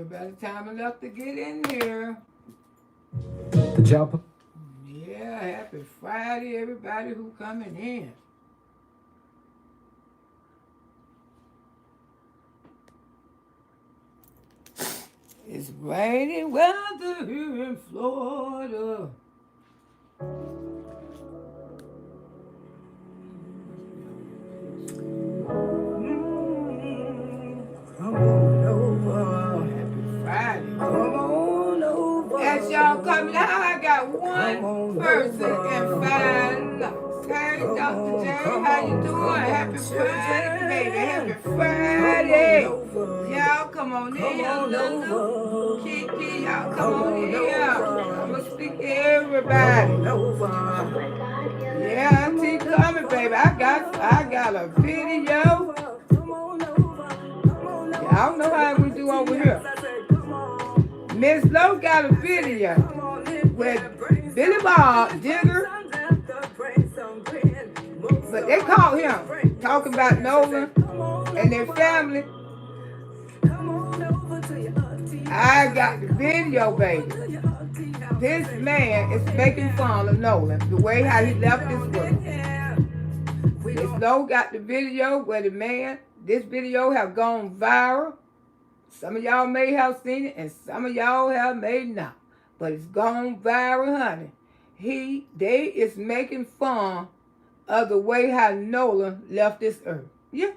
Everybody time enough to get in here. The job. Yeah, happy Friday, everybody who coming in. It's raining weather here in Florida. Come on over. Happy Friday. Come on over. As y'all coming out, I got one person in fine. Hey, Dr. J, how you doing? Happy Friday, baby. Happy Friday. Y'all come on in here, Linda. Kiki, y'all come on in here. I'm going to speak to everybody. Yeah, Auntie coming, baby. I got a video. Y'all know how we do over here. Miss Lowe got a video with Billy Bob, Digger, but they called him talking about Nolan and their family. I got the video, baby. This man is making fun of Nolan, the way how he left this world. Miss Lowe got the video where the man, this video have gone viral. Some of y'all may have seen it, and some of y'all have may not. But it's gone viral, honey. They is making fun of the way how Nolan left this earth. Yeah.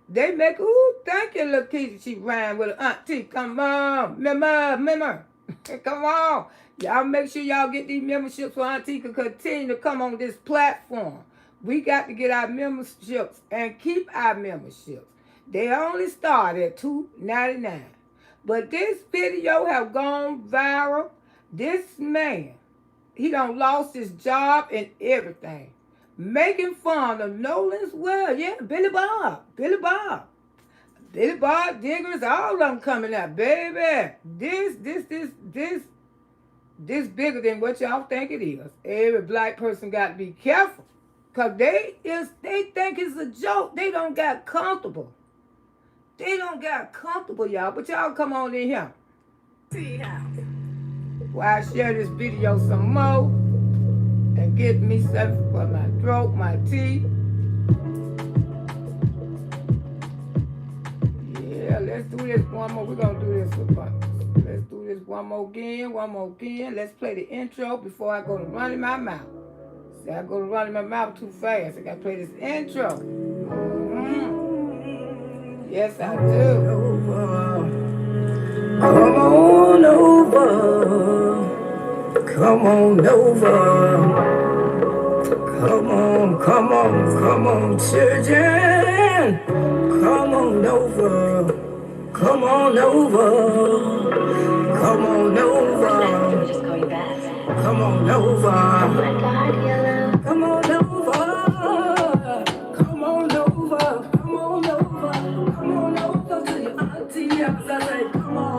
They make, ooh, thank you, Loretta. She ran with her auntie. Come on, remember. Come on. Y'all make sure y'all get these memberships so Auntie can continue to come on this platform. We got to get our memberships and keep our memberships. They only start at $2.99. But this video have gone viral. This man, he done lost his job and everything. Making fun of Nolan's well. Yeah, Billy Bob, Diggers, all of them coming out, baby. This bigger than what y'all think it is. Every black person got to be careful. Because they think it's a joke. They don't got comfortable. Y'all. But y'all come on in here. While I share this video some more and get me something for my throat, my tea. Yeah, let's do this one more. We're going to do this for fun. Let's do this one more again. Let's play the intro before I go to running my mouth. See, I go to running my mouth too fast. I got to play this intro. Yes, I do. Come on over. Come on over. Come on, children. Come on over. Come on over. Come on over. Come on over. Come on over. Come on over. Come on over. Come on over to your auntie house. I say, come on.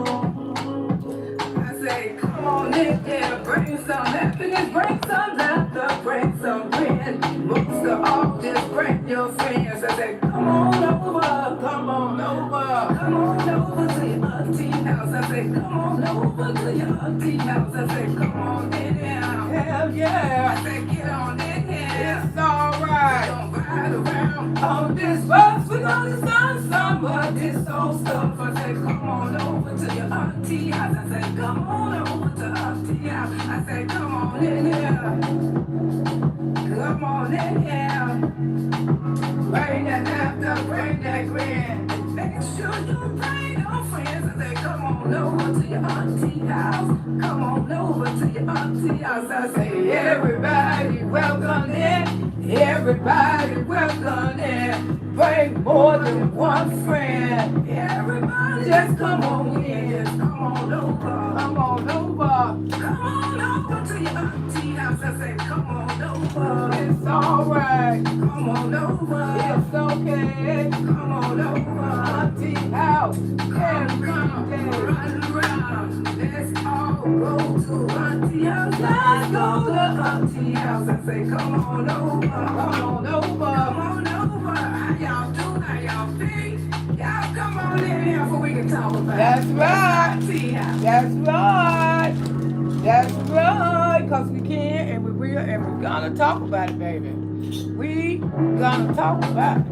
I say, come on in there. Bring some happiness. Bring some laughter. Bring some wind. Most of all, just bring your friends. I say, come on over. Come on over. Come on over to your auntie house. I say, come on over to your auntie house. I say, come on in there. Hell yeah. I say, get on in here. It's alright. We're gonna ride around on this bus. We're gonna start some of this old stuff. I say, come on over to your auntie house. I say, come on over to auntie house. I say, come on in here. Come on in here. Bring that laughter, bring that grin. Make sure you bring your friends. I say, come on over to your auntie house. Come on over to your auntie house. I say, everybody welcome in. Everybody welcome in. Bring more than one friend. Everybody just come on in. Come on over. Come on over. Come on over to your auntie house. I say, come on over. It's alright. Come on over. It's okay. Come on over. Auntie house. Every day. Run around. Let's all go to auntie house. Let's go to auntie house. I say, come on over. Come on over. Come on over. How y'all do? How y'all feel? Y'all come on in here before we can talk about That's it. right. Auntie house. That's right. That's right. Because we can and we will and we're going to talk about it, baby. We going to talk about it.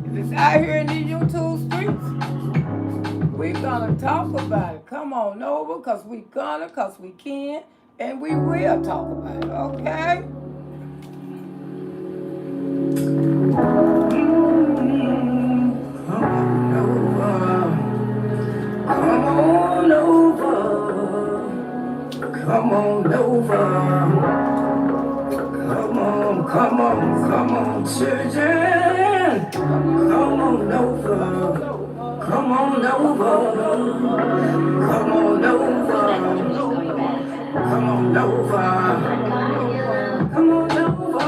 If it's out here in these YouTube streets, we going to talk about it. Come on over because we going to, because we can, and we will talk about it, okay? Come on over. Come on over. Come on, children. Come on over. Come on over. Come on over. Come on over. Come on over.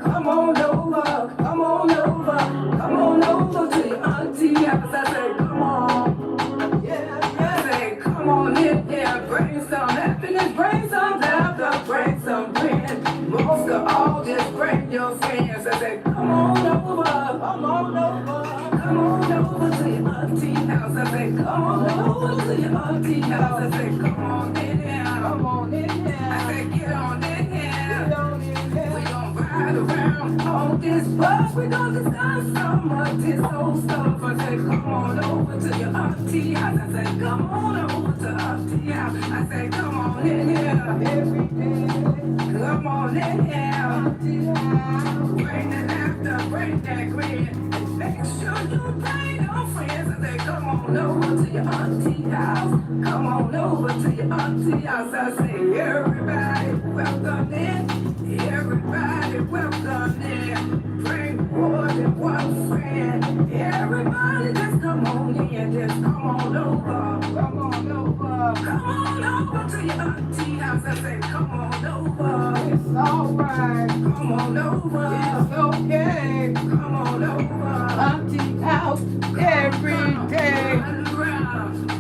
Come on over. Come on over. Come on over to your auntie house. I say, come on. Yeah. I say, come on in here. Bring some happiness. Bring some laughter. Bring some grin. Most of all, just bring your friends. I say, come on over. Come on over. Come on over to your auntie house. I say, come on over to your auntie house. I say, come on in here. Come on in here. I say, get on in here. Get on in here. We gon' ride around on this bus. We gon' discuss some of this old stuff. I say, come on over to your auntie house. I say, come on over to auntie house. I say, come on in here. Every day. Come on in here. Auntie house. Bring that laughter, bring that grin. Make sure you bring your friends. I say, come on over to your auntie house. Come on over to your auntie house. I say, everybody welcome in. Everybody welcome in. Bring more than one friend. Everybody just come on in. Just come on over. Come on over. Come on over to your auntie house. I say, come on over. It's alright. Come on over. It's okay. Come on over. Auntie house every day.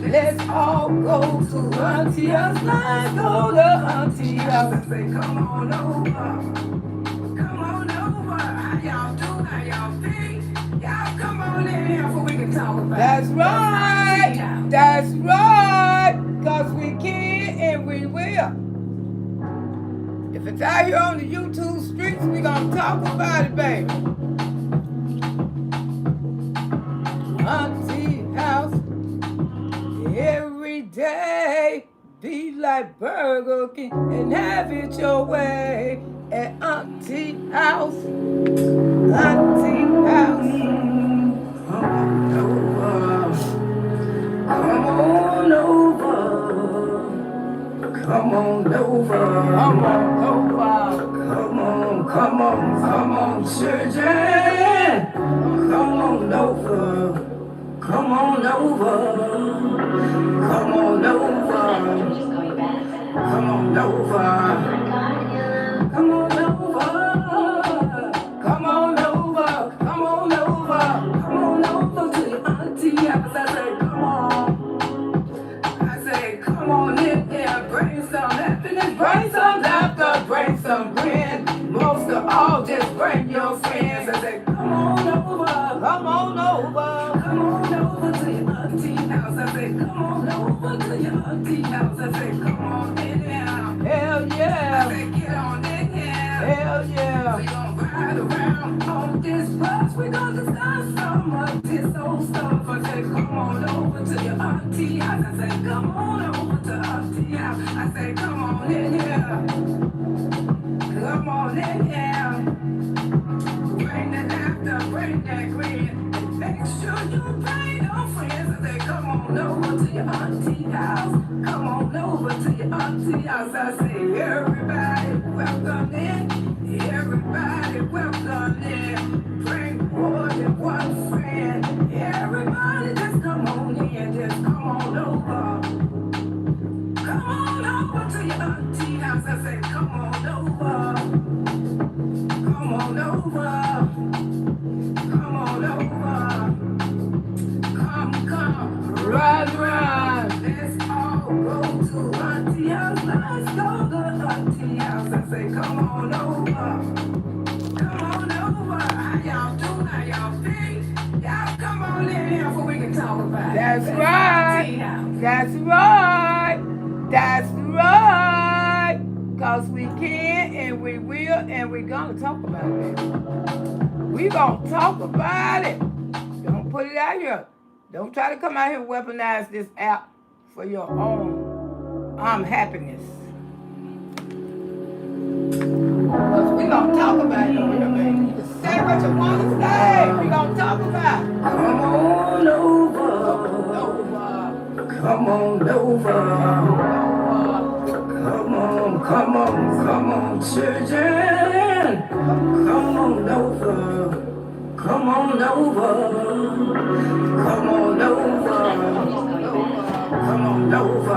Let's all go to auntie house. Let's go to auntie house. I say, come on over. Come on over. How y'all do? How y'all feel? Y'all come on in here so we can talk about That's it. right. That's right. Because we can and we will. If it's out here on the YouTube streets, we going to talk about it, baby. Auntie house every day. Be like Burger King and have it your way. At Auntie house. Auntie house. Come on over. Come on over. Come on over. Come on, children. Come on over. Come on over. Come on over. Come on over. Come on over. Come on over. Come on over. Come on over to your auntie house. I say, come on. I say, come on in here. Bring some happiness. Bring some laughter. Bring some grin. Most of all, just bring your friends. I say, come on over. Come on over. Come on over to your auntie house. I say, come on over to your auntie house. I say, come on in here. Hell yeah. I say, get on in here. Hell yeah. We gon' ride around on this bus. We gon' discuss some of this old stuff. I say, come on over to your auntie house. I say, come on over to auntie house. I say, come on in here. Come on in here. Bring that laughter, bring that grin. Make sure you bring your friends. I say, come on over to your auntie house. Come on over to your auntie house. I say, everybody welcome in. Everybody welcome in. Bring more than one friend. Everybody just come on in. Just come on over. Come on over to your auntie house. I say, come on over. Come on over. Come on over. Come. Ride, ride. Let's all go to auntie house. Let's go to auntie house. I say, come on over. Come on over. How y'all do? How y'all feel? Y'all come on in here so we can talk about it. That's right. That's right. That's right. Because we can and we will and we're going to talk about it. We're going to talk about it. Don't put it out here. Don't try to come out here and weaponize this app for your own happiness. Because we're going to talk about it over here, baby. You can say what you want to say. We're going to talk about it. Come on over. Come on over. Come on, children. Come on over. Come on over. Come on over. Come on over.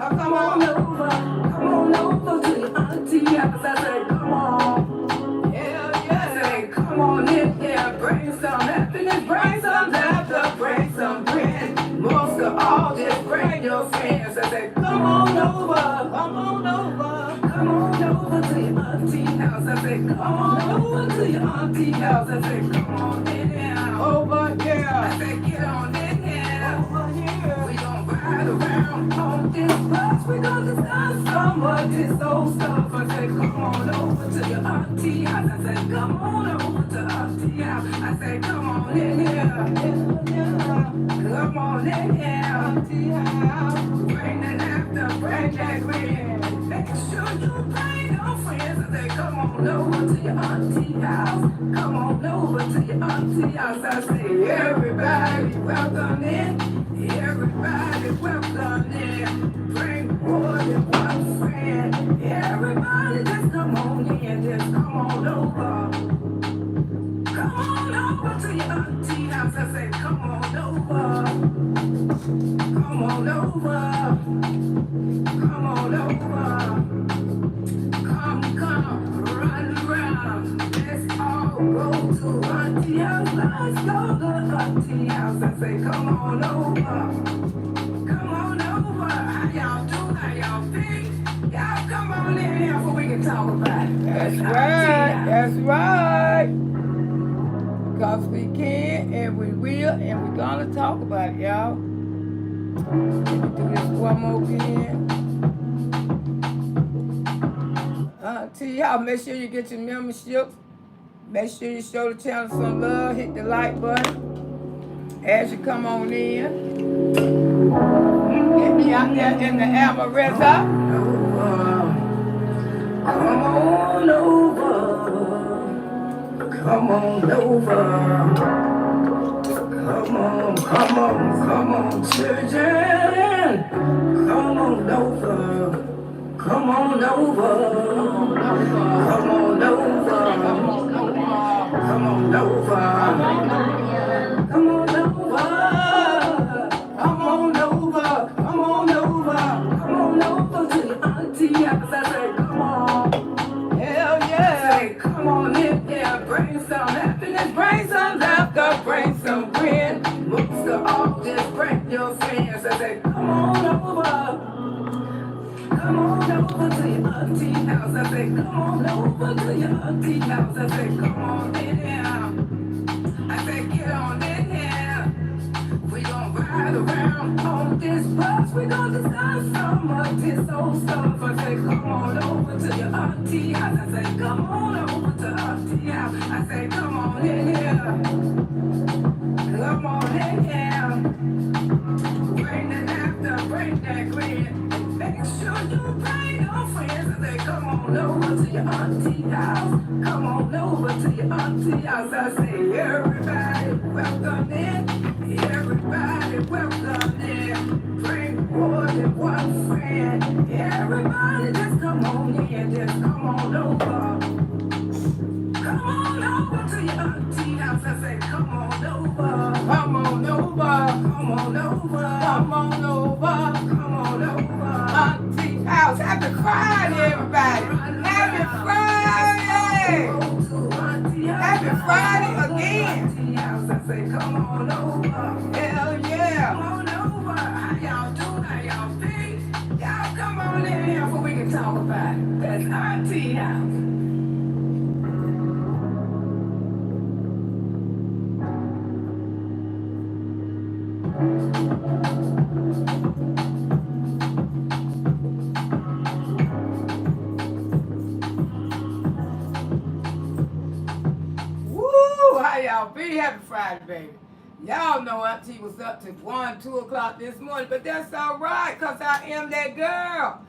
Come on over. Come on over to the auntie house. I said, come on. Hell yeah. I said, come on in here. Bring some happiness. Bring some laughter. Bring some grin. Most of all, just bring your friends. I said, come on over. Come on over. Come on over to your auntie house. I said, come on over to your auntie house. I said, come on in here. Over here. I said, get on in here. Over here. We gon' ride around on this bus. We gon' discuss some of this old stuff. I said, come on over to your auntie house. I said, come on over to auntie house. I said, come on in here. Come on in here. Auntie house. Bring that laughter, bring that grin. Make sure you bring your friends. I said, come on over to your auntie house. Come on over to your auntie house. I say, everybody welcome in. Everybody welcome in. Bring more than one friend. Everybody just come on in. Just come on over. Come on over to your auntie house. I say, come on over. Come on over. Come on over. Come, run around. Let's all go to auntie house. Let's go to auntie house. I say, come on over. Come on over. How y'all do? How y'all feel? Y'all come on in here so we can talk about it. That's right. That's right. Because we can and we will and we're going to talk about it, y'all. Let me do this one more again. Auntie house, make sure you get your membership. Make sure you show the channel some love. Hit the like button as you come on in. Get me out there in the Amaretta. Come on over. Come on over. Come on, children. Come on over. Come on over. Come on over. Come on over. Come on over. Come on over. Come on over. Come on over to the auntie house. I said, come on. Hell yeah. I said, come on in here. Bring some happiness. Bring some laughter. Bring some grin. Most of all, just bring your friends. I said, come on over. Come on over to your auntie house. I said, come on over to your auntie house. I said, come on in here. I said, get on in here. We gon' ride around on this bus. We gon' discuss some of this old stuff. I said, come on over to your auntie house. I said, come on over to auntie house. I said, come on in here. Come on in here. Bring the laughter, bring that grin. Make sure you bring your friends. I say, come on over to your auntie house. Come on over to your auntie house. I say, everybody welcome in. Everybody welcome in. Bring more than one friend. Everybody just come on in. Just come on over. Come on over to your auntie house. I say, come on over. Come on over. Come on over. Come on over. Come on over. Auntie house. Happy Friday, everybody. Happy Friday. Happy Friday again. I say, come on over. Hell yeah. Come on over. How y'all do? How y'all feel? Y'all come on in here so we can talk about it. That's Auntie house. How y'all be? Happy Friday, baby. Y'all know Auntie was up to 1, 2 o'clock this morning, but that's all right, because I am that girl.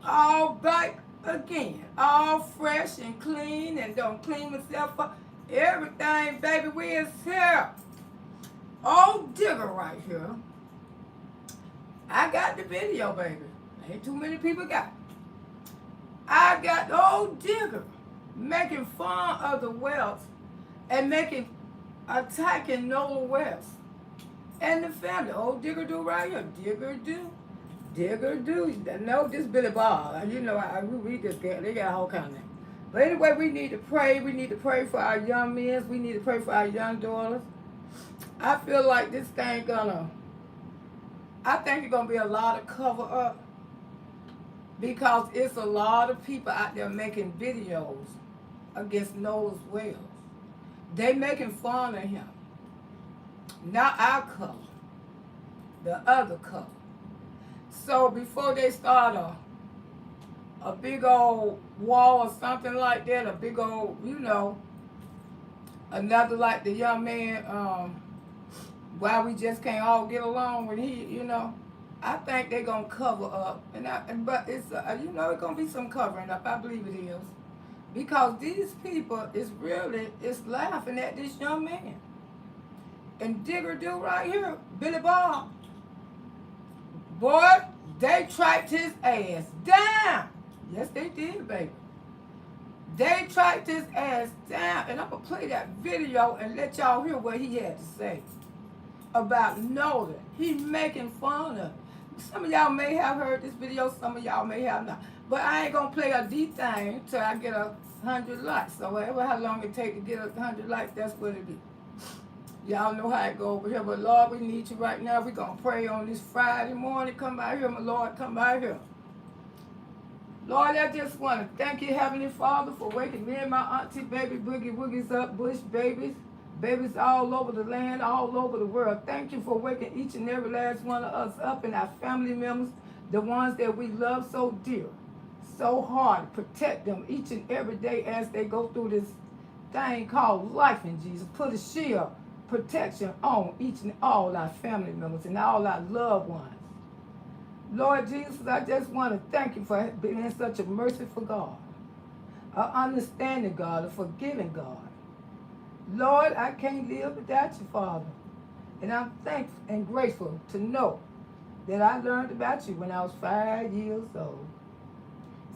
All back again. All fresh and clean and don't clean myself up. Everything, baby, we is here. Old digger right here. I got the video, baby. Ain't too many people got it. I got the old digger making fun of the wealth and attacking Nola West and the family. Old digger do right here. Digger do. No, this Billy BoB. You know, we read this guy. They got a whole kind of name. But anyway, we need to pray. We need to pray for our young men. We need to pray for our young daughters. I feel like this thing I think it's gonna be a lot of cover up because it's a lot of people out there making videos against Noah's wells. They making fun of him. Not our color, the other color. So before they start a big old wall or something like that, a big old, another like the young man, why we just can't all get along with I think they're gonna cover up, but it's it's gonna be some covering up. I believe it is, because these people is laughing at this young man. And Digger do right here, Billy BoB. Boy, they tracked his ass down. Yes, they did, baby. They tracked his ass down, and I'm gonna play that video and let y'all hear what he had to say about Nola. He making fun of it. Some of y'all may have heard this video, some of y'all may have not. But I ain't gonna play a deep thing till I get 100 likes. So whatever how long it take to get 100 likes, that's what it is. Y'all know how it go over here. But Lord, we need you right now. We're gonna pray on this Friday morning. Come by here, my Lord, come by here. Lord, I just want to thank you, Heavenly Father, for waking me and my auntie, baby, boogie woogies up, bush babies. Babies all over the land, all over the world. Thank you for waking each and every last one of us up and our family members, the ones that we love so dear, so hard. Protect them each and every day as they go through this thing called life in Jesus. Put a shield, protection on each and all our family members and all our loved ones. Lord Jesus, I just want to thank you for being such a merciful God, an understanding God, a forgiving God. Lord, I can't live without you, Father. And I'm thankful and grateful to know that I learned about you when I was 5 years old.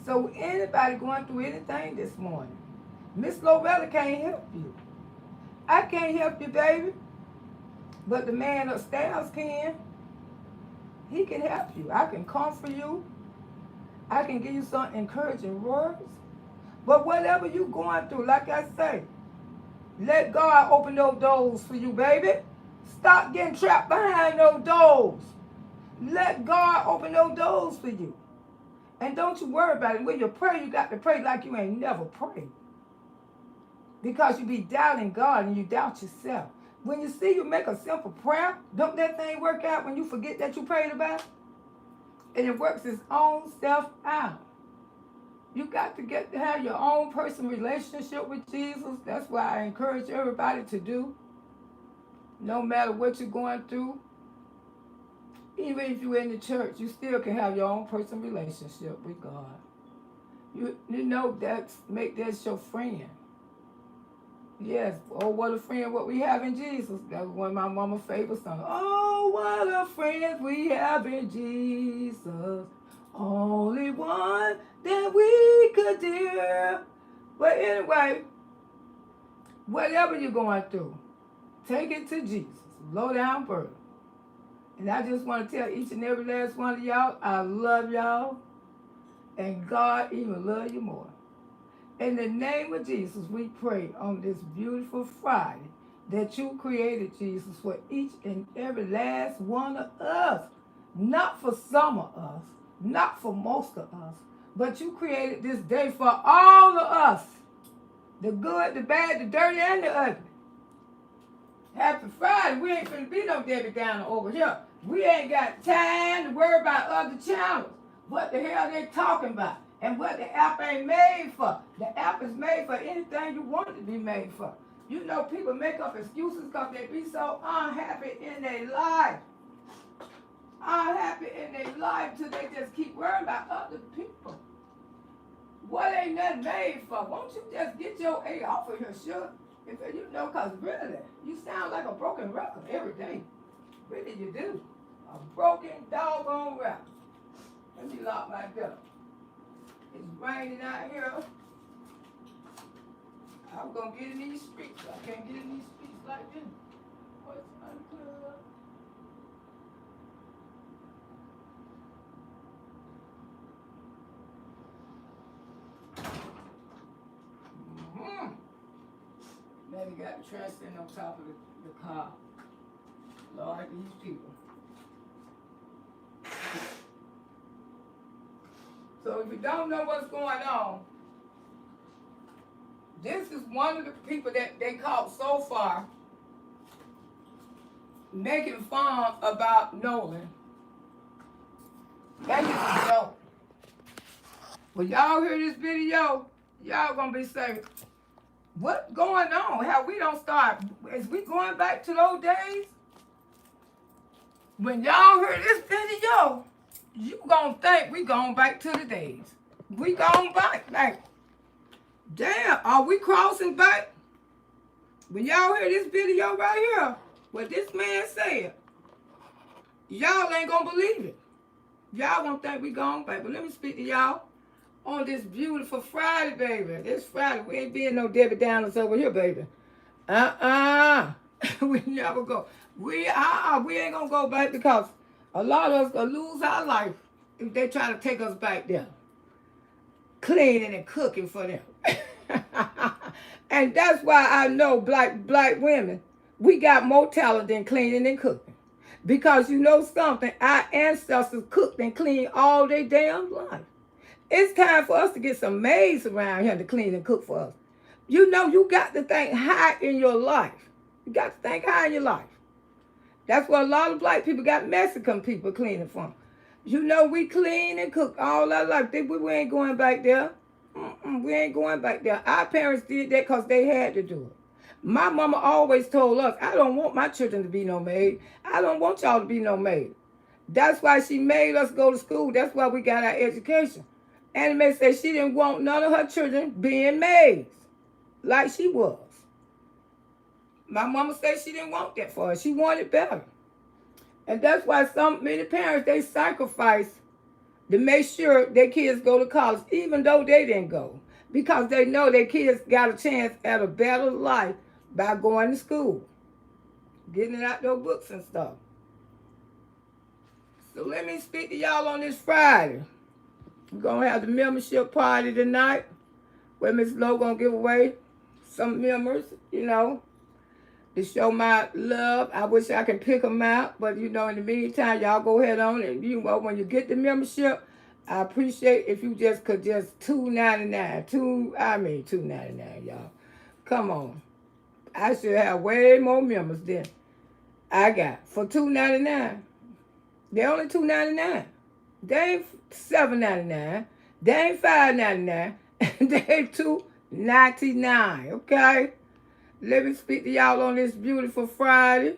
So anybody going through anything this morning, Miss Loretta can't help you. I can't help you, baby. But the man upstairs can. He can help you. I can comfort you. I can give you some encouraging words. But whatever you're going through, like I say, let God open those doors for you, baby. Stop getting trapped behind those doors. Let God open those doors for you. And don't you worry about it. When you pray, you got to pray like you ain't never prayed. Because you be doubting God and you doubt yourself. When you see you make a simple prayer, don't that thing work out when you forget that you prayed about it? And it works its own self out. You got to have your own personal relationship with Jesus. That's why I encourage everybody to do. No matter what you're going through, even if you're in the church, you still can have your own personal relationship with God. You know make that your friend. Yes, oh, what a friend what we have in Jesus. That was one of my mama's favorite songs. Oh, what a friend we have in Jesus. Only one that we could dear. But anyway, whatever you're going through, take it to Jesus. Low down burden. And I just want to tell each and every last one of y'all, I love y'all. And God even love you more. In the name of Jesus, we pray on this beautiful Friday that you created, Jesus, for each and every last one of us. Not for some of us, not for most of us, but you created this day for all of us. The good, the bad, the dirty, and the ugly. Happy Friday. We ain't finna be no Debbie Downer over here. We ain't got time to worry about other channels. What the hell they talking about? And what the app ain't made for. The app is made for anything you want it to be made for. You know, people make up excuses because they be so unhappy in their life. Unhappy in their life till they just keep worrying about other people. What ain't that made for? Won't you just get your A off of here, sure? If you know, because really, you sound like a broken record every day. Really, you do. A broken, doggone record. Let me lock my door. It's raining out here. I'm going to get in these streets. I can't get in these streets like this. What's unclear up? Maybe got the trash in on top of the car. Lord, these people. So if you don't know what's going on, this is one of the people that they caught so far making fun about Nolan. That is a joke. When y'all hear this video, y'all gonna be saying, what's going on? How we don't start? Is we going back to those days? When y'all hear this video, you gonna think we going back to the days. We going back. Like, damn, are we crossing back? When y'all hear this video right here, what this man said, y'all ain't gonna believe it. Y'all gonna think we going back. But let me speak to y'all on this beautiful Friday, baby. This Friday, we ain't being no Debbie Downers over here, baby. We never go. We ain't gonna go back because a lot of us gonna lose our life if they try to take us back there. Cleaning and cooking for them. And that's why I know black women, we got more talent than cleaning and cooking. Because you know something, our ancestors cooked and cleaned all their damn life. It's time for us to get some maids around here to clean and cook for us. You know, you got to think high in your life. You got to think high in your life. That's what a lot of black people got Mexican people cleaning from. You know, we clean and cook all our life. We ain't going back there. We ain't going back there. Our parents did that because they had to do it. My mama always told us, I don't want my children to be no maid. I don't want y'all to be no maid. That's why she made us go to school. That's why we got our education. Annie Mae said she didn't want none of her children being maids like she was. My mama said she didn't want that for us. She wanted better. And that's why many parents, they sacrifice to make sure their kids go to college, even though they didn't go. Because they know their kids got a chance at a better life by going to school. Getting out their books and stuff. So let me speak to y'all on this Friday. We're going to have the membership party tonight where Miss Lo going to give away some members, you know, to show my love. I wish I could pick them out, but, you know, in the meantime, y'all go ahead on and, you know, when you get the membership, I appreciate if you just could just $2.99. $2.99, y'all. Come on. I should have way more members than I got for $2.99. They're only $2.99. They ain't $7.99. They ain't $5.99. They ain't $2.99. Okay? Let me speak to y'all on this beautiful Friday.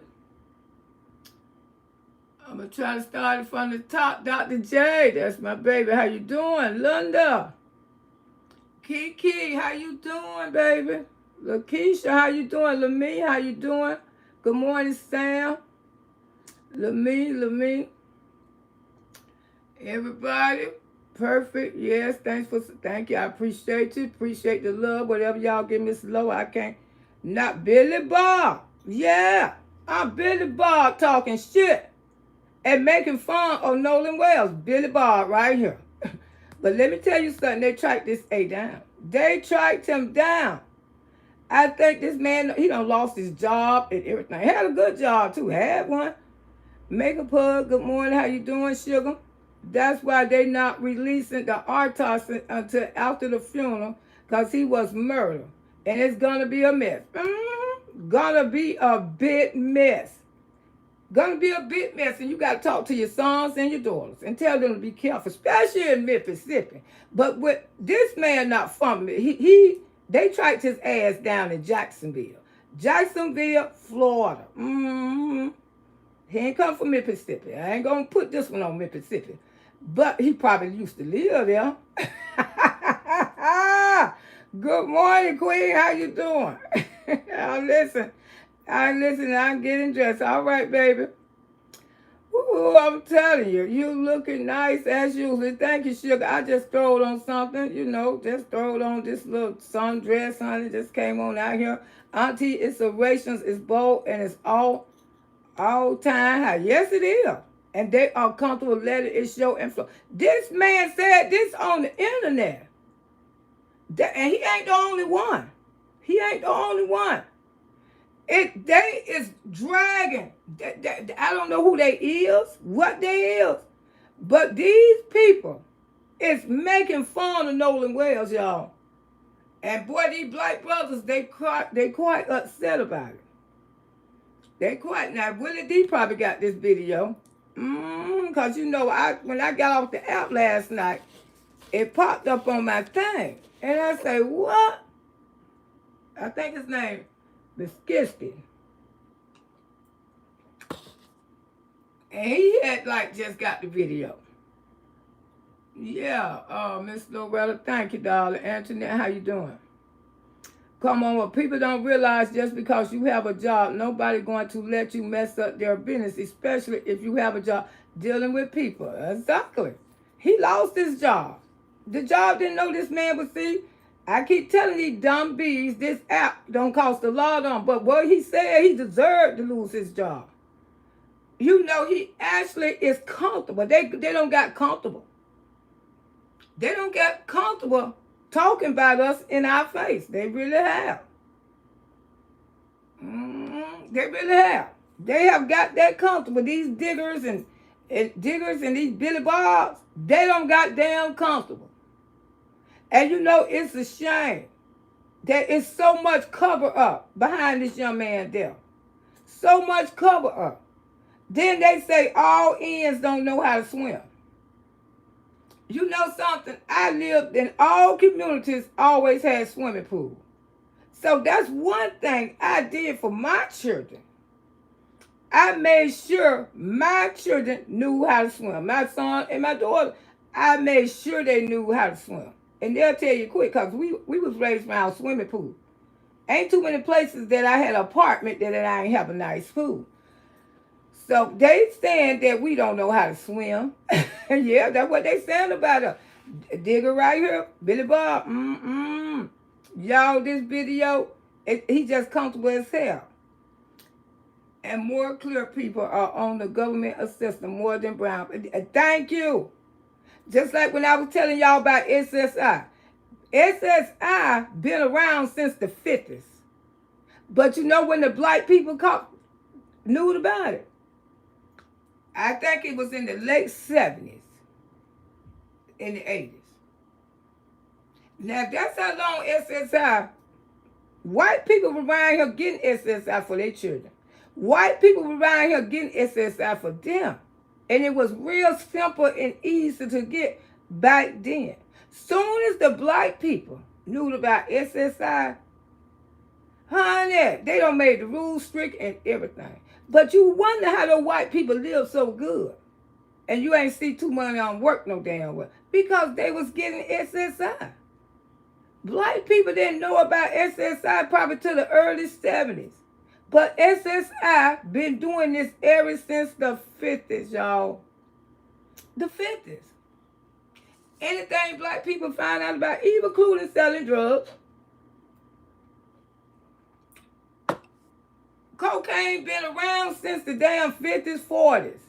I'm going to try to start it from the top. Dr. J, that's my baby. How you doing? Linda. Kiki, how you doing, baby? Lakeisha, how you doing? Lamie, how you doing? Good morning, Sam. Lamie. Everybody, perfect. Yes, thank you. I appreciate you. Appreciate the love. Whatever y'all give me slow, I can't. Not Billy Bob. Yeah, I'm Billy Bob talking shit and making fun of Nolan Wells. Billy Bob right here. But let me tell you something. They tracked this A down. They tracked him down. I think this man, he done lost his job and everything. Had a good job too. Had one. Makeup Hug, good morning. How you doing, sugar? That's why they not releasing the autopsy until after the funeral, because he was murdered. And it's going to be a mess. Gonna be a big mess. Gonna be a big mess. And you got to talk to your sons and your daughters and tell them to be careful, especially in Mississippi. But with this man not from me, they tracked his ass down in Jacksonville. Jacksonville, Florida. He ain't come from Mississippi. I ain't gonna put this one on Mississippi. But he probably used to live there. Good morning, Queen. How you doing? I'm listening. I'm getting dressed. All right, baby. Ooh, I'm telling you, you looking nice as usual. Thank you, sugar. I just throwed on something, just throwed on this little sundress, honey. Just came on out here. Auntie, it's Arations, it's bold, and it's all time high. Yes, it is. And they are comfortable letting it show and flow. This man said this on the internet. And he ain't the only one. They is dragging. I don't know who they is, what they is, but these people is making fun of Nolan Wells, y'all. And boy, these black brothers, they quite upset about it. Now Willie D probably got this video, cause when I got off the app last night, it popped up on my thing, and I say, what? I think his name. Msqueenloretta. And he had just got the video. Yeah, Miss Loretta, thank you, darling. Antoinette, how you doing? Come on, well, people don't realize just because you have a job, nobody going to let you mess up their business, especially if you have a job dealing with people. Exactly. He lost his job. The job didn't know this man would see. I keep telling these dumb bees, this app don't cost a lot on, but what he said, he deserved to lose his job. He actually is comfortable. They don't got comfortable. They don't get comfortable talking about us in our face. They really have. They really have. They have got that comfortable. These diggers and these Billy Bobs, they don't got damn comfortable. And it's a shame that it's so much cover up behind this young man there. So much cover up. Then they say all ends don't know how to swim. You know something? I lived in all communities, always had swimming pools. So that's one thing I did for my children. I made sure my children knew how to swim. My son and my daughter, I made sure they knew how to swim. And they'll tell you quick, because we was raised around swimming pools. Ain't too many places that I had an apartment that I ain't have a nice pool. So they saying that we don't know how to swim. Yeah, that's what they saying about us. Digger right here, Billy Bob. Y'all, this video, he just comfortable as hell. And more clear people are on the government assistance more than brown. Thank you. Just like when I was telling y'all about SSI. SSI been around since the 50s. But when the black people knew about it? I think it was in the late 70s, in the 80s. Now, that's how long SSI, white people were around here getting SSI for their children. White people were around here getting SSI for them. And it was real simple and easy to get back then. Soon as the black people knew about SSI, honey, they done made the rules strict and everything. But you wonder how the white people live so good. And you ain't see too much on work no damn well. Because they was getting SSI. Black people didn't know about SSI probably till the early 70s. But SSI been doing this ever since the 50s, y'all. The 50s. Anything black people find out about, even including selling drugs. Cocaine been around since the damn 50s, 40s.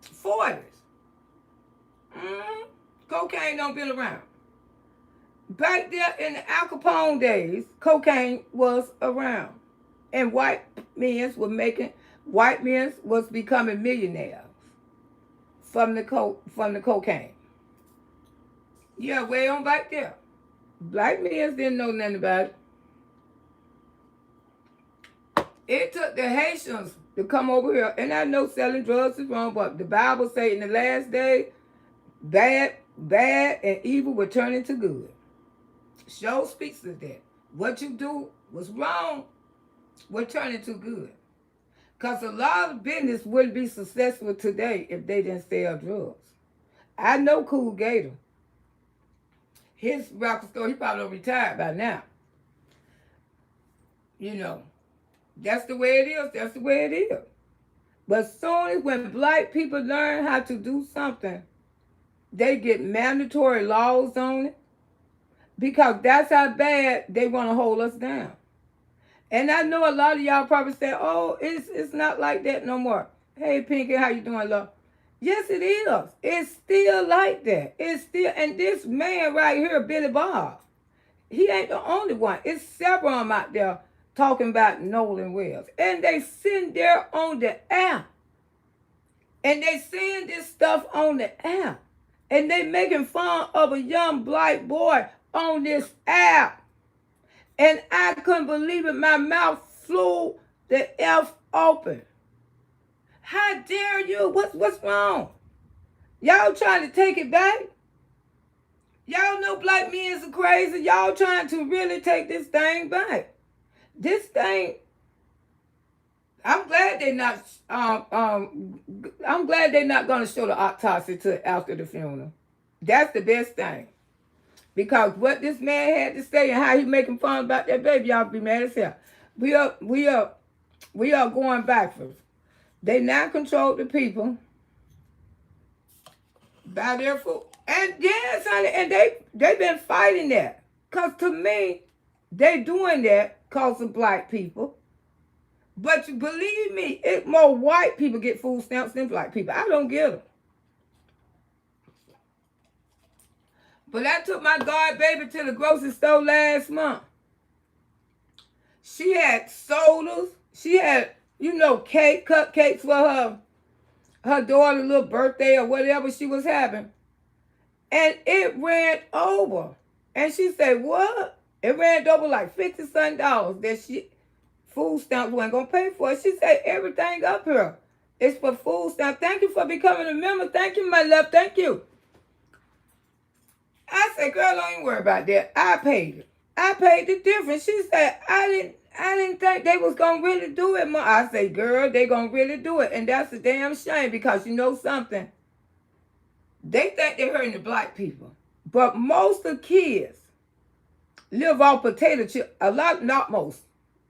40s. Cocaine don't been around. Back there in the Al Capone days, cocaine was around. And white men was becoming millionaires from the cocaine. Yeah, way on back there. Black men didn't know nothing about it. It took the Haitians to come over here. And I know selling drugs is wrong, but the Bible says in the last day, bad and evil will turn into good. Show speaks to that. What you do was wrong, will turn into good. Because a lot of business wouldn't be successful today if they didn't sell drugs. I know Cool Gator. His record store, he probably retired by now. You know, that's the way it is. That's the way it is. But soon as when black people learn how to do something, they get mandatory laws on it because that's how bad they want to hold us down. And I know a lot of y'all probably say, oh, it's not like that no more. Hey, Pinky, how you doing, love? Yes, it is. It's still like that. It's still, and this man right here, Billy Bob, he ain't the only one. It's several of them out there talking about Nolan Wells. And they sitting there on the app. And they seeing this stuff on the app. And they making fun of a young black boy on this app. And I couldn't believe it. My mouth flew the F open. How dare you? What's wrong? Y'all trying to take it back? Y'all know black men are crazy. Y'all trying to really take this thing back. This thing, I'm glad they're not. I'm glad they're not going to show the autopsy to after the funeral. That's the best thing. Because what this man had to say and how he making fun about that baby, y'all be mad as hell. We are going backwards. They now control the people by their food. And yes, honey, and they've been fighting that. Because to me, they doing that because of black people. But you believe me, more white people get food stamps than black people. I don't get them. But I took my god baby to the grocery store last month. She had sodas. She had, cupcakes for her daughter's little birthday or whatever she was having. And it ran over. And she said, what? It ran over like $50-something that food stamps wasn't going to pay for it. She said, everything up here is for food stamps. Thank you for becoming a member. Thank you, my love. Thank you. I said, girl, don't even worry about that. I paid it. I paid the difference. She said, I didn't think they was going to really do it, Mom. I said, girl, they going to really do it. And that's a damn shame because you know something? They think they're hurting the black people. But most of the kids live off potato chips. A lot, not most.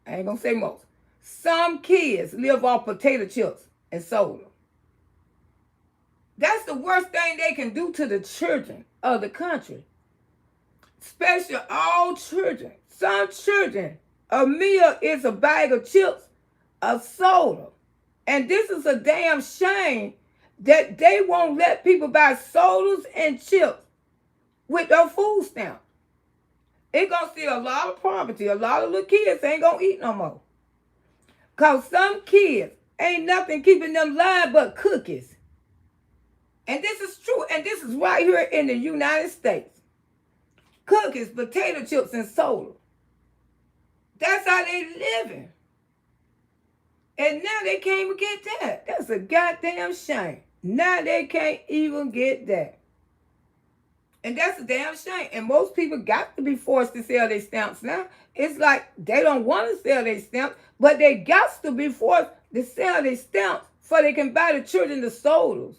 I ain't going to say most. Some kids live off potato chips and soda. That's the worst thing they can do to the children of the country. Especially all children. Some children, a meal is a bag of chips, a soda. And this is a damn shame that they won't let people buy sodas and chips with their food stamp. It's going to see a lot of poverty. A lot of little kids ain't going to eat no more. Because some kids ain't nothing keeping them alive but cookies. And this is true. And this is right here in the United States. Cookies, potato chips, and soda. That's how they living. And now they can't even get that. That's a goddamn shame. Now they can't even get that. And that's a damn shame. And most people got to be forced to sell their stamps now. It's like they don't want to sell their stamps, but they got to be forced to sell their stamps so they can buy the children the sodas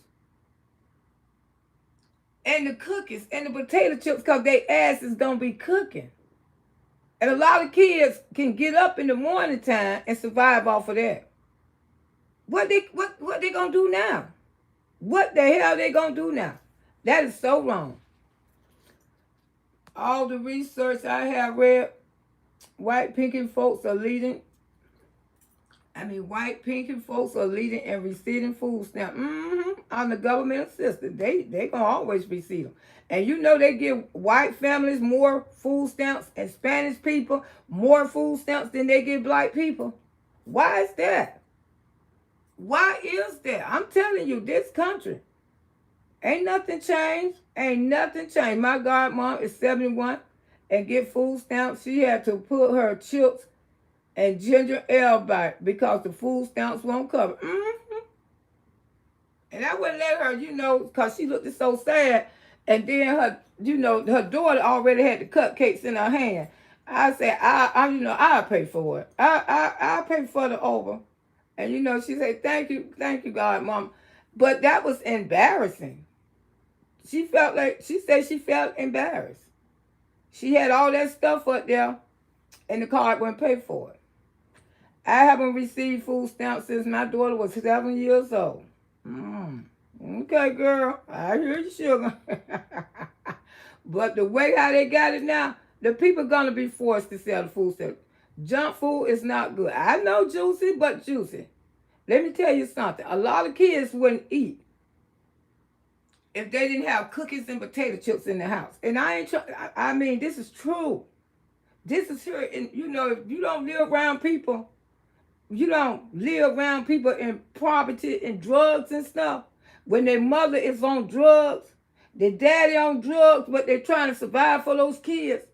and the cookies and the potato chips because their asses don't be cooking. And a lot of kids can get up in the morning time and survive off of that. What they gonna do now? What the hell they gonna do now? That is so wrong. All the research I have read, white pinky folks are leading. White pinky folks are leading and receiving food stamps. On the government assistance. They gonna always receive them. And you know they give white families more food stamps and Spanish people more food stamps than they give black people. Why is that? Why is that? I'm telling you, this country, ain't nothing changed. Ain't nothing changed. My godmom is 71 and get food stamps. She had to put her chips and ginger ale back because the food stamps won't cover. And I wouldn't let her, because she looked so sad. And then her daughter already had the cupcakes in her hand. I said, I'll pay for it. I'll pay for the over. And she said, thank you, God, Mom. But that was embarrassing. She said she felt embarrassed. She had all that stuff up there, and the card wouldn't pay for it. I haven't received food stamps since my daughter was 7 years old. Okay, girl, I hear you, sugar. But the way how they got it now, the people gonna be forced to sell the food stamps. Junk food is not good. I know juicy, but juicy. Let me tell you something. A lot of kids wouldn't eat if they didn't have cookies and potato chips in the house. And I mean, this is true. This is here. And if you don't live around people, you don't live around people in poverty and drugs and stuff. When their mother is on drugs, their daddy on drugs, but they're trying to survive for those kids.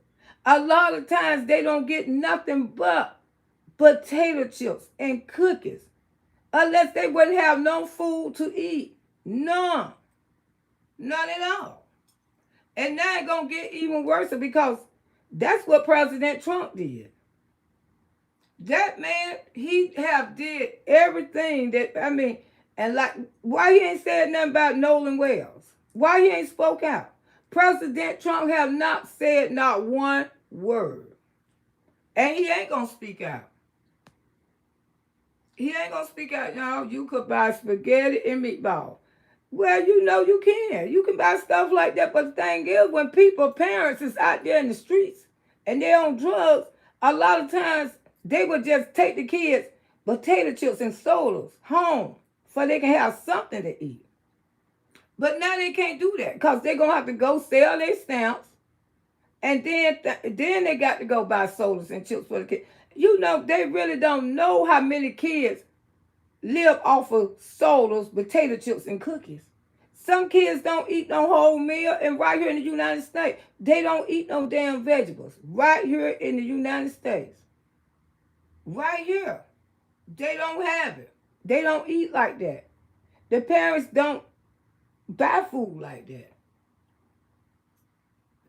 A lot of times they don't get nothing but potato chips and cookies. Unless they wouldn't have no food to eat. None. None at all. And now it's going to get even worse because that's what President Trump did. That man, he have did everything and why he ain't said nothing about Nolan Wells? Why he ain't spoke out? President Trump have not said not one word. And he ain't going to speak out. He ain't going to speak out, y'all. You could buy spaghetti and meatball. Well, you can. You can buy stuff like that. But the thing is, when parents is out there in the streets and they're on drugs, a lot of times they would just take the kids potato chips and sodas home so they can have something to eat. But now they can't do that because they're going to have to go sell their stamps. And then they got to go buy sodas and chips for the kids. They really don't know how many kids live off of sodas, potato chips, and cookies. Some kids don't eat no whole meal, and right here in the United States, they don't eat no damn vegetables. Right here in the United States. Right here. They don't have it. They don't eat like that. The parents don't buy food like that.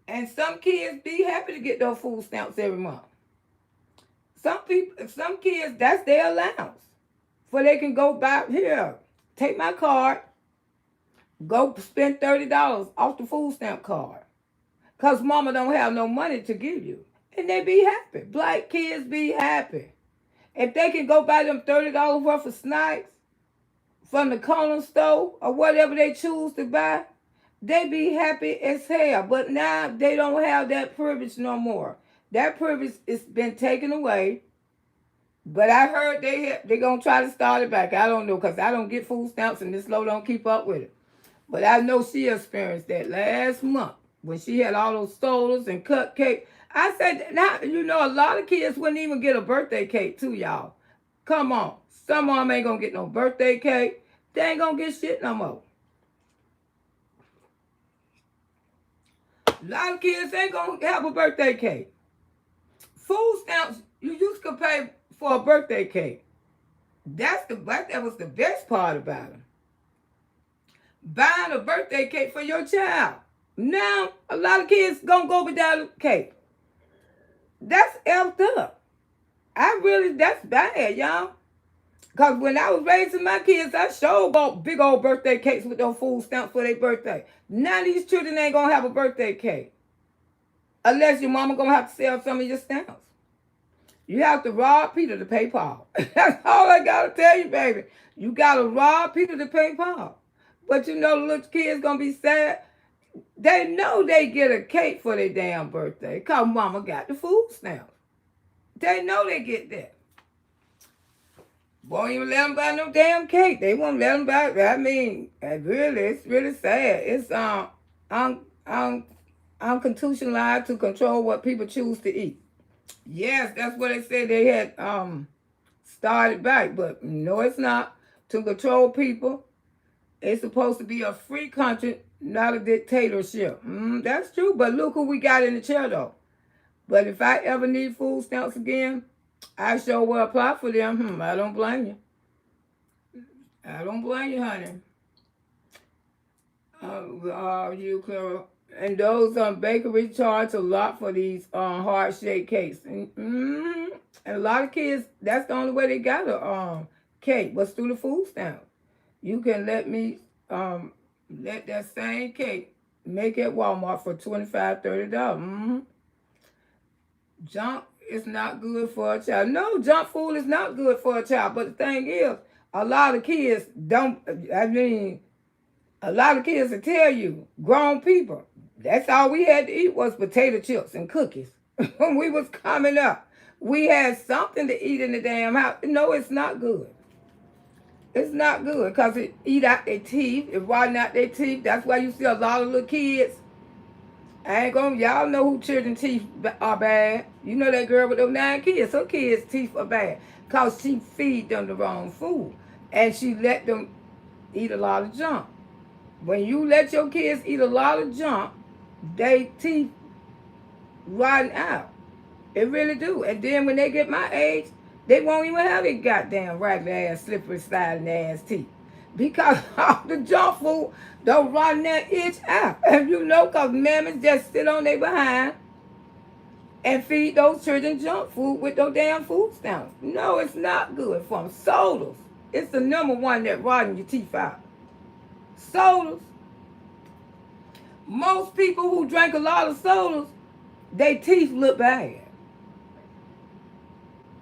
And some kids be happy to get those food stamps every month. Some kids, that's their allowance. For they can go buy, here, take my card, go spend $30 off the food stamp card. Because mama don't have no money to give you. And they be happy. Black kids be happy. If they can go buy them $30 worth of snacks from the corner store or whatever they choose to buy, they be happy as hell. But now they don't have that privilege no more. That privilege has been taken away. But I heard they're going to try to start it back. I don't know because I don't get food stamps and this low don't keep up with it. But I know she experienced that last month when she had all those sodas and cupcakes. I said, now, a lot of kids wouldn't even get a birthday cake too, y'all. Come on. Some of them ain't going to get no birthday cake. They ain't going to get shit no more. A lot of kids ain't going to have a birthday cake. Food stamps, you used to pay for a birthday cake. That was the best part about it. Buying a birthday cake for your child. Now, a lot of kids gonna go without a cake. That's effed up. That's bad, y'all. Because when I was raising my kids, I sure bought big old birthday cakes with those food stamps for their birthday. Now these children ain't gonna have a birthday cake. Unless your mama gonna have to sell some of your stamps. You have to rob Peter to pay Paul. That's all I gotta tell you, baby. You gotta rob Peter to pay Paul. But the little kids gonna be sad. They know they get a cake for their damn birthday because mama got the food stamps. They know they get that. Won't even let them buy no damn cake. They won't let them buy. It's really sad. It's unconstitutionalized to control what people choose to eat. Yes, that's what they said they had started back, but no, it's not. To control people, it's supposed to be a free country, not a dictatorship. That's true, but look who we got in the chair, though. But if I ever need food stamps again, I sure will apply for them. I don't blame you. I don't blame you, honey. You And those bakery charge a lot for these heart shaped cakes. And a lot of kids, that's the only way they got a cake was through the food stamp. You can let me let that same cake make at Walmart for $25, $30. Junk is not good for a child. No, junk food is not good for a child. But the thing is, a lot of kids don't. I mean, a lot of kids will tell you, grown people, that's all we had to eat was potato chips and cookies. When we was coming up, we had something to eat in the damn house. No, it's not good. It's not good because it eat out their teeth, it rotten out their teeth. That's why you see a lot of little kids. I ain't gonna, y'all know who children's teeth are bad. You know that girl with those 9 kids. Her kids' teeth are bad because she feed them the wrong food. And she let them eat a lot of junk. When you let your kids eat a lot of junk, they teeth rotten out. It really do. And then when they get my age, they won't even have their goddamn ragged ass, slippery sliding ass teeth. Because all the junk food don't rotten that itch out. And you know, because mammies just sit on their behind and feed those children junk food with those damn food stamps. No, it's not good for them. Sodas. It's the number one that rotten your teeth out. Sodas. Most people who drink a lot of sodas, their teeth look bad.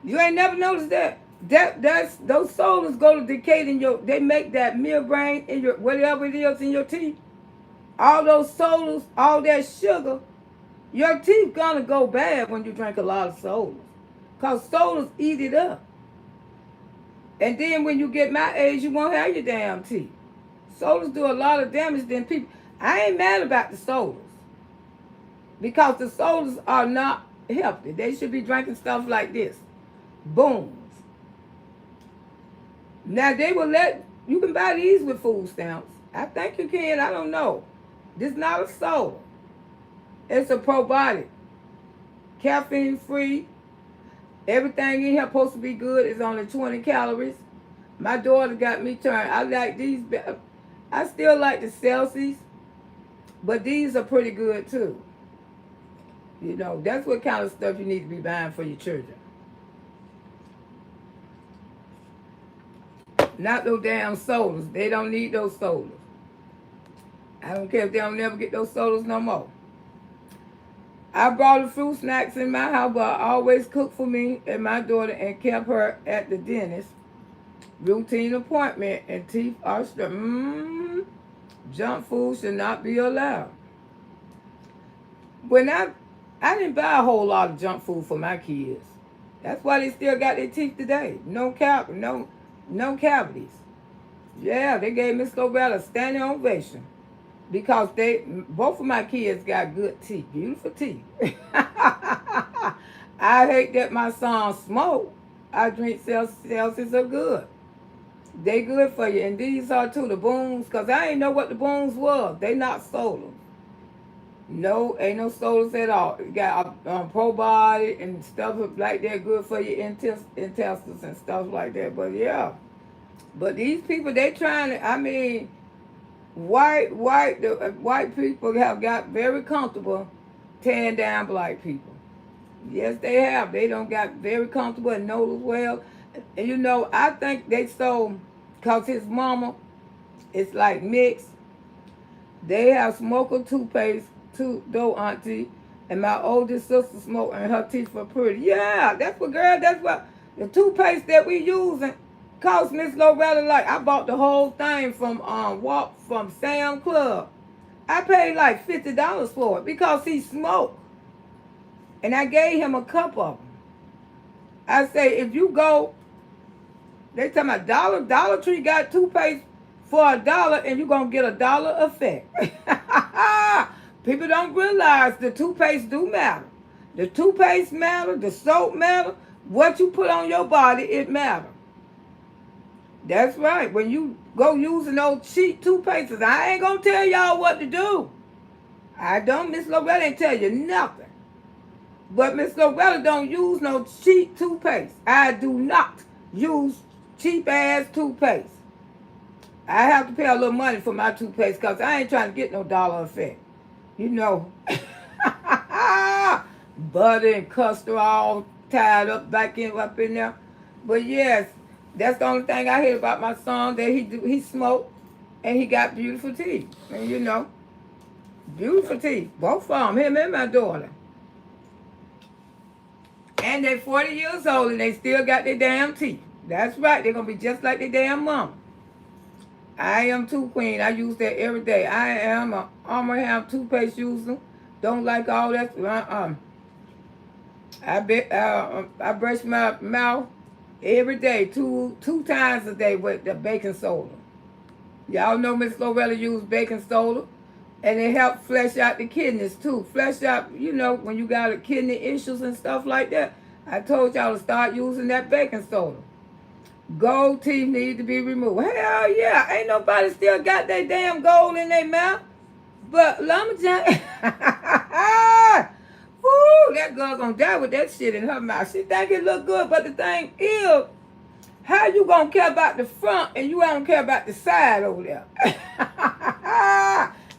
You ain't never noticed that. That's those sodas go to decay in your. They make that membrane in your whatever it is in your teeth. All those sodas, all that sugar, your teeth gonna go bad when you drink a lot of sodas, cause sodas eat it up. And then when you get my age, you won't have your damn teeth. Sodas do a lot of damage than people. I ain't mad about the sodas because the sodas are not healthy. They should be drinking stuff like this. Booms. Now they will let you can buy these with food stamps. I think you can. I don't know. This is not a soda. It's a probiotic, caffeine free. Everything in here supposed to be good. It's only 20 calories. My daughter got me turned. I like these. I still like the Celsius, but these are pretty good too. You know, that's what kind of stuff you need to be buying for your children. Not those damn sodas. They don't need those sodas. I don't care if they don't never get those sodas no more. I brought the fruit snacks in my house, but I always cooked for me and my daughter and kept her at the dentist. Routine appointment and teeth are straight. Junk food should not be allowed. When I didn't buy a whole lot of junk food for my kids. That's why they still got their teeth today. No cavities. Yeah, they gave Miss Loretta a standing ovation because both of my kids got good teeth, beautiful teeth. I hate that my son smoke. I drink Celsius are good. They good for you, and these are too the booms, cause I ain't know what the booms was. They not sodas. No, ain't no sodas at all. You got probiotic and stuff like that, good for your intestines and stuff like that. But yeah, but these people they trying to. I mean, white people have got very comfortable tearing down black people. Yes, they have. They don't got very comfortable and know as well. And you know, I think they stole, cause his mama, it's like mixed. They have smoker toothpaste too, though, Auntie. And my oldest sister smoked, and her teeth were pretty. Yeah, that's what the toothpaste that we using cost Miss Loretta. Like I bought the whole thing from Sam Club. I paid like $50 for it because he smoked. And I gave him a cup of them. I say, if you go, they tell me Dollar Tree got toothpaste for $1 and you're going to get $1 effect. People don't realize the toothpaste do matter. The toothpaste matter, the soap matter, what you put on your body, it matter. That's right. When you go using those cheap toothpastes, I ain't going to tell y'all what to do. I don't, Miss Loretta ain't tell you nothing. But Miss Loretta don't use no cheap toothpaste. I do not use cheap ass toothpaste. I have to pay a little money for my toothpaste because I ain't trying to get no dollar effect. You know, butter and custard all tied up in there. But yes, that's the only thing I hear about my son, that he smoked and he got beautiful teeth. And you know, beautiful teeth. Both of them, him and my daughter. And they 40 years old and they still got their damn teeth. That's right, they're gonna be just like their damn mom. I am too, Queen. I use that every day. I am a Armor Ham toothpaste user. Don't like all that. I brush my mouth every day, two times a day with the baking soda. Y'all know Miss Loretta used baking soda, and it helps flesh out the kidneys too. Flesh out, you know, when you got kidney issues and stuff like that. I told y'all to start using that baking soda. Gold teeth need to be removed. Hell yeah, ain't nobody still got their damn gold in their mouth. But Lumberjack, woo, that girl gonna die with that shit in her mouth. She think it look good, but the thing is, how you gonna care about the front and you don't care about the side over there?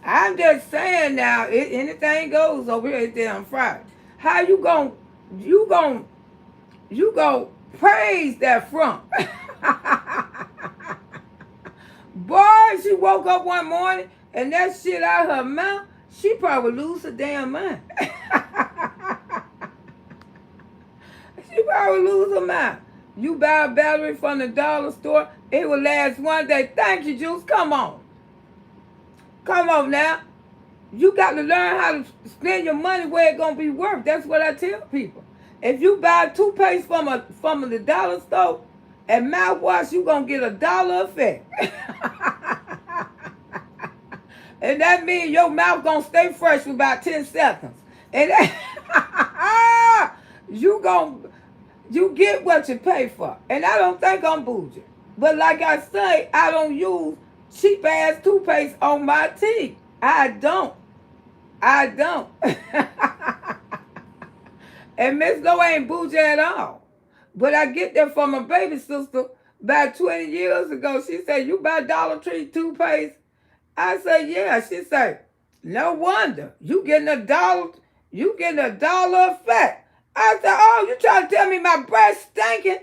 I'm just saying now, anything goes over here. It's damn Friday. How you gonna praise that front? Boy, she woke up one morning and that shit out her mouth, she probably lose her damn mind. She probably lose her mind. You buy a battery from the dollar store, it will last one day. Thank you, Juice. Come on. Come on now. You got to learn how to spend your money where it's going to be worth. That's what I tell people. If you buy toothpaste from the dollar store and mouthwash, you're going to get $1 effect. And that means your mouth going to stay fresh for about 10 seconds. And you get what you pay for. And I don't think I'm bougie. But like I say, I don't use cheap ass toothpaste on my teeth. I don't. And Miss Lowe ain't bougie at all. But I get that from my baby sister about 20 years ago. She said, you buy Dollar Tree toothpaste? I said, yeah. She said, no wonder. You getting $1 effect. I said, oh, you trying to tell me my breath stinking?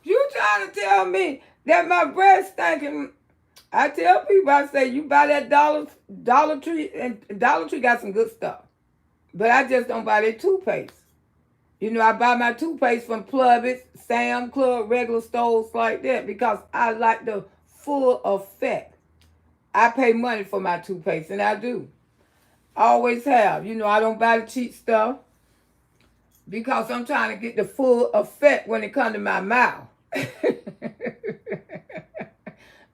You trying to tell me that my breath stinking? I tell people, I say, you buy that Dollar Tree, and Dollar Tree got some good stuff. But I just don't buy their toothpaste. You know, I buy my toothpaste from Plubbies, Sam Club, regular stores like that because I like the full effect. I pay money for my toothpaste, and I do. Always have. You know, I don't buy the cheap stuff because I'm trying to get the full effect when it comes to my mouth.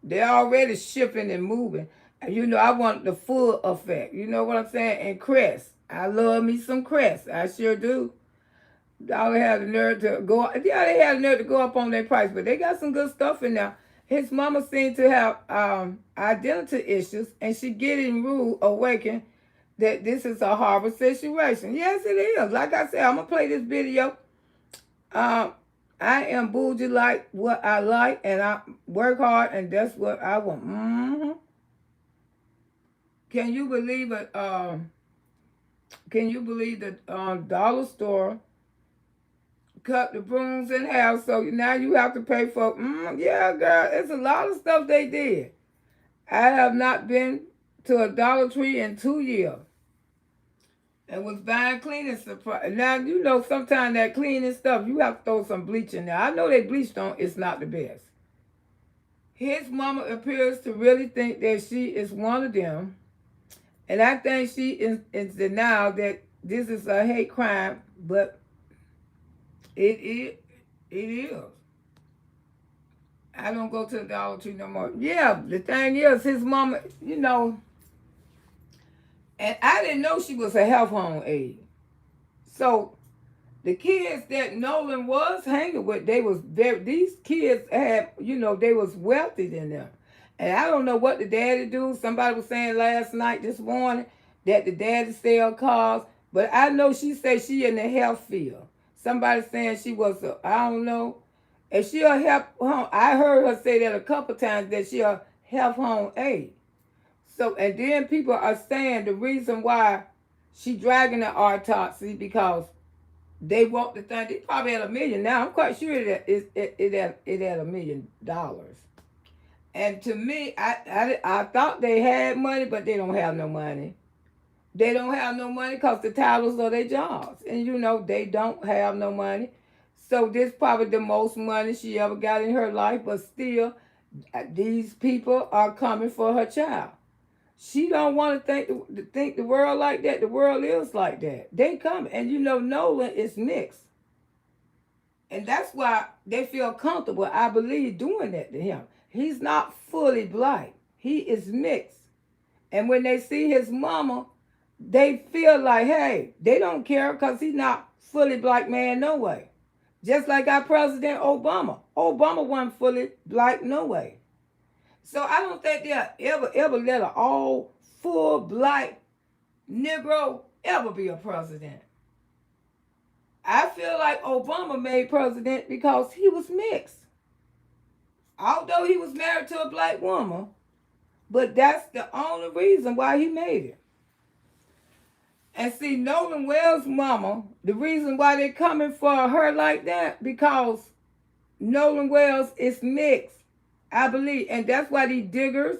They're already shipping and moving. You know, I want the full effect. You know what I'm saying? And Crest. I love me some Crest. I sure do. Y'all had the nerve to go up. Yeah, they had the nerve to go up on their price, but they got some good stuff in there. His mama seemed to have identity issues, and she getting rude awakened that this is a horrible situation. Yes, it is. Like I said, I'm going to play this video. I am bougie like what I like, and I work hard, and that's what I want. Mm-hmm. Can you believe it? Can you believe that dollar store cut the brooms in half? So now you have to pay for. Yeah, girl, it's a lot of stuff they did. I have not been to a Dollar Tree in 2 years. And was buying cleaning supplies. Now, you know, sometimes that cleaning stuff, you have to throw some bleach in there. I know they bleached on, it's not the best. His mama appears to really think that she is one of them. And I think she is denial that this is a hate crime, but it is. I don't go to the Dollar Tree no more. Yeah, the thing is, his mama, you know, and I didn't know she was a health home aide. So the kids that Nolan was hanging with, these kids had, you know, they was wealthy than them. And I don't know what the daddy do. Somebody was saying this morning, that the daddy sell cars. But I know she said she in the health field. Somebody saying she was, I don't know. And she'll help home. I heard her say that a couple times, that she'll health home aide. So, and then people are saying the reason why she dragging the autopsy because they want the thing. They probably had $1 million now. I'm quite sure it had $1 million. And to me, I thought they had money, but they don't have no money. They don't have no money because the titles are their jobs. And you know, they don't have no money. So this probably the most money she ever got in her life, but still, these people are coming for her child. She don't want to think the world like that. The world is like that. They come. And you know, Nolan is mixed. And that's why they feel comfortable, I believe, doing that to him. He's not fully black. He is mixed. And when they see his mama, they feel like, hey, they don't care because he's not fully black man no way. Just like our President Obama. Obama wasn't fully black no way. So I don't think they'll ever let an all full black Negro ever be a president. I feel like Obama made president because he was mixed. Although he was married to a black woman, but that's the only reason why he made it. And see, Nolan Wells' mama, the reason why they're coming for her like that, because Nolan Wells is mixed, I believe. And that's why these diggers,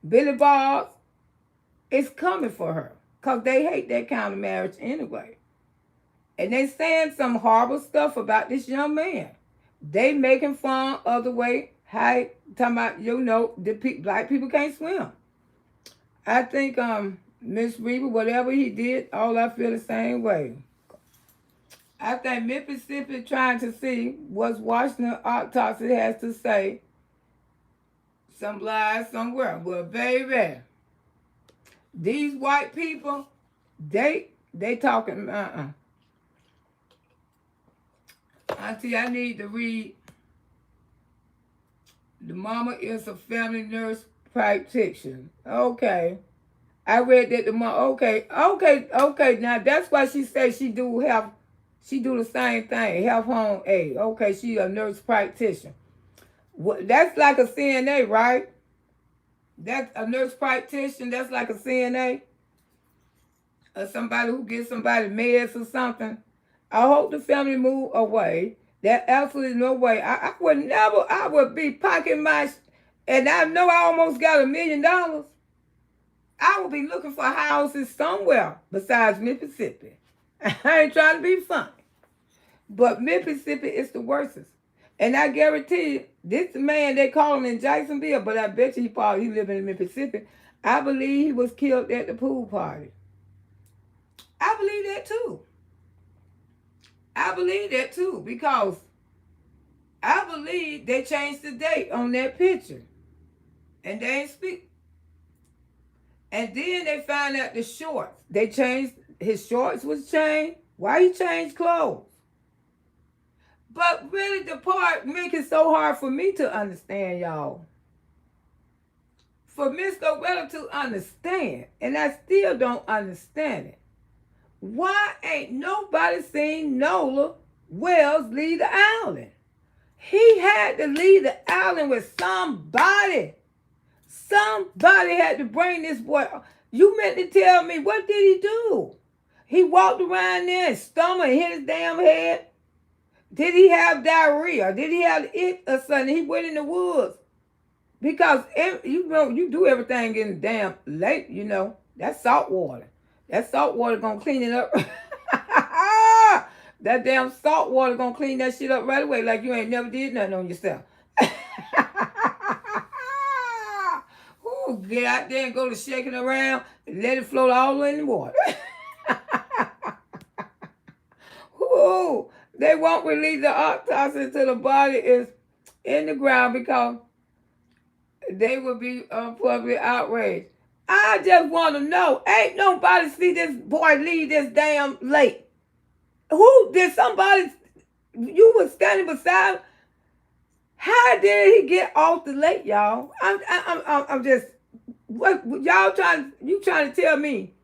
Billy Bobs, is coming for her. Because they hate that kind of marriage anyway. And they saying some horrible stuff about this young man. They making fun of the way, how, talking about, you know, black people can't swim. I think Miss Reaver, whatever he did, all I feel the same way. I think Mississippi trying to see what Washington autopsy has to say. Some lies somewhere. Well, baby, these white people, they talking, Auntie, I need to read. The mama is a family nurse practitioner. Okay. I read that the mom. Okay. Now that's why she says she do the same thing, health home aid. Okay, she a nurse practitioner. That's like a CNA, right? That's a nurse practitioner. That's like a CNA, or somebody who gives somebody meds or something. I hope the family move away. There's absolutely no way. I would never. I would be pocketing my, and I know I almost got $1 million. I would be looking for houses somewhere besides Mississippi. I ain't trying to be funny. But Mississippi is the worstest. And I guarantee you, this man, they call him in Jacksonville, but I bet you he living in Mississippi. I believe he was killed at the pool party. I believe that too. I believe that too, because I believe they changed the date on that picture. And they ain't speak. And then they found out the shorts. They changed, his shorts was changed. Why he changed clothes? But really the part make it so hard for me to understand, y'all. For Miss Loretta to understand, and I still don't understand it. Why ain't nobody seen Nola Wells leave the island? He had to leave the island with somebody. Somebody had to bring this boy. You meant to tell me, what did he do? He walked around there and stumbled and hit his damn head. Did he have diarrhea? Did he have it or something? He went in the woods. Because, you know, you do everything in the damn lake, you know. That's salt water. That salt water gonna clean it up. That damn salt water gonna clean that shit up right away like you ain't never did nothing on yourself. Ooh, get out there and go to shaking around and let it float all the way in the water. Ooh, they won't release the autopsy until the body is in the ground because they will be publicly outraged. I just want to know, ain't nobody see this boy leave this damn lake. Who did somebody, you was standing beside him? How did he get off the lake, y'all? I'm just, what y'all you trying to tell me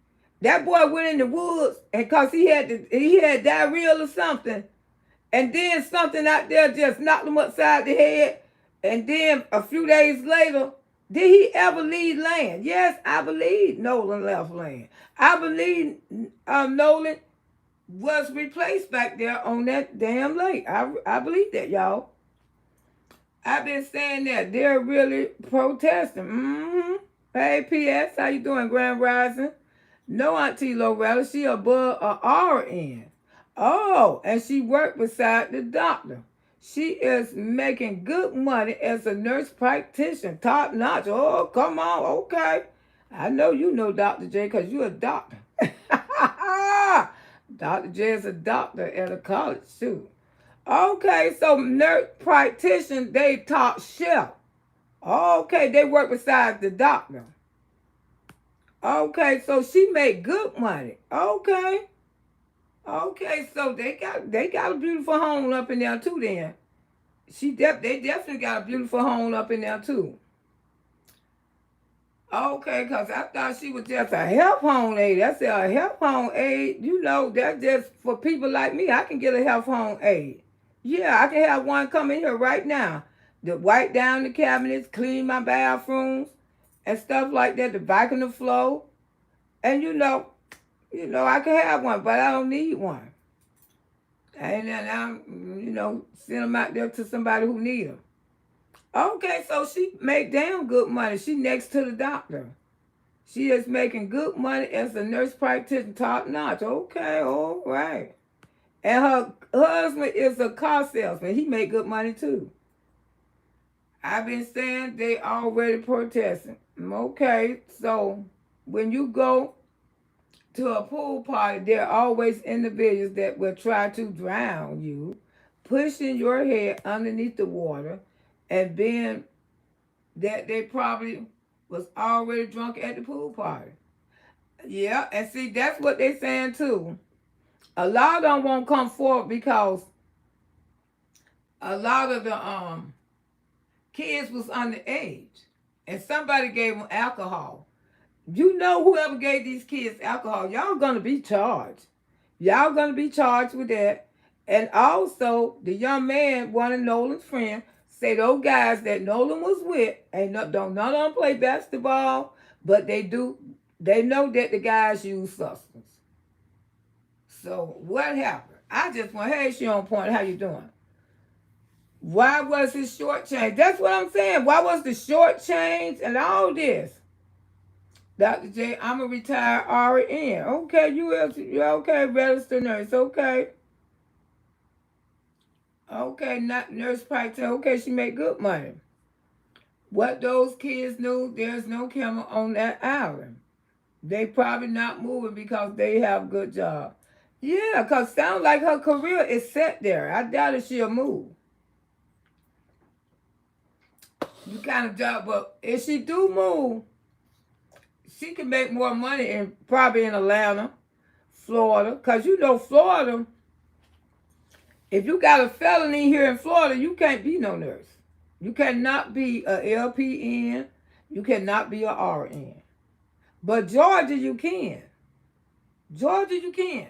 that boy went in the woods and cause he had diarrhea or something, and then something out there just knocked him upside the head, and then a few days later, Did he ever leave land? Yes, I believe Nolan left land. I believe Nolan was replaced back there on that damn lake. I believe that, y'all. I've been saying that they're really protesting. Hey, P.S., how you doing, Grand Rising? No, Auntie Loretta, she above a RN. Oh, and she worked beside the doctor. She is making good money as a nurse practitioner, top notch. Oh, come on, okay. I know you know Dr. J because you're a doctor. Dr. J is a doctor at a college, too. Okay, so nurse practitioner, they top chef. Okay, they work beside the doctor. Okay, so she made good money. Okay. Okay, so they got a beautiful home up in there too then. They definitely got a beautiful home up in there too. Okay, because I thought she was just a health home aide. I said a health home aide, that's just for people like me. I can get a health home aide. Yeah, I can have one come in here right now to wipe down the cabinets, clean my bathrooms, and stuff like that, to vacuum the floor. And I can have one, but I don't need one. And then I'm, send them out there to somebody who need them. Okay, so she make damn good money. She next to the doctor. She is making good money as a nurse practitioner, top notch. Okay, all right. And her husband is a car salesman. He make good money too. I've been saying they already protesting. Okay, so when you go to a pool party, there are always individuals that will try to drown you, pushing your head underneath the water, and being that they probably was already drunk at the pool party. Yeah, and see, that's what they saying too. A lot of them won't come forward because a lot of the kids was underage, and somebody gave them alcohol. Whoever gave these kids alcohol, y'all gonna be charged. Y'all gonna be charged with that. And also, the young man, one of Nolan's friends, say those guys that Nolan was with, don't none of them play basketball, but they know that the guys use substance. So what happened? I just went, hey, she on point, how you doing? Why was his short change? That's what I'm saying. Why was the short change and all this? Dr. J, I'm a retired RN. Okay, you're okay, registered nurse. Okay. Okay, not nurse practitioner. Okay, she make good money. What those kids knew, there's no camera on that island. They probably not moving because they have a good job. Yeah, because sounds like her career is set there. I doubt if she'll move. You kind of job, but if she do move, she can make more money probably in Atlanta, Florida. Because Florida, if you got a felony here in Florida, you can't be no nurse. You cannot be a LPN. You cannot be a RN. But Georgia, you can. Georgia, you can.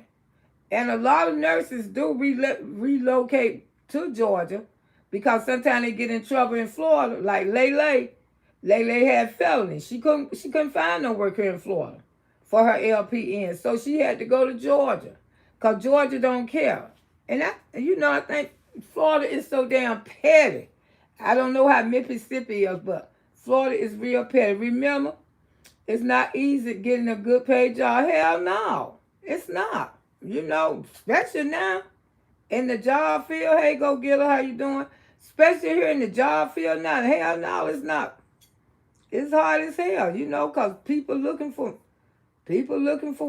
And a lot of nurses do relocate to Georgia because sometimes they get in trouble in Florida. Like Lele had felonies. She couldn't find no work here in Florida for her LPN. So she had to go to Georgia because Georgia don't care. And I think Florida is so damn petty. I don't know how Mississippi is, but Florida is real petty. Remember, it's not easy getting a good paid job. Hell no, it's not. Especially now in the job field. Hey, go get her. How you doing? Especially here in the job field now. Hell no, it's not. It's hard as hell, because people looking for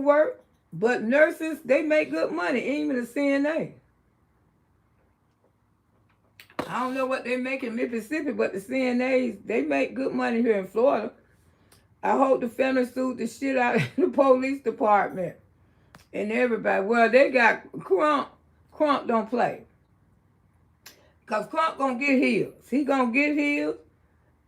work. But nurses, they make good money, even the CNA. I don't know what they make in Mississippi, but the CNAs, they make good money here in Florida. I hope the family sued the shit out of the police department and everybody. Well, they got Crump. Crump don't play. Because Crump gonna get heels. He gonna get heels,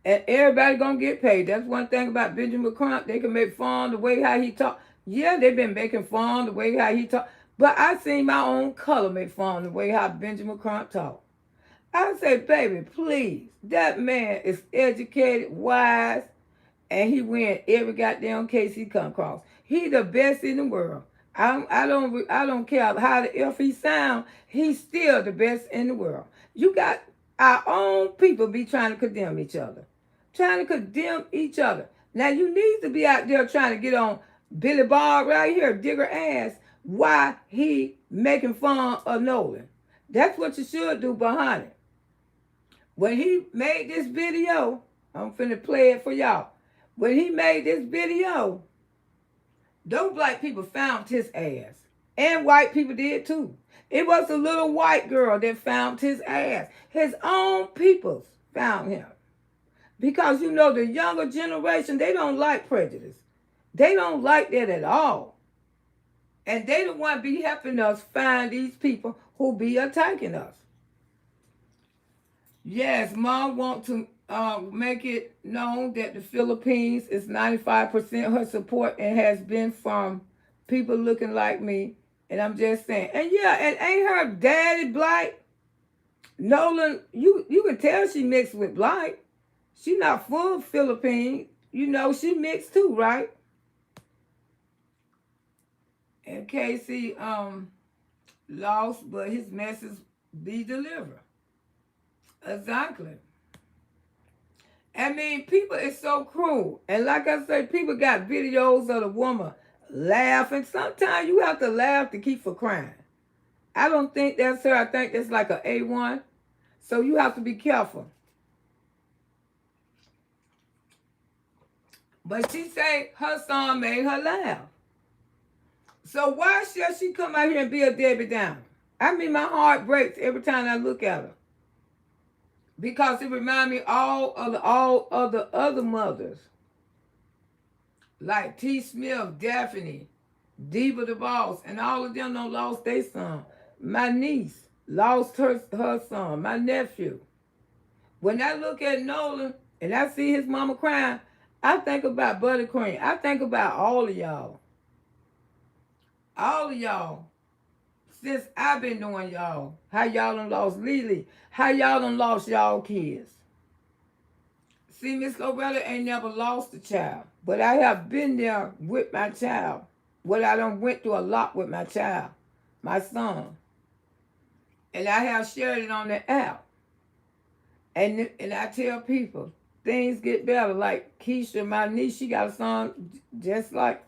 and everybody gonna get paid. That's one thing about Benjamin Crump. They can make fun of the way how he talk. Yeah, they've been making fun of the way how he talk. But I seen my own color make fun of the way how Benjamin Crump talk. I say, baby, please. That man is educated, wise. and he win every goddamn case he come across. He the best in the world. I don't care how the F he sound. He's still the best in the world. You got our own people be trying to condemn each other, Now you need to be out there trying to get on Billy Bob right here, digger ass. Why he making fun of Nolan? That's what you should do behind it. When he made this video, I'm finna play it for y'all. When he made this video, those black people found his ass. And white people did too. It was a little white girl that found his ass. His own peoples found him. Because you know the younger generation, they don't like prejudice. They don't like that at all. And they don't want to be helping us find these people who be attacking us. Yes, Mom want to make it known that the Philippines is 95% her support and has been from people looking like me. And I'm just saying. And yeah, and ain't her daddy black? Nolan, you can tell she mixed with black. She not full Philippine. You know, she mixed too, right? And Casey lost, but his message be delivered. Exactly. I mean, people is so cruel. And like I said, people got videos of the woman laughing. Sometimes you have to laugh to keep from crying. I don't think that's her. I think that's like an A1. So you have to be careful. But she say her song made her laugh. So why should she come out here and be a Debbie Downer? I mean, my heart breaks every time I look at her. Because it reminds me all of the other mothers. Like T. Smith, Daphne, Diva the Boss, and all of them done lost their son. My niece lost her son, my nephew. When I look at Nolan and I see his mama crying, I think about Buttercream. I think about all of y'all. All of y'all. Since I've been knowing y'all, how y'all done lost Lily, how y'all done lost y'all kids. See, Miss Loretta ain't never lost a child, but I have been there with my child. What I done went through a lot with my child, my son. And I have shared it on the app. And I tell people, things get better. Like Keisha, my niece, she got a son just like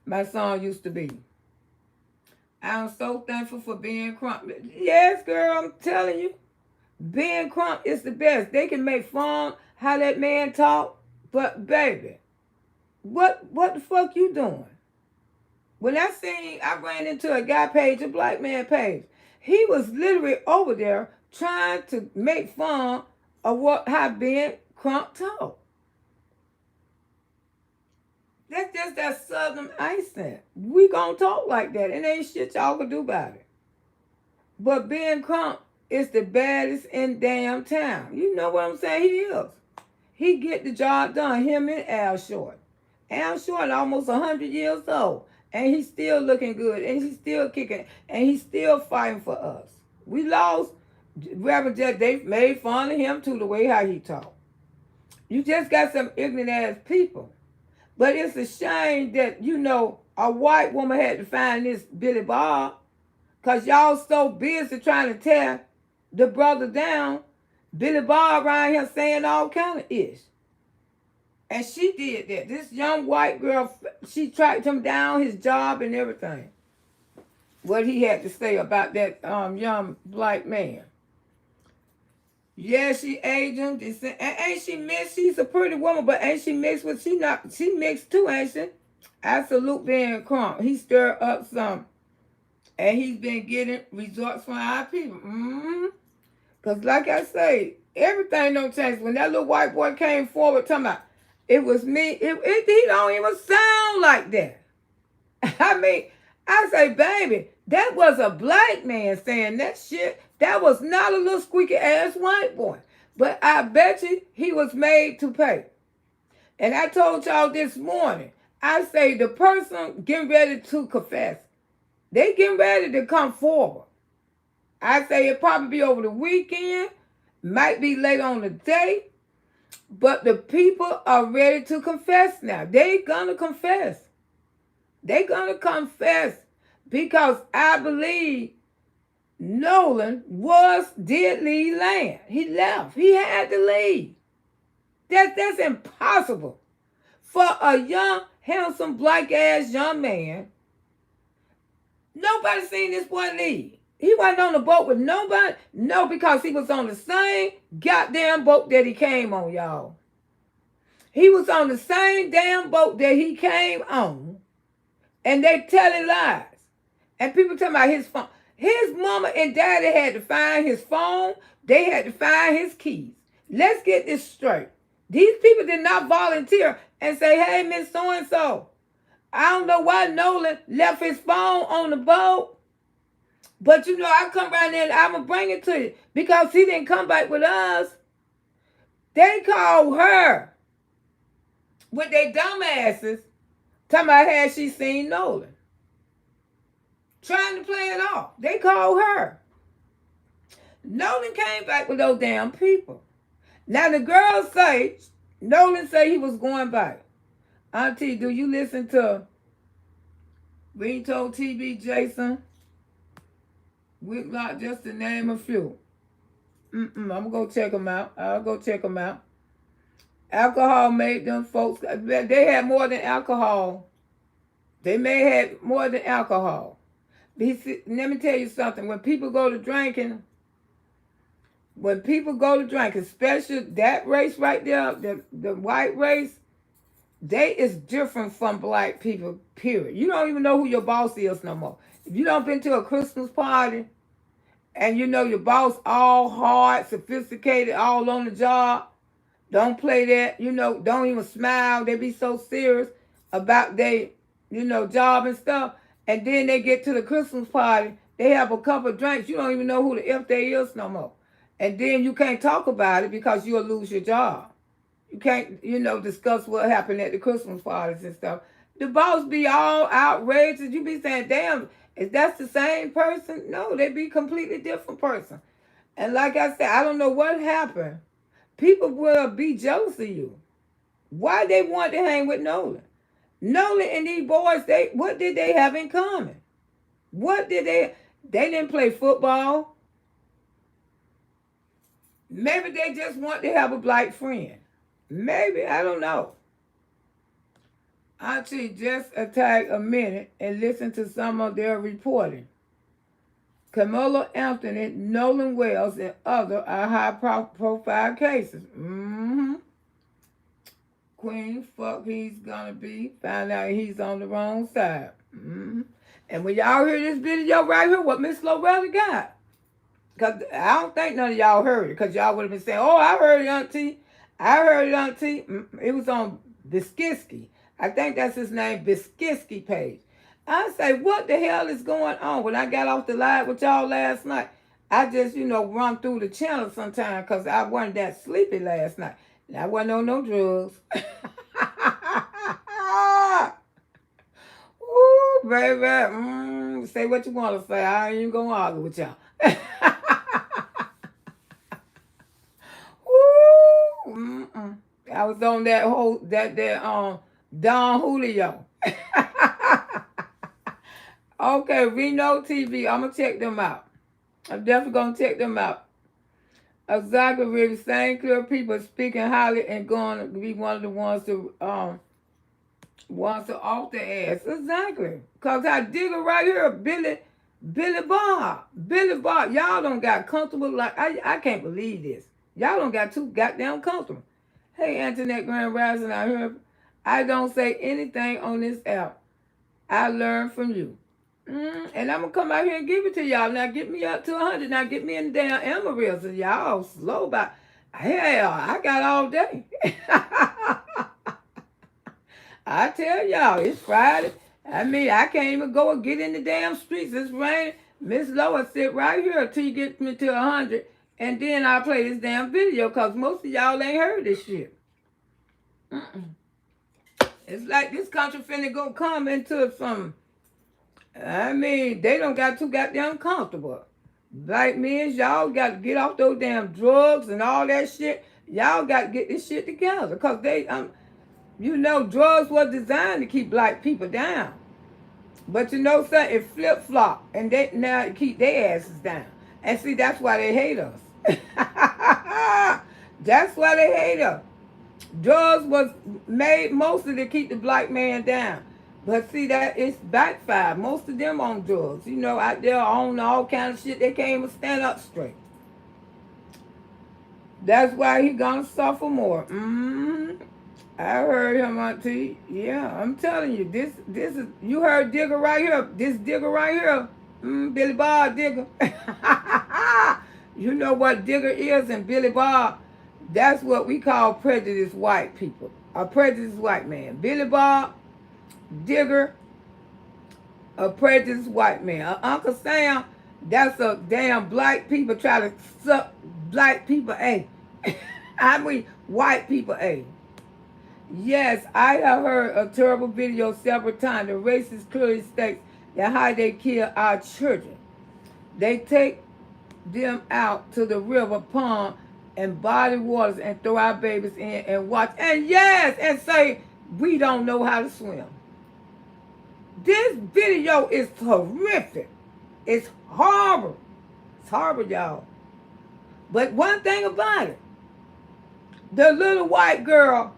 my son used to be. I'm so thankful for being Crump. Yes, girl, I'm telling you. Being Crump is the best. They can make fun how that man talk, but baby, what the fuck you doing? When I ran into a guy page, a black man page. He was literally over there trying to make fun of how being Crump talk. That's just that southern accent. We gonna talk like that. And ain't shit y'all can do about it. But Ben Crump is the baddest in damn town. You know what I'm saying? He is. He get the job done. Him and Al Short. Al Short almost 100 years old. And he's still looking good. And he's still kicking. And he's still fighting for us. We lost. Reverend Judge, they made fun of him too, the way how he talk. You just got some ignorant ass people. But it's a shame that, you know, a white woman had to find this Billy Bob because y'all so busy trying to tear the brother down. Billy Bob around here saying all kind of ish. And she did that. This young white girl, she tracked him down, his job and everything. What he had to say about that young black man. Yeah, she aged him. And ain't she mixed? She's a pretty woman, but ain't she mixed with, she mixed too, ain't she? I salute Ben Crump. He stirred up some. And he's been getting results from our people. Because like I say, everything don't change. When that little white boy came forward talking about, it was me, he don't even sound like that. I mean, I say, baby, that was a black man saying that shit. That was not a little squeaky ass white boy. But I bet you he was made to pay. And I told y'all this morning, I say the person getting ready to confess, they getting ready to come forward. I say it probably be over the weekend, might be late on the day. But the people are ready to confess now. They gonna confess. They gonna confess because I believe Nolan did leave land. He left. He had to leave. That's impossible for a young, handsome, black-ass young man. Nobody seen this boy leave. He wasn't on the boat with nobody. No, because he was on the same goddamn boat that he came on, y'all. He was on the same damn boat that he came on. And they telling lies. And people talking about his phone. His mama and daddy had to find his phone. They had to find his keys. Let's get this straight. These people did not volunteer and say, hey, Miss So-and-so, I don't know why Nolan left his phone on the boat. But you know, I come right there and I'm going to bring it to you. Because he didn't come back with us. They called her with their dumb asses talking about had she seen Nolan. Trying to play it off. They called her. Nolan came back with those damn people. Now the girls say, Nolan say he was going back. Auntie, do you listen to Ringtone TV, Jason? Whitlock, just to name a few. I'm going to go check them out. I'll go check them out. Alcohol made them folks, they had more than alcohol. They may have more than alcohol. Let me tell you something. When people go to drinking, especially that race right there, the white race, they is different from black people, period. You don't even know who your boss is no more. If you don't been to a Christmas party and you know your boss all hard, sophisticated, all on the job, don't play that, don't even smile. They be so serious about their, job and stuff. And then they get to the Christmas party, they have a couple of drinks. You don't even know who the F they is no more. And then you can't talk about it because you'll lose your job. You can't, discuss what happened at the Christmas parties and stuff. The boss be all outraged. You be saying, damn, is that the same person? No, they be completely different person. And like I said, I don't know what happened. People will be jealous of you. Why they want to hang with Nolan? Nolan and these boys, what did they have in common? They didn't play football. Maybe they just want to have a black friend. Maybe, I don't know. Auntie, just attack a minute and listen to some of their reporting. Camilla Anthony, Nolan Wells, and other are high-profile cases. Queen, fuck he's gonna be. Find out he's on the wrong side. And when y'all hear this video right here, what Miss Loretta got? Because I don't think none of y'all heard it. Because y'all would have been saying, oh, I heard it, Auntie. I heard it, Auntie. It was on Biskiski. I think that's his name, Biskiski page. I say, what the hell is going on? When I got off the live with y'all last night, I just, run through the channel sometimes because I wasn't that sleepy last night. And I wasn't on no drugs. Ooh, baby. Say what you want to say. I ain't even going to argue with y'all. Ooh, I was on that Don Julio. Okay, Reno TV. I'm going to check them out. I'm definitely going to check them out. Exactly, really. Same clear people speaking highly and going to be one of the ones to off the ass. Exactly. Because I dig it right here, Billy Bob. Billy Bob. Y'all don't got comfortable. Like I can't believe this. Y'all don't got too goddamn comfortable. Hey, Internet Grand Rising out here. I don't say anything on this app. I learned from you. And I'm going to come out here and give it to y'all. Now, get me up to 100. Now, get me in the damn Amarillo. So y'all slow by. Hell, I got all day. I tell y'all, it's Friday. I mean, I can't even go and get in the damn streets. It's raining. Miss Lois sit right here until you get me to 100. And then I'll play this damn video because most of y'all ain't heard this shit. It's like this country finna go come into some... I mean, they don't got too goddamn comfortable. Like me and y'all got to get off those damn drugs and all that shit. Y'all got to get this shit together. Because they, you know, drugs were designed to keep black people down. But you know something? It flip-flop. And they now keep their asses down. And see, that's why they hate us. That's why they hate us. Drugs was made mostly to keep the black man down. But see that it's backfired. Most of them on drugs. You know, out there on all kind of shit. They can't even stand up straight. That's why he gonna suffer more. I heard him, Auntie. Yeah, I'm telling you, this is, you heard Digger right here. This Digger right here. Billy Bob Digger. You know what Digger is and Billy Bob? That's what we call prejudiced white people. A prejudiced white man. Billy Bob, Digger, a prejudiced white man. Uncle Sam, that's a damn black people try to suck black people A. I mean, white people A. Yes, I have heard a terrible video several times. The racist clearly states that how they kill our children. They take them out to the river, pond, and body waters and throw our babies in and watch. And yes, and say, we don't know how to swim. This video is horrific. It's horrible. It's horrible, y'all. But one thing about it, the little white girl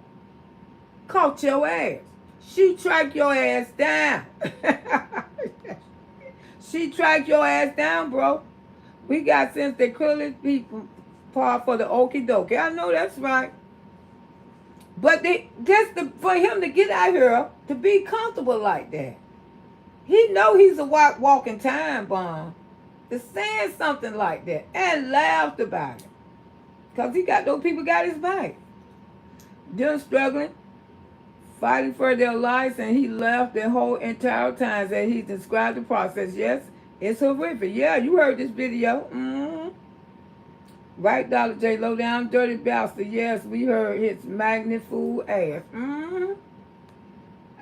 caught your ass. She tracked your ass down. She tracked your ass down, bro. We got since the clearly people part for the okie dokie. I know that's right. But for him to get out here to be comfortable like that. He know he's a walking time bomb. To saying something like that and laughed about it. Because those people got his back. Them struggling, fighting for their lives, and he left the whole entire time as he described the process. Yes, it's horrific. Yeah, you heard this video. Right, Dr. J, low down, dirty bastard. Yes, we heard his magnificent ass.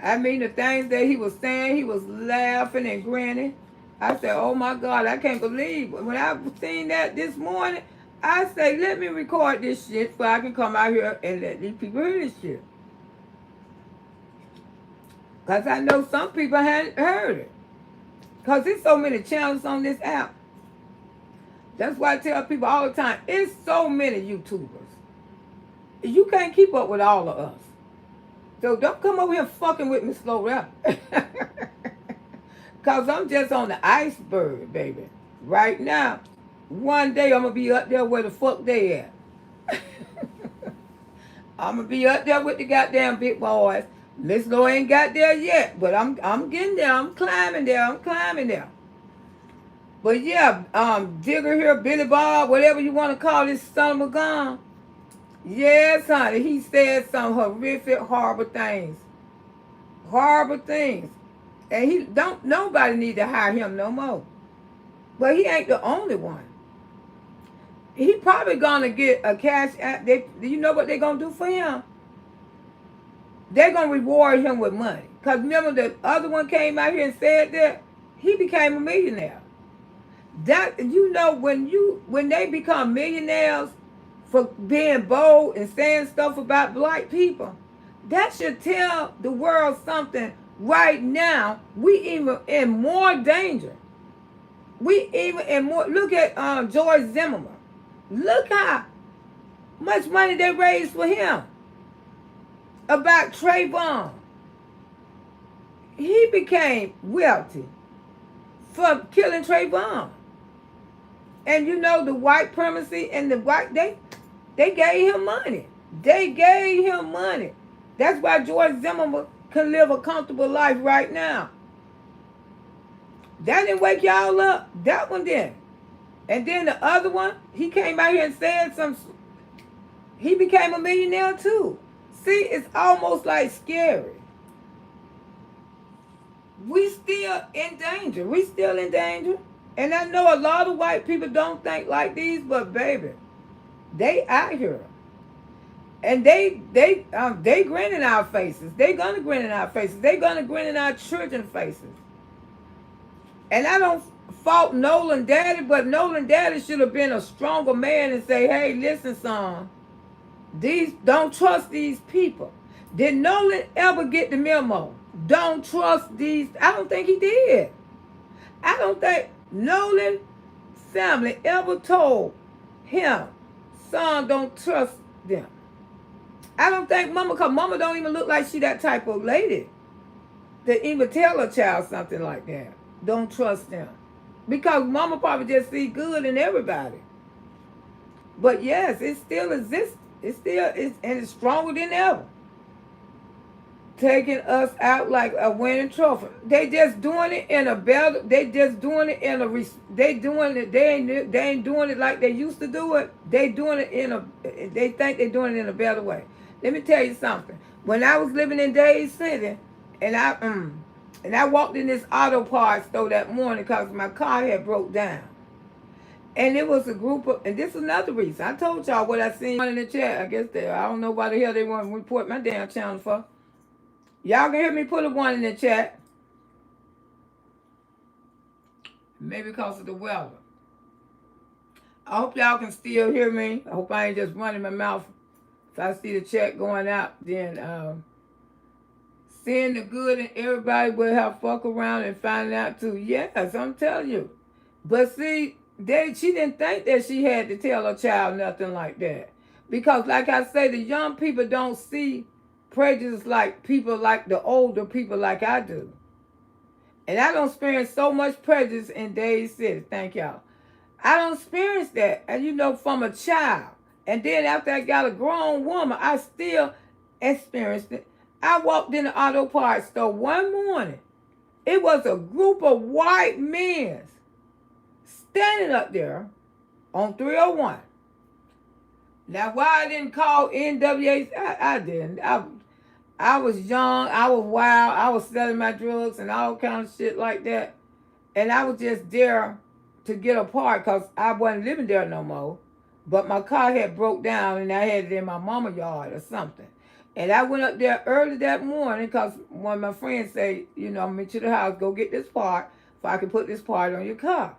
I mean, the things that he was saying, he was laughing and grinning. I said, oh my God, I can't believe. When I seen that this morning, I say, let me record this shit so I can come out here and let these people hear this shit. Because I know some people hadn't heard it. Because there's so many channels on this app. That's why I tell people all the time, it's so many YouTubers. You can't keep up with all of us. So don't come over here fucking with Msqueenloretta. Because I'm just on the iceberg, baby. Right now. One day I'm going to be up there where the fuck they at. I'm going to be up there with the goddamn big boys. Miss Low ain't got there yet. But I'm getting there. I'm climbing there. But yeah, Digger here, Billy Bob, whatever you want to call this son of a gun. Yes, honey. He said some horrific, horrible things. Horrible things. And nobody need to hire him no more. But he ain't the only one. He probably gonna get a cash app. You know what they gonna do for him? They're gonna reward him with money. Cause remember the other one came out here and said that he became a millionaire. That you know when they become millionaires for being bold and saying stuff about black people, that should tell the world something. Right now, we even in more danger. We even in more. Look at George Zimmerman. Look how much money they raised for him about Trayvon. He became wealthy for killing Trayvon. And you know the white primacy and the white they gave him money. They gave him money. That's why George Zimmerman can live a comfortable life right now. That didn't wake y'all up. That one did. And then the other one, he came out here and said he became a millionaire too. See, it's almost like scary. We still in danger. And I know a lot of white people don't think like these, but baby, they out here. And they grin in our faces. They gonna grin in our faces. They gonna grin in our children's faces. And I don't fault Nolan Daddy, but Nolan Daddy should have been a stronger man and say, hey, listen, son, Don't trust these people. Did Nolan ever get the memo? Don't trust these. I don't think he did. I don't think Nolan family ever told him, son, don't trust them. I don't think mama, because mama don't even look like she that type of lady to even tell a child something like that. Don't trust them. Because mama probably just see good in everybody. But yes, it still exists. It still is, and it's stronger than ever. Taking us out like a winning trophy. They just doing it in a better. They just doing it in a. They doing it. They ain't doing it like they used to do it. They doing it in a. They think they're doing it in a better way. Let me tell you something. When I was living in Days City, and I walked in this auto parts store that morning because my car had broke down. And it was a group of, and this is another reason. I told y'all what I seen in the chat. I guess I don't know why the hell they want to report my damn channel for. Y'all can hear me put a one in the chat. Maybe because of the weather. I hope y'all can still hear me. I hope I ain't just running my mouth. If I see the chat going out, then seeing the good in everybody will have fuck around and find out too. Yes, I'm telling you. But see, she didn't think that she had to tell her child nothing like that. Because like I say, the young people don't see prejudice like people like the older people like I do. And I don't experience so much prejudice in Days City. Thank y'all. I don't experience that. And you know, from a child. And then after I got a grown woman, I still experienced it. I walked in the auto parts store one morning. It was a group of white men standing up there on 301. Now, why I didn't call NWA, I didn't. I was young, I was wild, I was selling my drugs and all kind of shit like that. And I was just there to get a part because I wasn't living there no more. But my car had broke down and I had it in my mama's yard or something. And I went up there early that morning because one of my friends said, you know, I'm meet you to the house, go get this part so I can put this part on your car.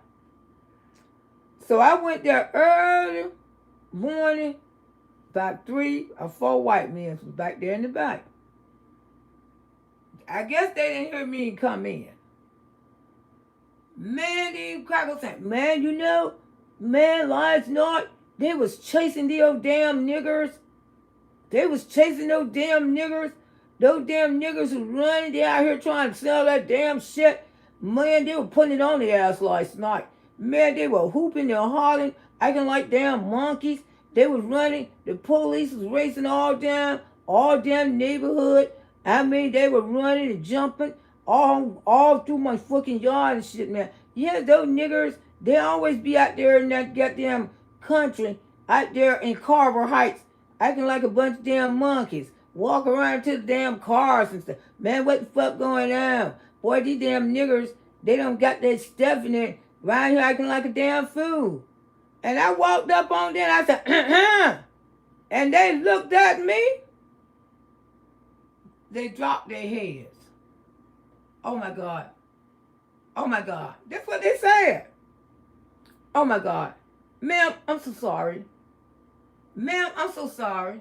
So I went there early morning, about 3 or 4 white men was back there in the back. I guess they didn't hear me come in. Man, these crackers said, man, you know, man, last night, they was chasing the old damn niggers. They was chasing those damn niggers. Those damn niggers was running. They out here trying to sell that damn shit. Man, they were putting it on their ass last night. Man, they were hooping and hollering, acting like damn monkeys. They was running. The police was racing all damn neighborhood. I mean, they were running and jumping all through my fucking yard and shit, man. Yeah, those niggers, they always be out there in that goddamn country, out there in Carver Heights, acting like a bunch of damn monkeys. Walk around to the damn cars and stuff. Man, what the fuck going on? Boy, these damn niggers, they don't got that stuff in there, around here acting like a damn fool. And I walked up on them and I said, and they looked at me. They dropped their heads. Oh my God. Oh my God. That's what they said. Oh my God. Ma'am, I'm so sorry. Ma'am, I'm so sorry.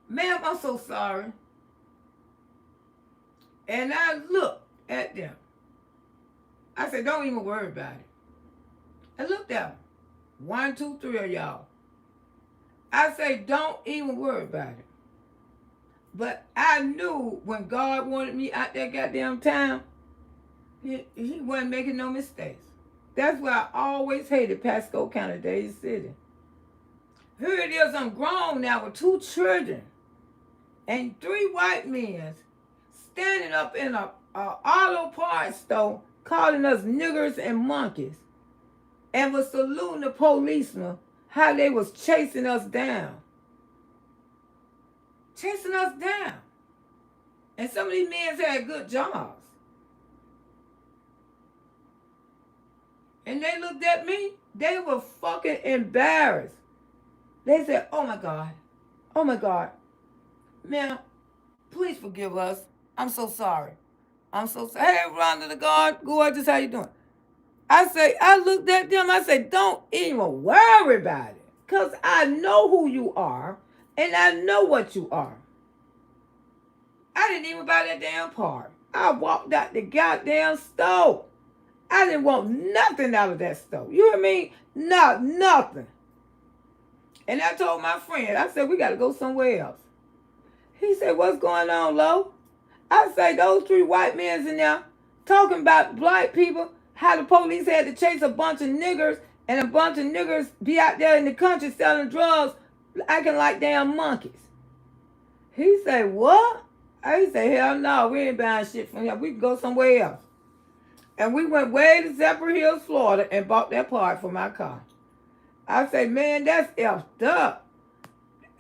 Ma'am, I'm so sorry. And I looked at them. I said, don't even worry about it. I looked at them. 1, 2, 3 of y'all. I say, don't even worry about it. But I knew when God wanted me out that goddamn town, he wasn't making no mistakes. That's why I always hated Pasco County, Days City. Here it is, I'm grown now with 2 children and 3 white men standing up in a auto parts store calling us niggers and monkeys and was saluting the policemen how they was chasing us down. Chasing us down. And some of these men had good jobs. And they looked at me, they were fucking embarrassed. They said, oh my God, oh my God. Ma'am, please forgive us. I'm so sorry. I'm so sorry. Hey, Rhonda the guard, gorgeous, how you doing? I looked at them, I said, don't even worry about it. Because I know who you are, and I know what you are. I didn't even buy that damn part. I walked out the goddamn store. I didn't want nothing out of that store. You hear me? No, nothing. And I told my friend, I said, we got to go somewhere else. He said, what's going on, Lo? I say, those 3 white men in there talking about black people, how the police had to chase a bunch of niggers, and a bunch of niggers be out there in the country selling drugs, acting like damn monkeys. He said, what? I said, hell no, we ain't buying shit from here. We can go somewhere else. And we went way to Zephyrhills, Hills, Florida, and bought that part for my car. I said, man, that's effed up.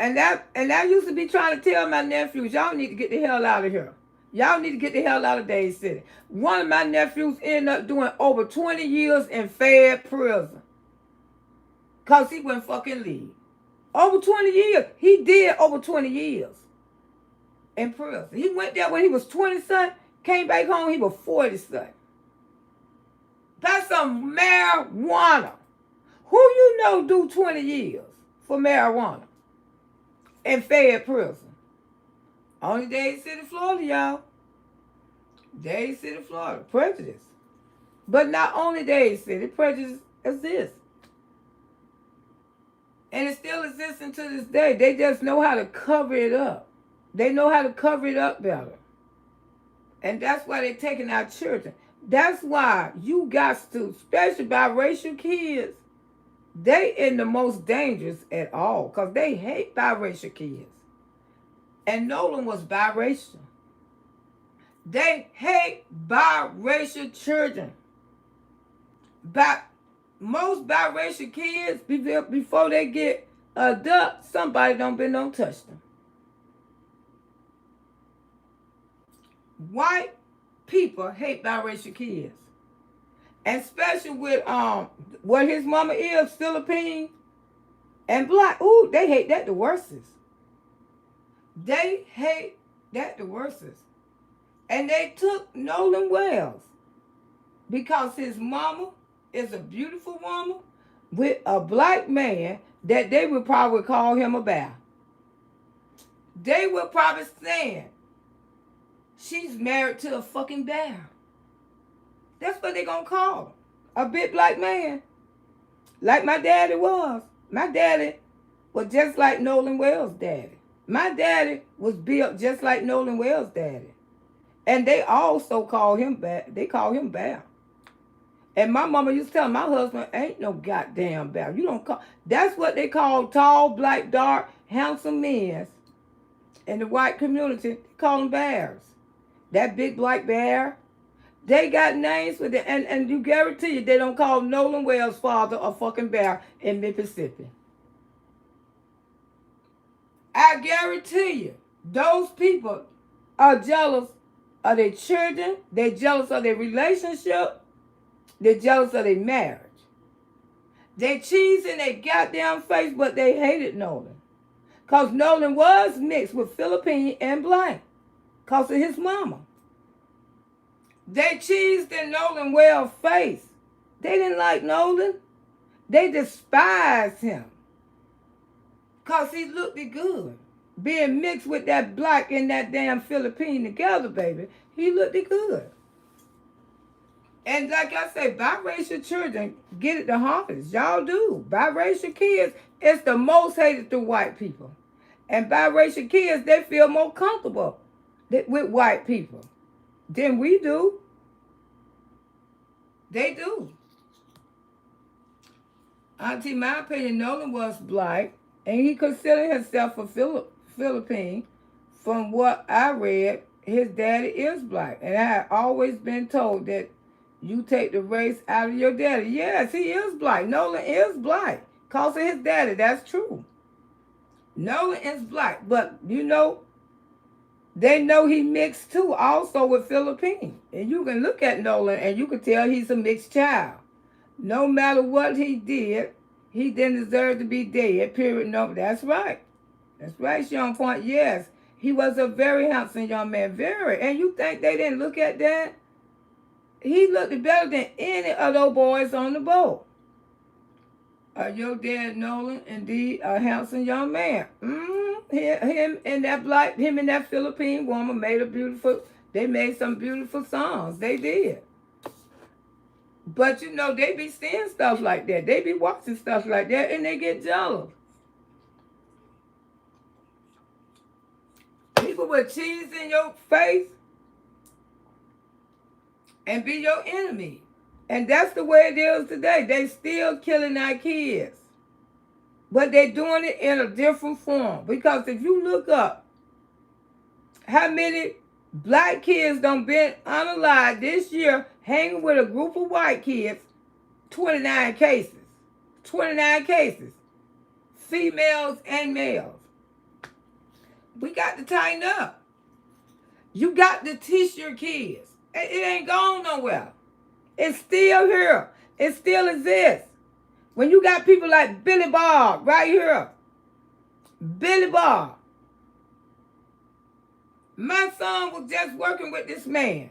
And I used to be trying to tell my nephews, y'all need to get the hell out of here. Y'all need to get the hell out of Dade City. One of my nephews ended up doing over 20 years in Fed prison. Because he wouldn't fucking leave. Over 20 years. He did over 20 years in prison. He went there when he was 20 son. Came back home, he was 40 son. That's some marijuana. Who you know do 20 years for marijuana in Fed prison? Only Dade City, Florida, y'all. Dade City, Florida. Prejudice. But not only Dade City, prejudice exists. And it still exists to this day. They just know how to cover it up. They know how to cover it up better. And that's why they're taking our children. That's why you got to, especially biracial kids, they in the most dangerous at all. Because they hate biracial kids. And Nolan was biracial. They hate biracial children. But most biracial kids, before they get adult, somebody don't touch them. White people hate biracial kids. And especially with what his mama is, Philippine and black. Ooh, they hate that the worstest. They hate that the worstest. And they took Nolan Wells because his mama is a beautiful woman with a black man that they would probably call him a bear. They would probably stand. She's married to a fucking bear. That's what they gonna call him. A big black man. Like my daddy was. My daddy was just like Nolan Wells' daddy. My daddy was built just like Nolan Wells' daddy. And they also call him bear. They call him bear. And my mama used to tell my husband, ain't no goddamn bear. You don't call. That's what they call tall, black, dark, handsome men in the white community. They call them bears. That big black bear. They got names with it. And you guarantee you they don't call Nolan Wells' father a fucking bear in Mississippi. I guarantee you, those people are jealous of their children. They're jealous of their relationship. They're jealous of their marriage. They cheese in their goddamn face, but they hated Nolan. Because Nolan was mixed with Philippine and black. Because of his mama. They cheesed in Nolan Wells' face. They didn't like Nolan. They despised him. Because he looked good. Being mixed with that black and that damn Philippine together, baby. He looked good. And like I say, biracial children get it the hardest. Y'all do. Biracial kids, it's the most hated through white people. And biracial kids, they feel more comfortable with white people than we do. They do. Auntie, my opinion, Nolan was black. And he considered himself a Philippine. From what I read, his daddy is black. And I have always been told that you take the race out of your daddy. Yes, he is black. Nolan is black. Because of his daddy. That's true. Nolan is black. But, you know, they know he mixed too, also with Philippine. And you can look at Nolan and you can tell he's a mixed child. No matter what he did, he didn't deserve to be dead, period. No, that's right. That's right, Sean Point. Yes, he was a very handsome young man. Very. And you think they didn't look at that? He looked better than any of those boys on the boat. Your dad Nolan, indeed, a handsome young man. Him and that Philippine woman made a beautiful. They made some beautiful songs. They did. But you know, they be seeing stuff like that. They be watching stuff like that, and they get jealous. People with cheese in your face and be your enemy. And that's the way it is today. They still killing our kids. But they're doing it in a different form. Because if you look up how many black kids done been unalive this year hanging with a group of white kids, 29 cases. 29 cases. Females and males. We got to tighten up. You got to teach your kids. It ain't gone nowhere. It's still here. It still exists. When you got people like Billy Bob right here. Billy Bob. My son was just working with this man.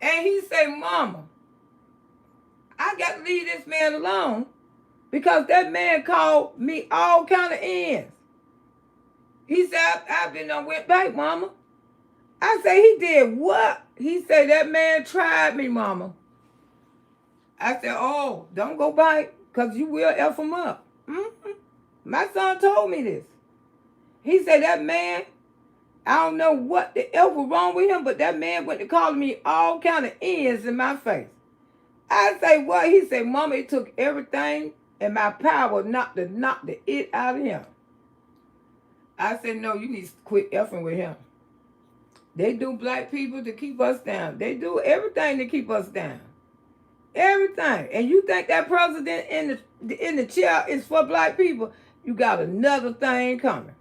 And he said, Mama, I got to leave this man alone because that man called me all kind of ends. He said, I've been on went back, Mama. I say, he did what? He said, that man tried me, Mama. I said, oh, don't go back because you will F him up. My son told me this. He said, that man, I don't know what the F was wrong with him, but that man went to calling me all kind of ends in my face. I say, what? He said, Mama, it took everything in my power not to knock the it out of him. I said, no, you need to quit effing with him. They do black people to keep us down. They do everything to keep us down. Everything. And you think that president in the chair is for black people, you got another thing coming.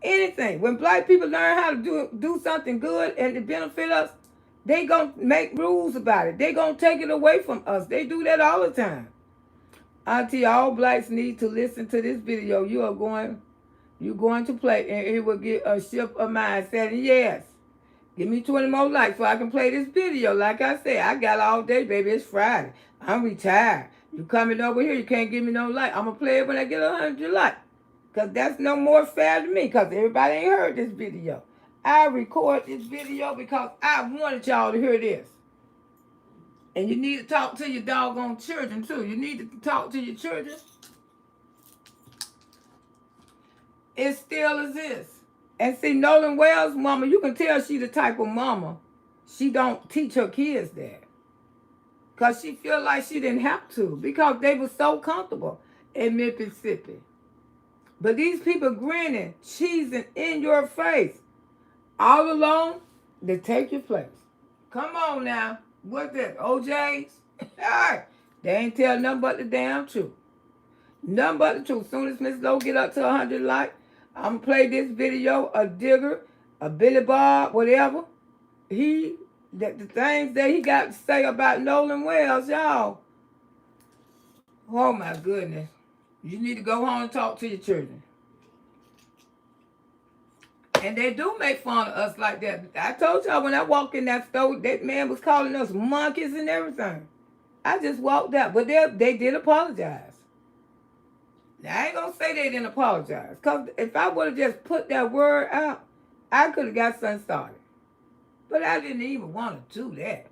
Anything. When black people learn how to do something good and to benefit us, they going to make rules about it. They going to take it away from us. They do that all the time. Auntie, all blacks need to listen to this video. You're going to play, and it will get a shift of mind saying, yes, give me 20 more likes so I can play this video. Like I said, I got all day, baby. It's Friday. I'm retired. You coming over here, you can't give me no like. I'm going to play it when I get 100 likes. Because that's no more fair to me because everybody ain't heard this video. I record this video because I wanted y'all to hear this. And you need to talk to your doggone children too. You need to talk to your children. It still exists. And see, Nolan Wells' mama, you can tell she the type of mama. She don't teach her kids that. Because she feel like she didn't have to. Because they were so comfortable in Mississippi. But these people grinning, cheesing in your face. All alone, they take your place. Come on now. What's that? OJ's? They ain't tell nothing but the damn truth. Nothing but the truth. Soon as Miss Lowe get up to 100 likes, I'm going to play this video, a digger, a Billy Bob, whatever. The things that he got to say about Nolan Wells, y'all. Oh, my goodness. You need to go home and talk to your children. And they do make fun of us like that. I told y'all when I walked in that store, that man was calling us monkeys and everything. I just walked out. But they did apologize. Now, I ain't going to say they didn't apologize. Because if I would have just put that word out, I could have got something started. But I didn't even want to do that.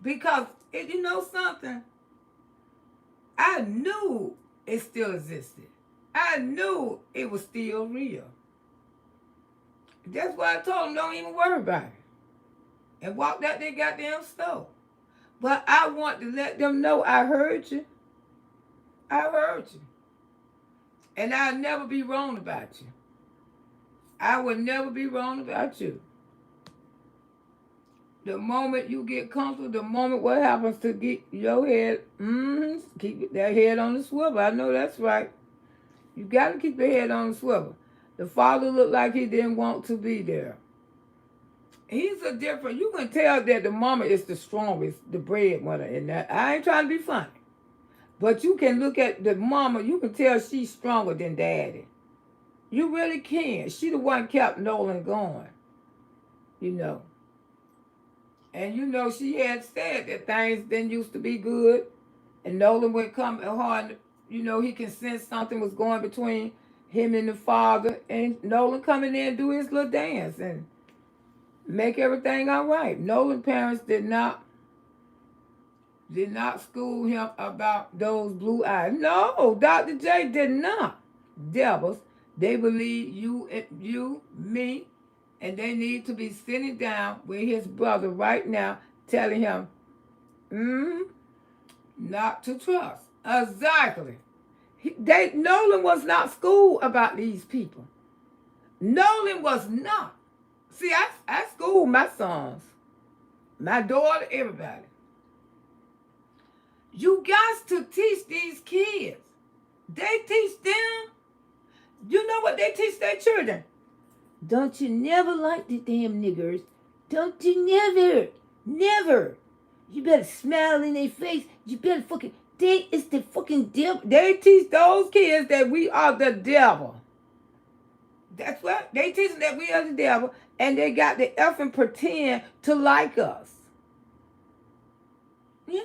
Because, you know something? I knew it still existed. I knew it was still real. That's why I told them, don't even worry about it. And walked out their goddamn store. But I want to let them know I heard you. I heard you. And I'll never be wrong about you. I will never be wrong about you. The moment you get comfortable, the moment what happens to get your head, keep that head on the swivel. I know that's right. You got to keep your head on the swivel. The father looked like he didn't want to be there. He's a different, you can tell that the mama is the strongest, the breadwinner in that. I ain't trying to be funny. But you can look at the mama, you can tell she's stronger than daddy. You really can. She the one kept Nolan going. You know. And you know, she had said that things didn't used to be good. And Nolan would come hard, he can sense something was going between him and the father. And Nolan come in there and do his little dance and make everything all right. Nolan's parents did not school him about those blue eyes. No, Dr. J did not. Devils, they believe you, me, and they need to be sitting down with his brother right now, telling him, not to trust. Exactly. Nolan was not schooled about these people. Nolan was not. See, I school my sons, my daughter, everybody. You got to teach these kids. They teach them. You know what they teach their children? Don't you never like the damn niggers. Don't you never. You better smile in their face. You better fucking, it's the fucking devil. They teach those kids that we are the devil. That's what they teach them, that we are the devil, and they got to effing pretend to like us. Yeah.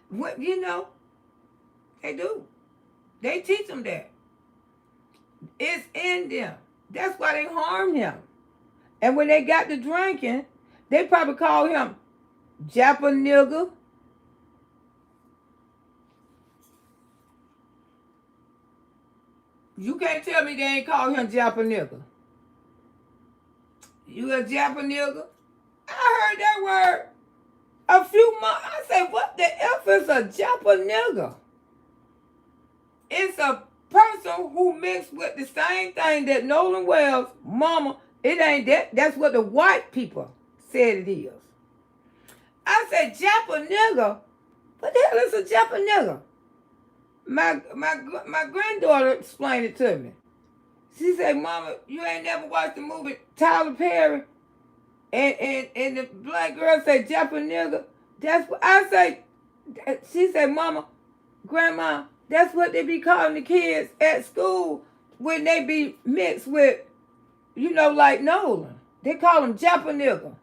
What they do. They teach them that. It's in them. That's why they harm him. And when they got to drinking, they probably call him Japa nigga. You can't tell me they ain't call him Japa nigga. You a Japa nigga? I heard that word a few months. I said, what the F is a Japa nigga? It's a person who mixed with the same thing that Nolan Wells' mama, it ain't that. That's what the white people said it is. I said, Japa nigga? What the hell is a Japa nigga? My granddaughter explained it to me. She said, Mama, you ain't never watched the movie Tyler Perry? And the black girl said, Japa nigga? That's what I say. She said, Mama, Grandma, that's what they be calling the kids at school when they be mixed with, like Nolan. They call them Japa nigga.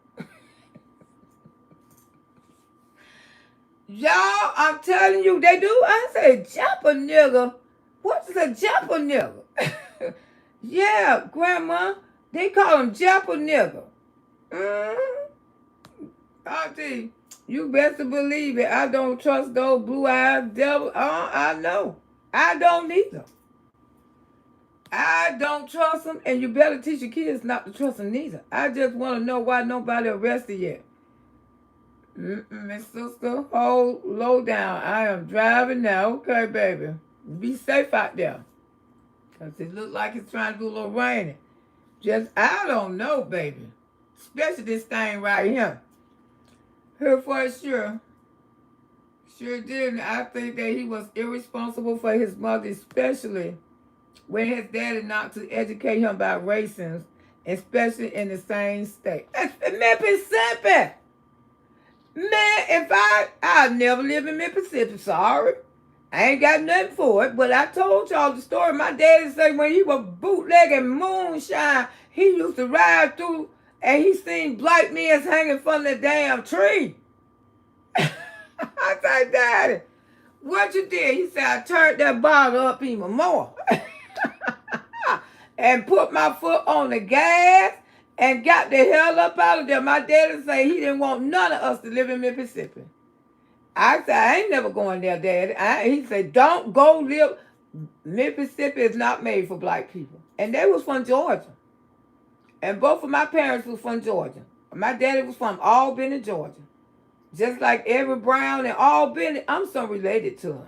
Y'all, I'm telling you, they do. I say, Japa nigga? What's a Japa nigga? Yeah, Grandma, they call them Japa nigga. Auntie, you best to believe it. I don't trust those blue-eyed devils. I know. I don't either. I don't trust them, and you better teach your kids not to trust them neither. I just want to know why nobody arrested yet. Miss Sister, hold low down. I am driving now. Okay, baby. Be safe out there. Because it look like it's trying to do a little raining. I don't know, baby. Especially this thing right here. Here for sure. Sure didn't. I think that he was irresponsible for his mother, especially when his daddy not to educate him about racism, especially in the same state. Mississippi. Man, if I'll never live in Mississippi, sorry. I ain't got nothing for it, but I told y'all the story. My daddy said when he was bootlegging moonshine, he used to ride through and he seen black men hanging from the damn tree. I said, Daddy, what you did? He said, I turned that bottle up even more. And put my foot on the gas and got the hell up out of there. My daddy said he didn't want none of us to live in Mississippi. I said, I ain't never going there, Daddy. He said, don't go live. Mississippi is not made for black people. And they was from Georgia. And both of my parents was from Georgia. My daddy was from Albany, Georgia. Just like Everett Brown and Albany, I'm so related to him.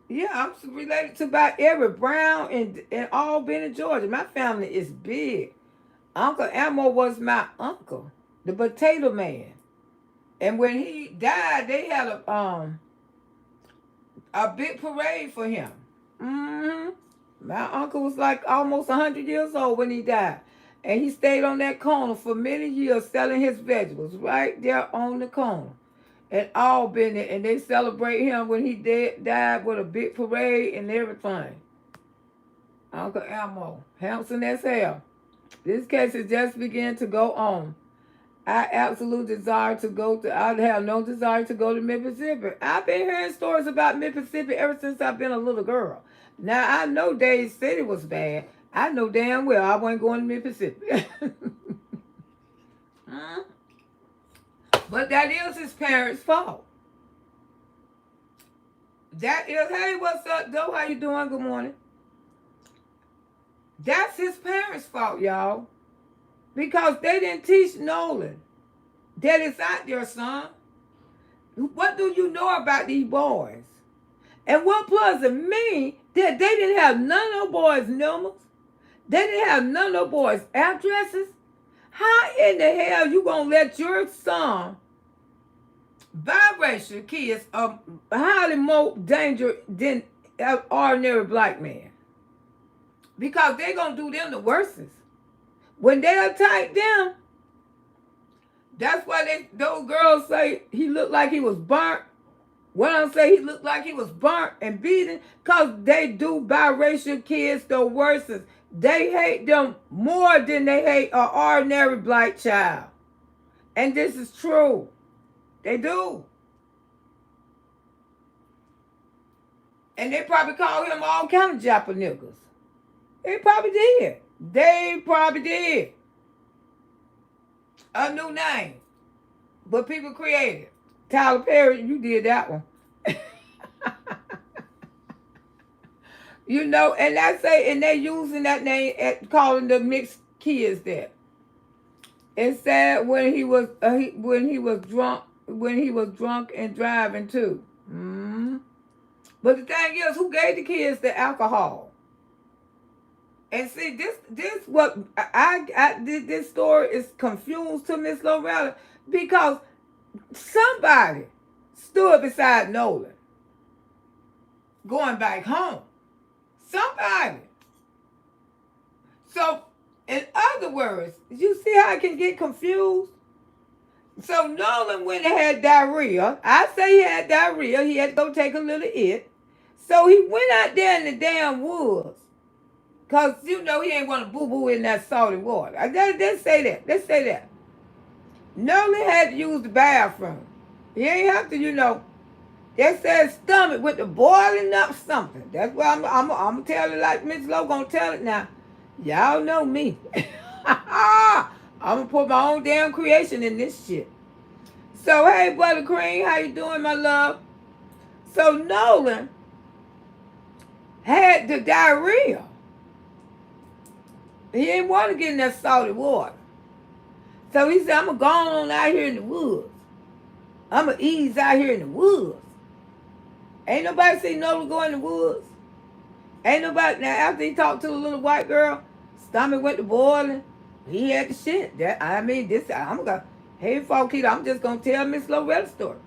Yeah, I'm so related to about Everett Brown and Albany, Georgia. My family is big. Uncle Elmo was my uncle, the potato man. And when he died, they had a big parade for him. My uncle was like almost 100 years old when he died. And he stayed on that corner for many years selling his vegetables right there on the corner. And Albany, and they celebrate him when he died with a big parade and everything. Uncle Elmo, handsome as hell. This case is just beginning to go on. I absolutely desire to go to, I have no desire to go to Mississippi. I've been hearing stories about Mississippi ever since I've been a little girl. Now, I know Dade City was bad. I know damn well I wasn't going to Mississippi. Huh? But that is his parents' fault. That is, hey, what's up, Doe? How you doing? Good morning. That's his parents' fault, y'all. Because they didn't teach Nolan that it's out there, son. What do you know about these boys? And what plus it mean that they didn't have none of those boys' numbers? They didn't have none of those boys' addresses? How in the hell you gonna let your son, biracial kids, are highly more dangerous than an ordinary black man? Because they gonna do them the worstest. When they attack them, that's why those girls say he looked like he was burnt. When I say he looked like he was burnt and beaten, because they do biracial kids the worstest. They hate them more than they hate an ordinary black child. And this is true. They do. And they probably call him all kind of Japa niggas. They probably did. They probably did. A new name. But people created. Tyler Perry, you did that one. You know, and I say, and they using that name at calling the mixed kids that. It said when he was drunk and driving too. Mm-hmm. But the thing is, who gave the kids the alcohol? And see, this what this story is confused to Miss Loretta because somebody stood beside Nolan going back home. Somebody. So, in other words, you see how I can get confused? So Nolan went and had diarrhea. I say he had diarrhea. He had to go take a little it. So he went out there in the damn woods. Because, you know, he ain't want to boo-boo in that salty water. Let's say that. Let's say that. Nolan had to use the bathroom. He ain't have to, you know. They said stomach with the boiling up something. That's why I'm going to tell it like Miss Lowe going to tell it now. Y'all know me. I'm going to put my own damn creation in this shit. So, hey, Buttercream, how you doing, my love? So, Nolan had the diarrhea. He didn't want to get in that salty water. So he said, I'm going to go on out here in the woods. I'm going to ease out here in the woods. Ain't nobody seen Nolan go in the woods. Ain't nobody. Now, after he talked to the little white girl, stomach went to boiling. He had the shit. I'm going to, hey, Falkita, I'm just going to tell Miss Loretta's story.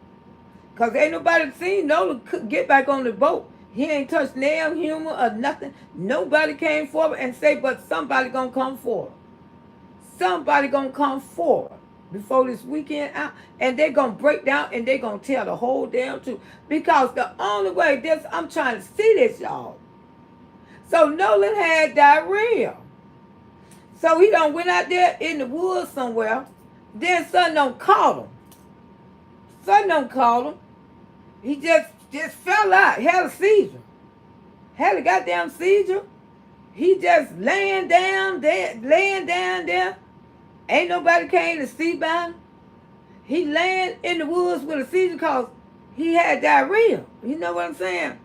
Because ain't nobody seen Nolan get back on the boat. He ain't touched nail, humor, or nothing. Nobody came forward and say, but somebody going to come forward. Somebody going to come forward before this weekend out. And they going to break down and they going to tell the whole damn truth. Because the only way I'm trying to see this, y'all. So Nolan had diarrhea. So he done went out there in the woods somewhere. Then son done caught him. Son done caught him. He just fell out. Had a seizure. Had a goddamn seizure. He just laying down there. Ain't nobody came to see about him. He laying in the woods with a seizure because he had diarrhea. You know what I'm saying?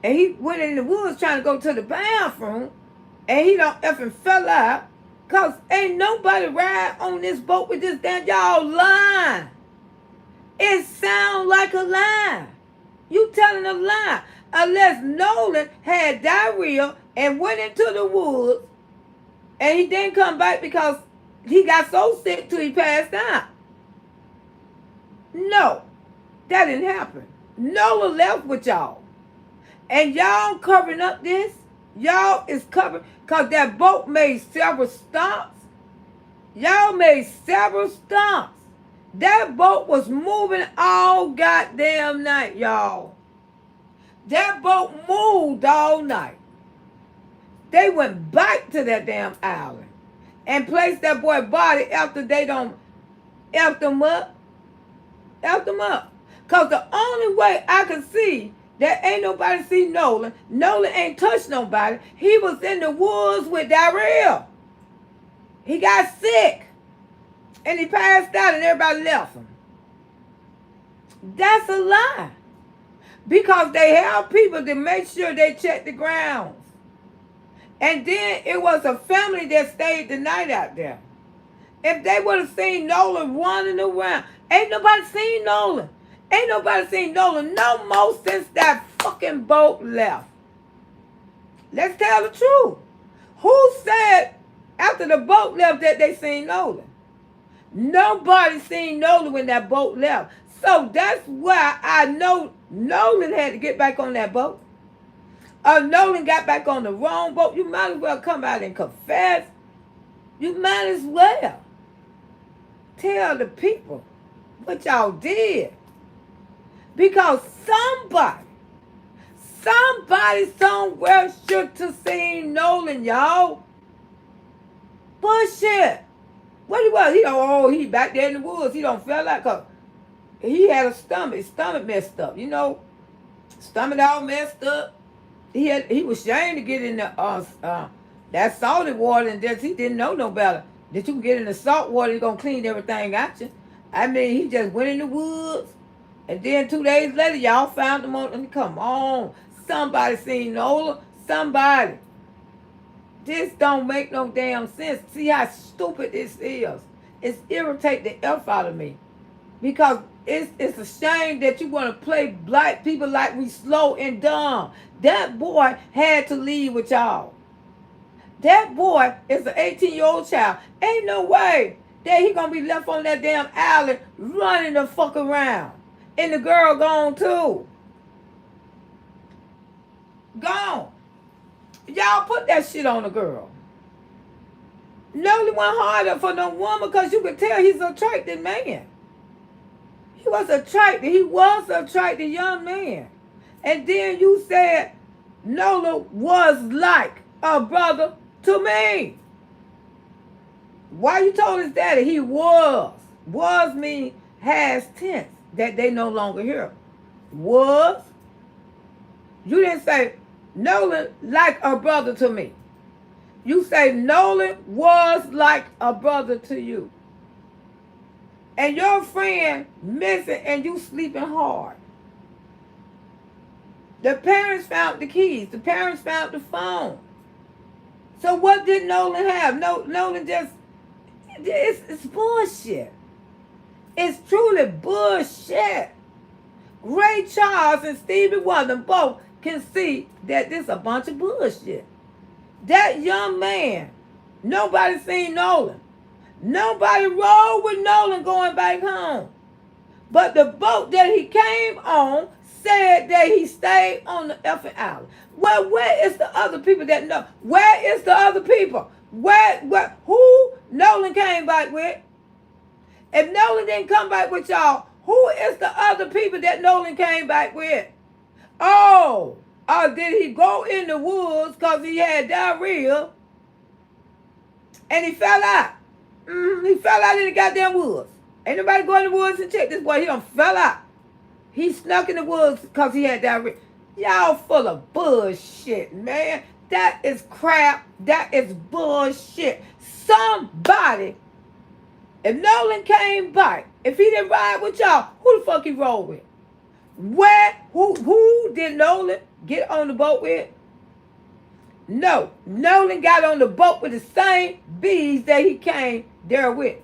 And he went in the woods trying to go to the bathroom. And he done effing fell out. Because ain't nobody ride on this boat with this damn, y'all lying. It sound like a lie. You telling a lie. Unless Nolan had diarrhea and went into the woods and he didn't come back because he got so sick till he passed out. No, that didn't happen. Nolan left with y'all. And y'all covering up this. Y'all is covering because that boat made several stops. Y'all made several stops. That boat was moving all goddamn night, y'all. That boat moved all night. They went back to that damn island and placed that boy's body after they done F them up. F them up. Because the only way I can see that ain't nobody see Nolan. Nolan ain't touched nobody. He was in the woods with diarrhea. He got sick. And he passed out and everybody left him. That's a lie. Because they have people to make sure they check the grounds. And then it was a family that stayed the night out there. If they would have seen Nolan running around, ain't nobody seen Nolan. Ain't nobody seen Nolan no more since that fucking boat left. Let's tell the truth. Who said after the boat left that they seen Nolan? Nobody seen Nolan when that boat left. So that's why I know Nolan had to get back on that boat. Nolan got back on the wrong boat. You might as well come out and confess. You might as well tell the people what y'all did. Because somebody somewhere should have seen Nolan, y'all. Bullshit. What he was? He back there in the woods. He don't feel like he had a stomach. His stomach messed up, you know. Stomach all messed up. He was ashamed to get in the that salty water, and just he didn't know no better. That you can get in the salt water, it's gonna clean everything out you. I mean, he just went in the woods, and then 2 days later, y'all found him on. Come on, somebody seen Nola. Somebody. This don't make no damn sense. See how stupid this is. It's irritate the F out of me. Because it's a shame that you want to play black people like we slow and dumb. That boy had to leave with y'all. That boy is an 18-year-old child. Ain't no way that he gonna be left on that damn alley running the fuck around. And the girl gone too. Gone. Y'all put that shit on the girl. Nolan went harder for no woman because you could tell he's an attractive man. He was attracted young man. And then you said Nolan was like a brother to me. Why you told his daddy he was? Was mean has tense that they no longer here. Was. You didn't say Nolan like a brother to me. You say Nolan was like a brother to you. And your friend missing and you sleeping hard. The parents found the keys. The parents found the phone. So what did Nolan have? Nolan just, it's bullshit. It's truly bullshit. Ray Charles and Stevie Wonder both can see that this is a bunch of bullshit. That young man, nobody seen Nolan. Nobody rode with Nolan going back home. But the boat that he came on said that he stayed on the effing island. Well, where is the other people that know? Where is the other people? Who Nolan came back with? If Nolan didn't come back with y'all, who is the other people that Nolan came back with? Did he go in the woods because he had diarrhea and he fell out? He fell out in the goddamn woods. Ain't nobody go in the woods and check this boy. He done fell out. He snuck in the woods because he had diarrhea. Y'all full of bullshit, man. That is crap. That is bullshit. Somebody, if Nolan came back, if he didn't ride with y'all, who the fuck he rolled with? Who did Nolan get on the boat with? No. Nolan got on the boat with the same bees that he came there with.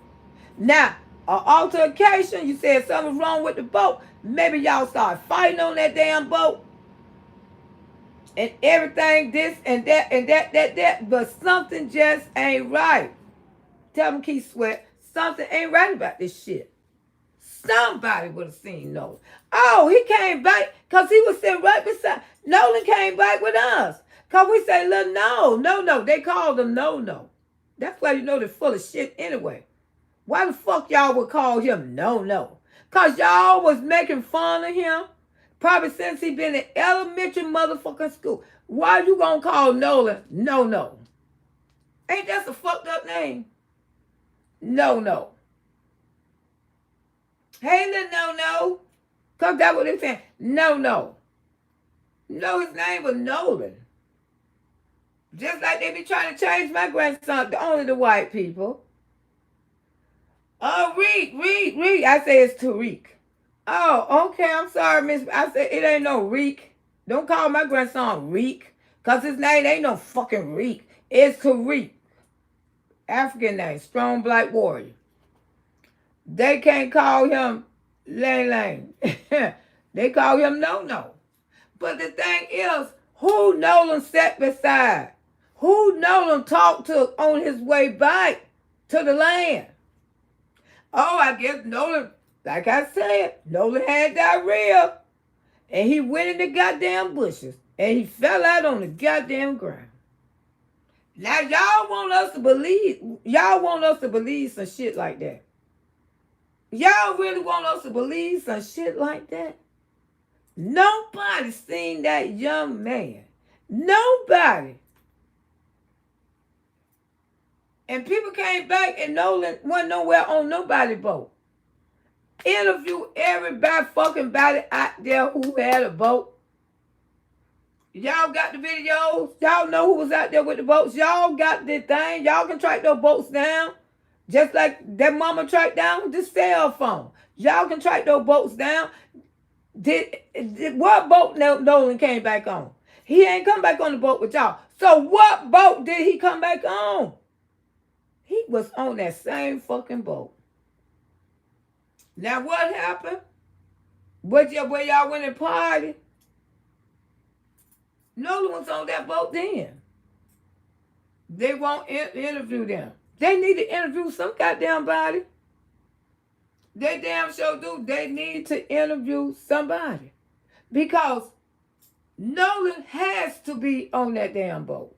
Now, an altercation, you said something was wrong with the boat. Maybe y'all started fighting on that damn boat. And everything, this and that and that. But something just ain't right. Tell them, Keith Sweat, something ain't right about this shit. Somebody would have seen Nolan. He came back because he was sitting right beside. Nolan came back with us. Because we say, little no. They called him no. That's why you know they're full of shit anyway. Why the fuck y'all would call him no? Because y'all was making fun of him. Probably since he been in elementary motherfucking school. Why you gonna call Nolan no? Ain't that a fucked up name? No. Hey, little no. Because that's what they're saying. No. No, his name was Nolan. Just like they be trying to change my grandson to only the white people. Oh, Reek. I say it's Tariq. Oh, okay. I'm sorry, Miss. I said it ain't no Reek. Don't call my grandson Reek. Because his name ain't no fucking Reek. It's Tariq. African name. Strong black warrior. They can't call him Lang. They call him No. But the thing is, who Nolan sat beside? Who Nolan talked to on his way back to the land? Oh, I guess Nolan, like I said, Nolan had diarrhea. And he went in the goddamn bushes. And he fell out on the goddamn ground. Now y'all want us to believe some shit like that. Y'all really want us to believe some shit like that? Nobody seen that young man. Nobody. And people came back and Nolan wasn't nowhere on nobody's boat. Interview everybody fucking body out there who had a boat. Y'all got the videos. Y'all know who was out there with the boats. Y'all got the thing. Y'all can track those boats down. Just like that mama tracked down the cell phone. Y'all can track those boats down. What boat Nolan came back on? He ain't come back on the boat with y'all. So what boat did he come back on? He was on that same fucking boat. Now what happened? Where y'all went and party? Nolan was on that boat then. They won't interview them. They need to interview some goddamn body. They damn sure do. They need to interview somebody. Because Nolan has to be on that damn boat.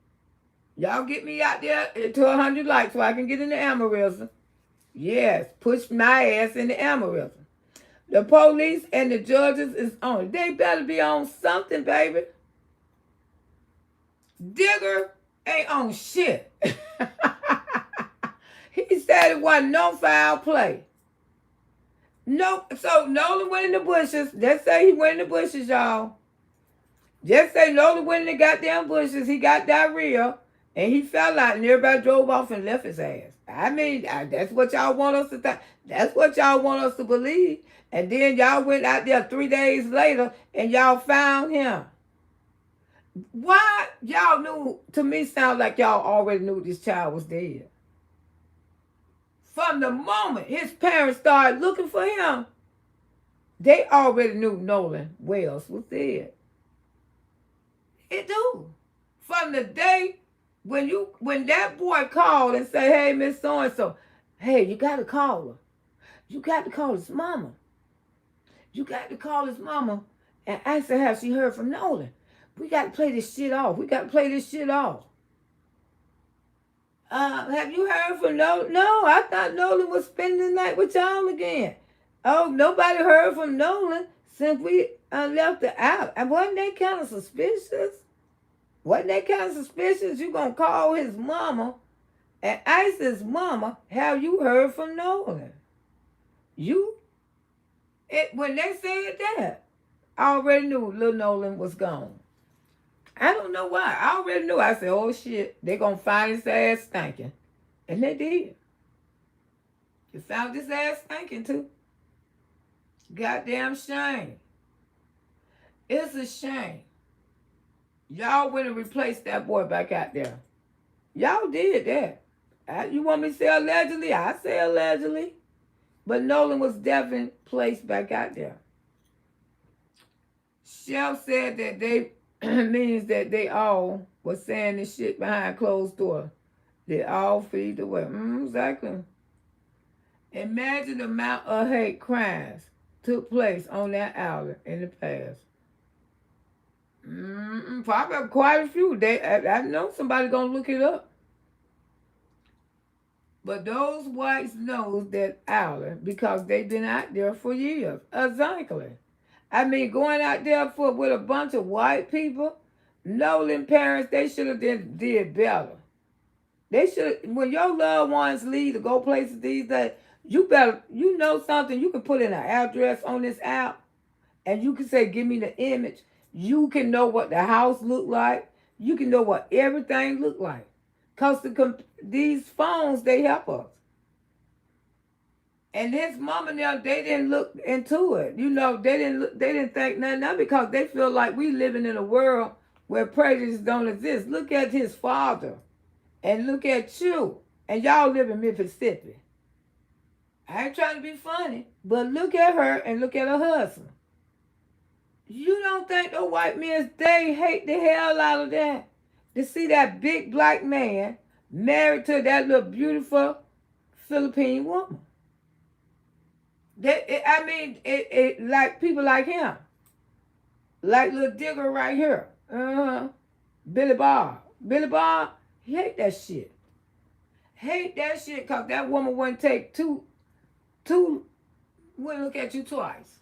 Y'all get me out there to 100 likes so I can get in the aneurysm. Yes, push my ass in the aneurysm. The police and the judges is on it. They better be on something, baby. Digger ain't on shit. He said it wasn't no foul play. No, so Nolan went in the bushes. Let's say he went in the bushes, y'all. Just say Nolan went in the goddamn bushes. He got diarrhea and he fell out and everybody drove off and left his ass. I mean, that's what y'all want us to think. That's what y'all want us to believe. And then y'all went out there 3 days later and y'all found him. Why y'all knew? To me, sound like y'all already knew this child was dead. From the moment his parents started looking for him, they already knew Nolan Wells was dead. It do. From the day when that boy called and said, "Hey, Miss So-and-so, hey, you got to call her. You got to call his mama. You got to call his mama and ask her how she heard from Nolan. We got to play this shit off. Have you heard from Nolan? No, I thought Nolan was spending the night with y'all again. Oh, nobody heard from Nolan since we left the out. And wasn't that kind of suspicious? You gonna call his mama and ask his mama, have you heard from Nolan? When they said that, I already knew little Nolan was gone. I don't know why. I already knew. I said, oh shit, they gonna find his ass stinking. And they did. They found his ass stinking too. Goddamn shame. It's a shame. Y'all went and replaced that boy back out there. Y'all did that. You want me to say allegedly? I say allegedly. But Nolan was definitely placed back out there. Chef said that they means that they all were saying this shit behind closed doors. They all feed the way. Exactly. Imagine the amount of hate crimes took place on that island in the past. Probably quite a few. I know somebody gonna look it up. But those whites knows that island because they've been out there for years. Exactly. I mean, going out there with a bunch of white people, Nolan parents, they should have did better. They should, when your loved ones leave to go places these days, You better, you know something, you can put in an address on this app and you can say, give me the image. You can know what the house look like. You can know what everything look like. Because these phones, they help us. And his mama now, they didn't look into it. You know, they didn't think nothing of it because they feel like we living in a world where prejudice don't exist. Look at his father and look at you. And y'all live in Mississippi. I ain't trying to be funny, but look at her and look at her husband. You don't think the white men, they hate the hell out of that? To see that big black man married to that little beautiful Philippine woman. It like people like him. Like little Digger right here. Billy Bob. Billy Bob, he hate that shit. Hate that shit because that woman wouldn't take wouldn't look at you twice.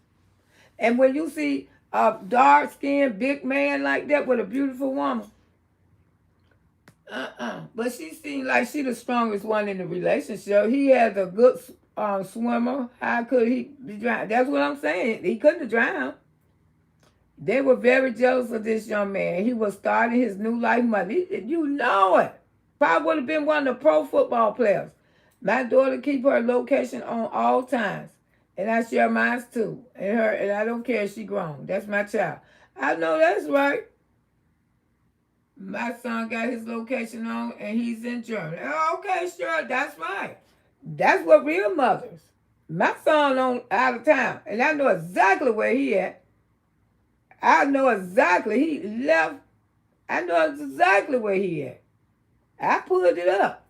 And when you see a dark-skinned big man like that with a beautiful woman, but she seemed like she the strongest one in the relationship. He has a good swimmer. How could he be drowned? That's what I'm saying. He couldn't have drowned. They were very jealous of this young man. He was starting his new life. You know it. Probably would have been one of the pro football players. My daughter keep her location on all times. And I share mine too. And I don't care if she grown. That's my child. I know that's right. My son got his location on and he's in Germany. Okay, sure, that's right. That's what real mothers. My son on out of town. And I know exactly where he at. I know exactly. He left. I know exactly where he at. I pulled it up.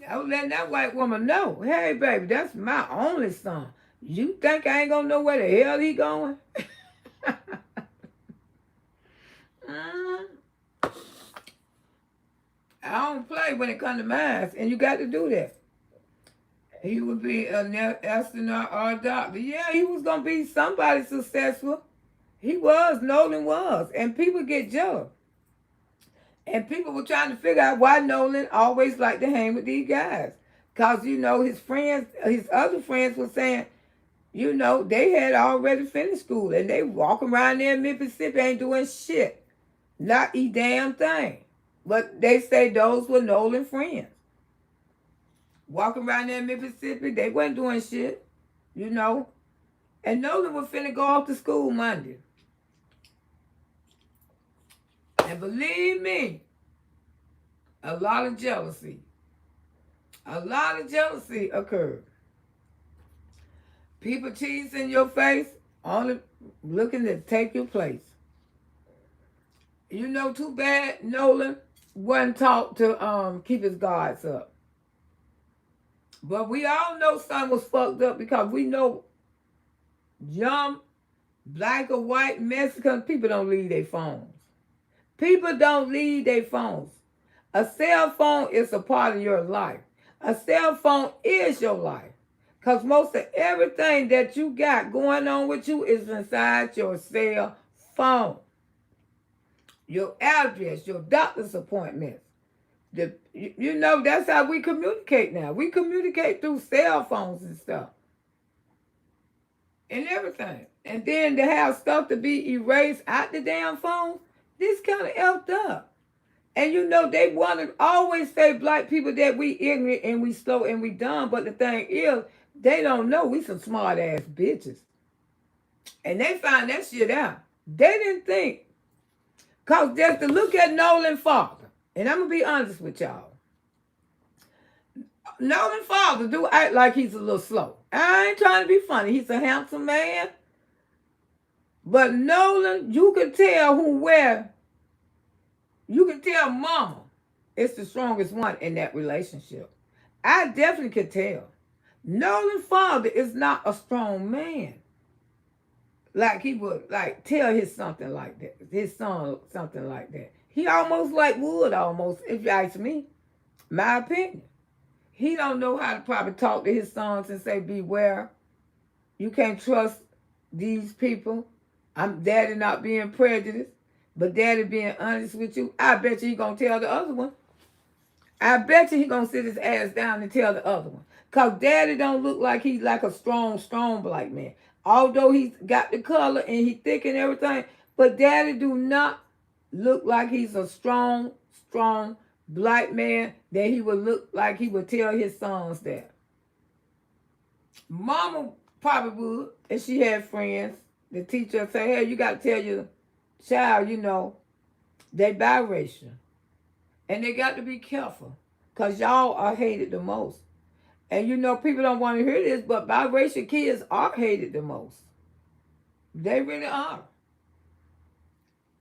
I was letting that white woman know, hey, baby, that's my only son. You think I ain't gonna know where the hell he going? I don't play when it comes to mine, and you got to do that. He would be an astronaut or a doctor. Yeah, he was gonna be somebody successful. He was, Nolan was, and people get jealous. And people were trying to figure out why Nolan always liked to hang with these guys. Because, you know, his friends, his other friends were saying, you know, they had already finished school. And they walking around there in Mississippi ain't doing shit. Not a damn thing. But they say those were Nolan friends. Walking around there in Mississippi, they wasn't doing shit, you know. And Nolan was finna go off to school Monday. And believe me, a lot of jealousy occurred. People teasing your face, only looking to take your place. You know, too bad Nolan wasn't taught to keep his guards up. But we all know something was fucked up because we know young, black or white, Mexican people don't leave their phones. People don't leave their phones. A cell phone is a part of your life. A cell phone is your life. Because most of everything that you got going on with you is inside your cell phone. Your address, your doctor's appointments. You know, that's how we communicate now. We communicate through cell phones and stuff. And everything. And then to have stuff to be erased out the damn phone, this kind of effed up. And you know, they want to always say black people that we ignorant and we slow and we dumb. But the thing is, they don't know we some smart ass bitches. And they find that shit out. They didn't think. Because just to look at Nolan's father, and I'm going to be honest with y'all. Nolan's father do act like he's a little slow. I ain't trying to be funny. He's a handsome man. But Nolan, you can tell you can tell mama is the strongest one in that relationship. I definitely could tell. Nolan's father is not a strong man. Like he would like tell his something like that. His son something like that. He almost like would almost, if you ask me. My opinion. He don't know how to probably talk to his sons and say, beware. You can't trust these people. I'm daddy not being prejudiced, but daddy being honest with you. I bet you he gonna tell the other one. I bet you he gonna sit his ass down and tell the other one. Because daddy don't look like he's like a strong black man. Although he's got the color and he thick and everything, but daddy do not look like he's a strong black man that he would look like he would tell his sons that. Mama probably would, if she had friends. The teacher say, hey, you got to tell your child, they biracial. And they got to be careful because y'all are hated the most. And people don't want to hear this, but biracial kids are hated the most. They really are.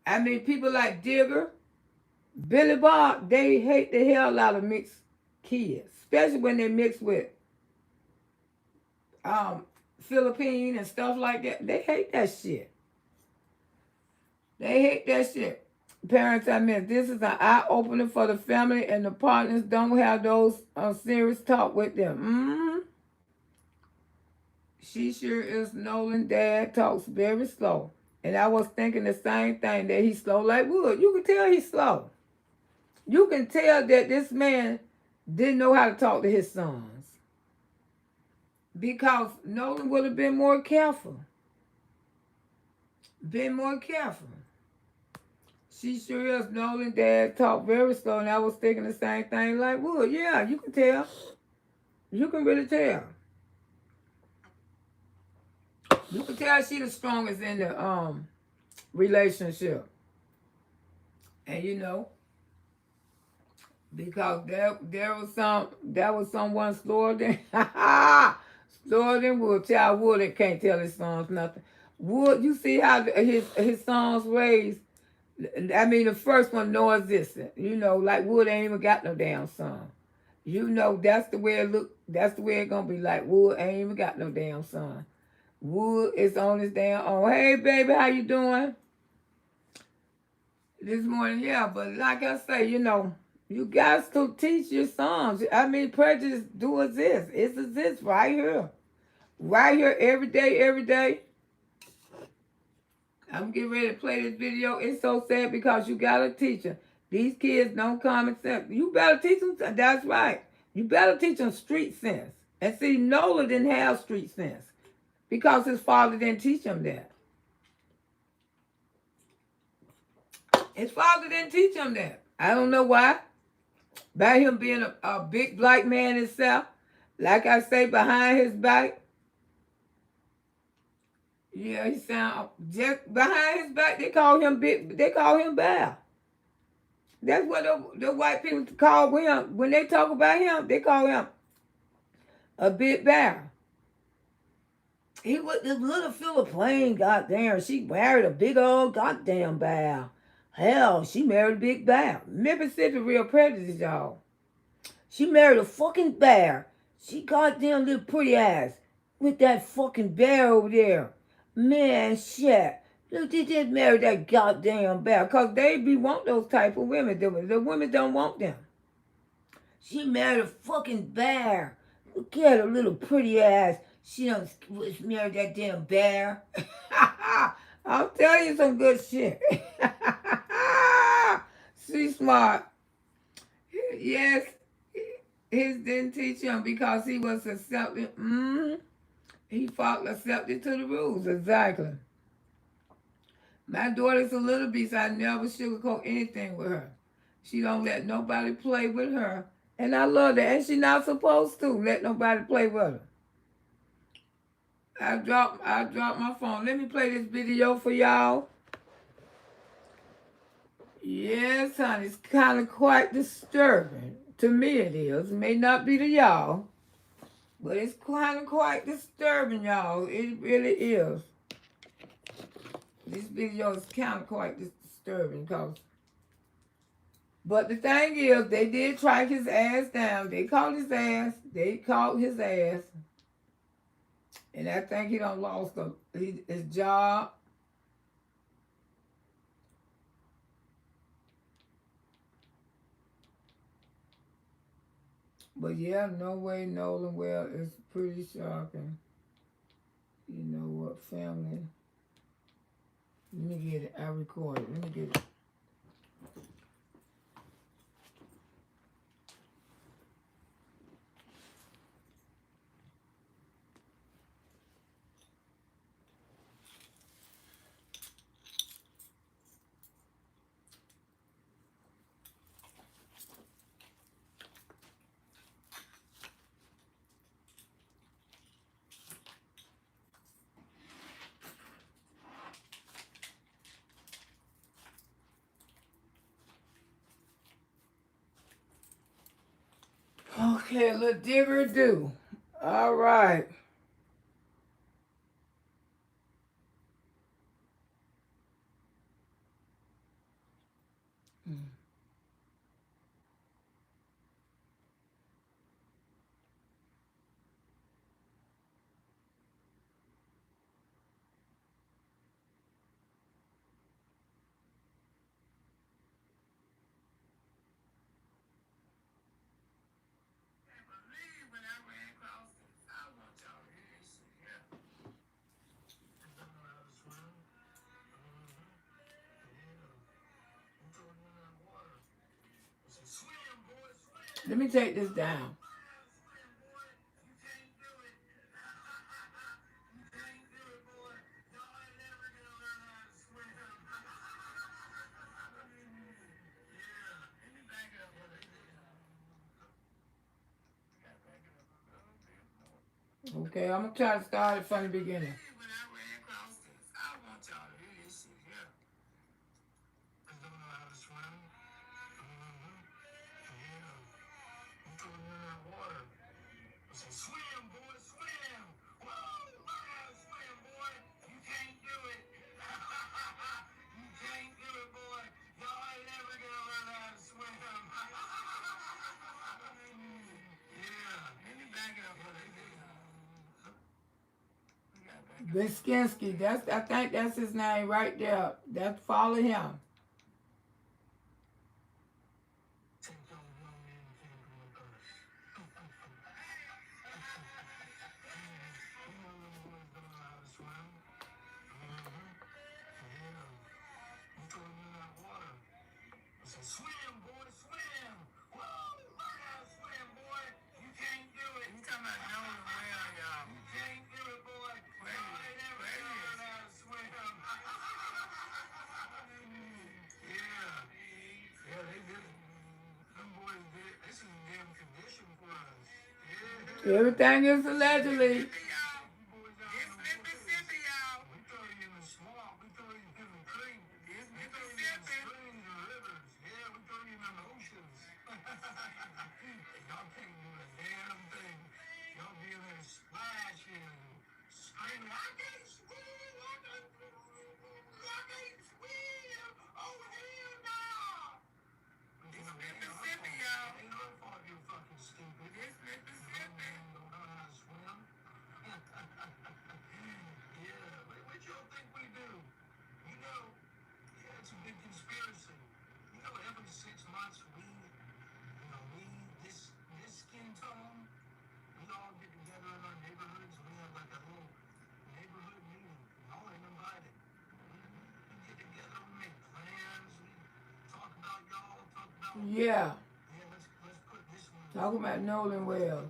I mean, people like Digger, Billy Bob, they hate the hell out of mixed kids, especially when they mix with Philippine and stuff like that. They hate that shit. They hate that shit. Parents, I mean, this is an eye-opener for the family and the partners. Don't have those serious talk with them. She sure is. Nolan dad talks very slow. And I was thinking the same thing, that he's slow like wood. You can tell he's slow. You can tell that this man didn't know how to talk to his sons. Because Nolan would have been more careful. She sure is. Nolan dad talked very slow, and I was thinking the same thing like wood. Yeah, you can tell. You can really tell. You can tell she the strongest in the relationship. And because there was someone slower than Wood. Child Wood that can't tell his sons nothing. Wood, you see how his sons raised. I mean, the first one non-existent. Like Wood ain't even got no damn son. That's the way it look. That's the way it gonna be. Like Wood ain't even got no damn son. Wood is on his damn own. Hey, baby, how you doing? This morning, yeah. But like I say, you guys to teach your sons. I mean, prejudice do exist. It exists right here. Right here every day. I'm getting ready to play this video. It's so sad because you got to teach them. These kids don't common sense. You better teach them. That's right. You better teach them street sense. And see, Nola didn't have street sense because his father didn't teach him that. His father didn't teach him that. I don't know why. By him being a big black man himself, like I say, behind his back. Yeah, he sound just behind his back. They call him big. They call him Bear. That's what the white people call him when they talk about him. They call him a big bear. He was this little Philippine. Goddamn, she married a big old goddamn bear. Hell, she married a big bear. Mississippi real prejudice, y'all. She married a fucking bear. She goddamn little pretty ass with that fucking bear over there. Man, shit. Look, they just married that goddamn bear. Because they want those type of women. The women don't want them. She married a fucking bear. Look at her little pretty ass. She done married that damn bear. I'll tell you some good shit. She's smart. Yes, his didn't teach him because he was accepted. He fought accepted to the rules, exactly. My daughter's a little beast. I never sugarcoat anything with her. She don't let nobody play with her. And I love that. And she's not supposed to let nobody play with her. I dropped my phone. Let me play this video for y'all. Yes, honey. It's kind of quite disturbing. To me it is. It may not be to y'all. But it's kind of quite disturbing, y'all. It really is. This video is kind of quite disturbing. But the thing is, they did track his ass down. They caught his ass. And I think he done lost his job. But yeah, no way, Nolan. Well, it's pretty shocking. You know what, family? Let me get it. I recorded. Let me get it. Okay, a little digger do. All right. Let me take this down. Okay, I'm gonna try to start it from the beginning. Msqueenloretta, I think that's his name right there. That's follow him. Everything is allegedly. Yeah. Talk about Nolan well.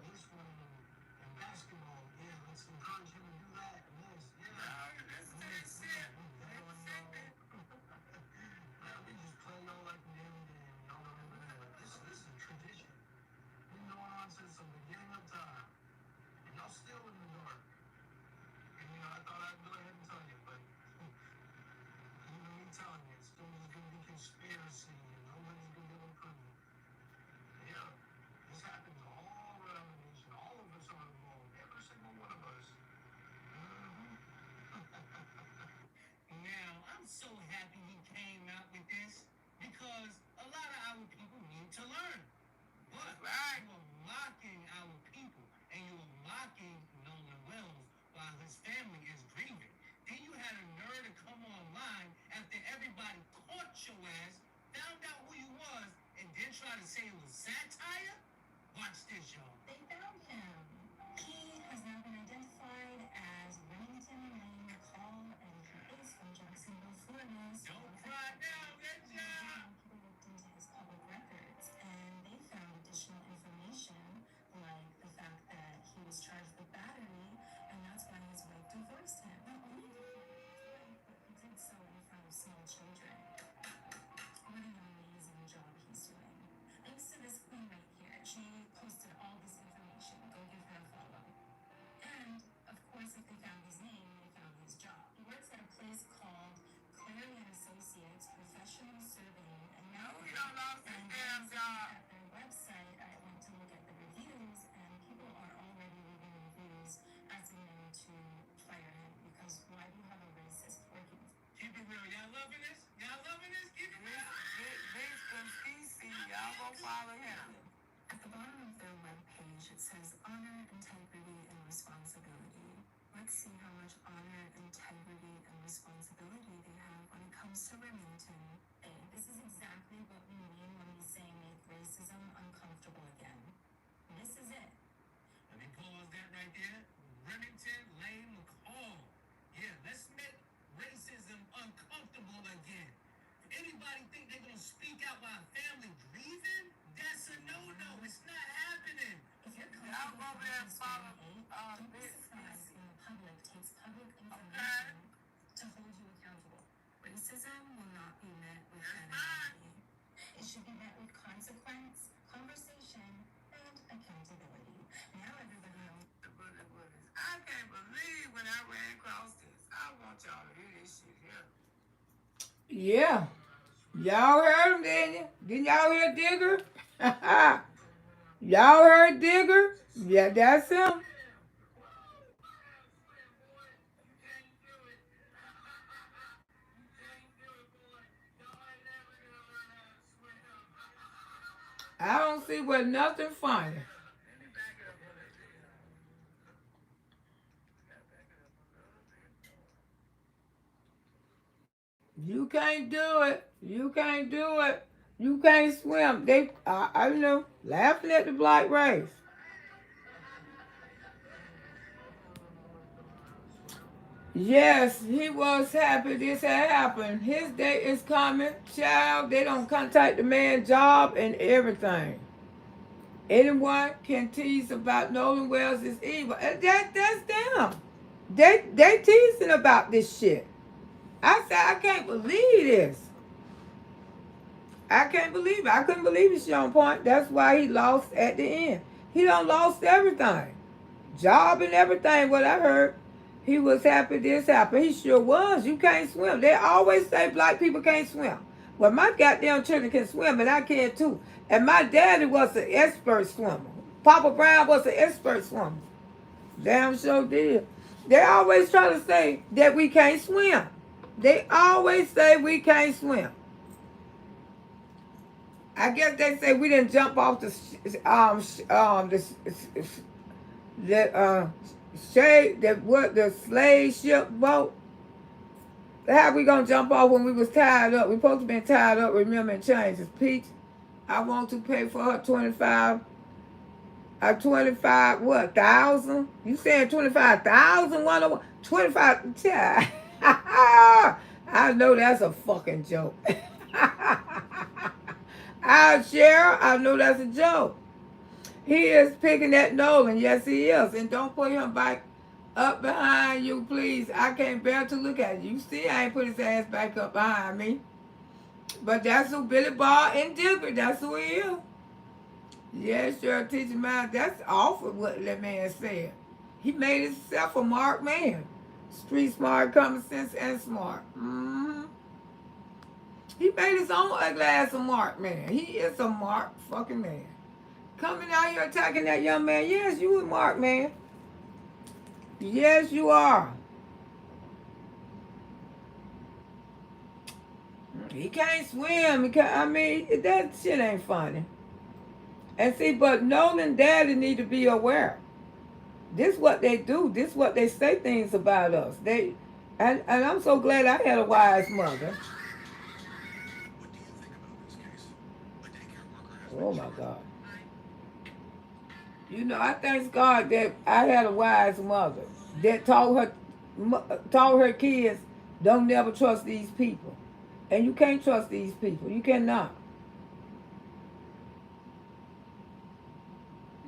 Y'all go follow him. At the bottom of their webpage, it says honor, integrity, and responsibility. Let's see how much honor, integrity, and responsibility they have when it comes to Remington. Hey, this is exactly what we mean when we say make racism uncomfortable again. This is it. Let me pause that right there. Remington Lane McCall. Yeah, let's make racism uncomfortable again. Anybody think they're gonna speak out while family grieving? That's a no-no. It's not happening. If you're comfortable with don't be surprised when the public takes public information to hold you accountable. Racism will not be met with anonymity. It should be met with consequence, conversation, and accountability. Now everybody knows. I can't believe when I ran across this. I want y'all to hear this shit here. Yeah. Y'all heard him, didn't you? Didn't y'all hear Digger? Y'all heard Digger? Yeah, that's him. I don't see what nothing funny. You can't do it. You can't do it. You can't swim. They, I know, laughing at the black race. Yes, he was happy this had happened. His day is coming. Child, they don't contact the man's job and everything. Anyone can tease about Nolan Wells is evil. And that's them. They teasing about this shit. I said, I can't believe this. I can't believe it. I couldn't believe it, Sean Point. That's why he lost at the end. He done lost everything. Job and everything, what I heard. He was happy this happened. He sure was. You can't swim. They always say black people can't swim. Well, my goddamn children can swim, and I can too. And my daddy was an expert swimmer. Papa Brown was an expert swimmer. Damn sure did. They always try to say that we can't swim. They always say we can't swim. I guess they say we didn't jump off the slave ship boat. How we gonna jump off when we was tied up? We supposed to been tied up, remember, and changed. It's Peach. I want to pay for her 25 what, thousand? You saying 25,000? 25, child. I know that's a fucking joke. I'll share. I know that's a joke. He is picking at Nolan. Yes, he is. And don't put him back up behind you, please. I can't bear to look at you. You see, I ain't put his ass back up behind me. But that's who Billy Ball and Digger. That's who he is. Yeah, sure, teaching mind. That's awful what that man said. He made himself a marked man. Street smart, common sense, and smart. Mm-hmm. He made his own ugly ass a marked man. He is a marked fucking man. Coming out here attacking that young man. Yes, you a marked man. Yes, you are. He can't swim. He can't, I mean, that shit ain't funny. And see, but Nolan daddy need to be aware. This what they do. This what they say things about us. And I'm so glad I had a wise mother. Oh my God. You know, I thank God that I had a wise mother that taught her kids, don't never trust these people. And you can't trust these people. You cannot.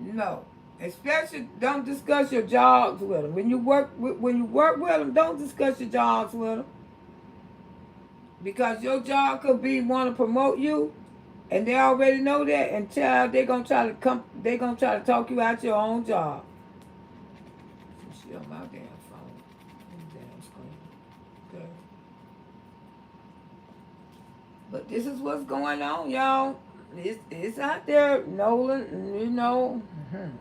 No. Especially don't discuss your jobs with them. When you work with them, don't discuss your jobs with them. Because your job could be want to promote you, and they already know that, and child, they're gonna try to talk you out your own job. Shit on my damn phone. Damn screen. Okay. But this is what's going on, y'all. It's out there, Nolan, you know. Mm-hmm.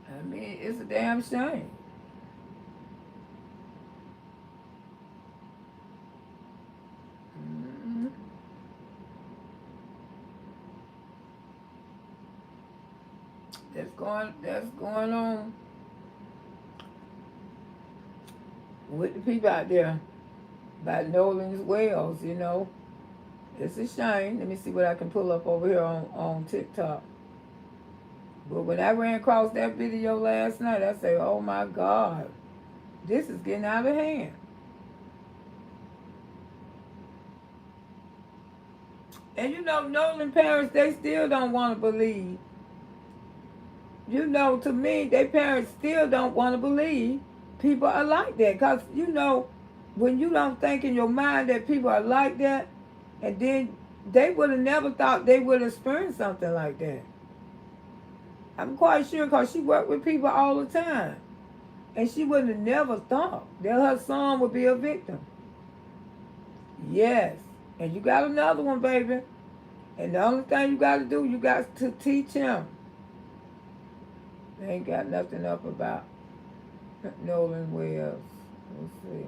I mean, it's a damn shame. that's going on with the people out there by Nolan's wells, you know. It's a shame. Let me see what I can pull up over here on TikTok. But when I ran across that video last night, I said, oh my God, this is getting out of hand. And you know, Nolan parents, they still don't want to believe. You know, to me, their parents still don't want to believe people are like that. Because, you know, when you don't think in your mind that people are like that, and then they would have never thought they would experience something like that. I'm quite sure because she worked with people all the time. And she would have never thought that her son would be a victim. Yes. And you got another one, baby. And the only thing you got to do, you got to teach him. They ain't got nothing up about Nolan Wells. Let's see.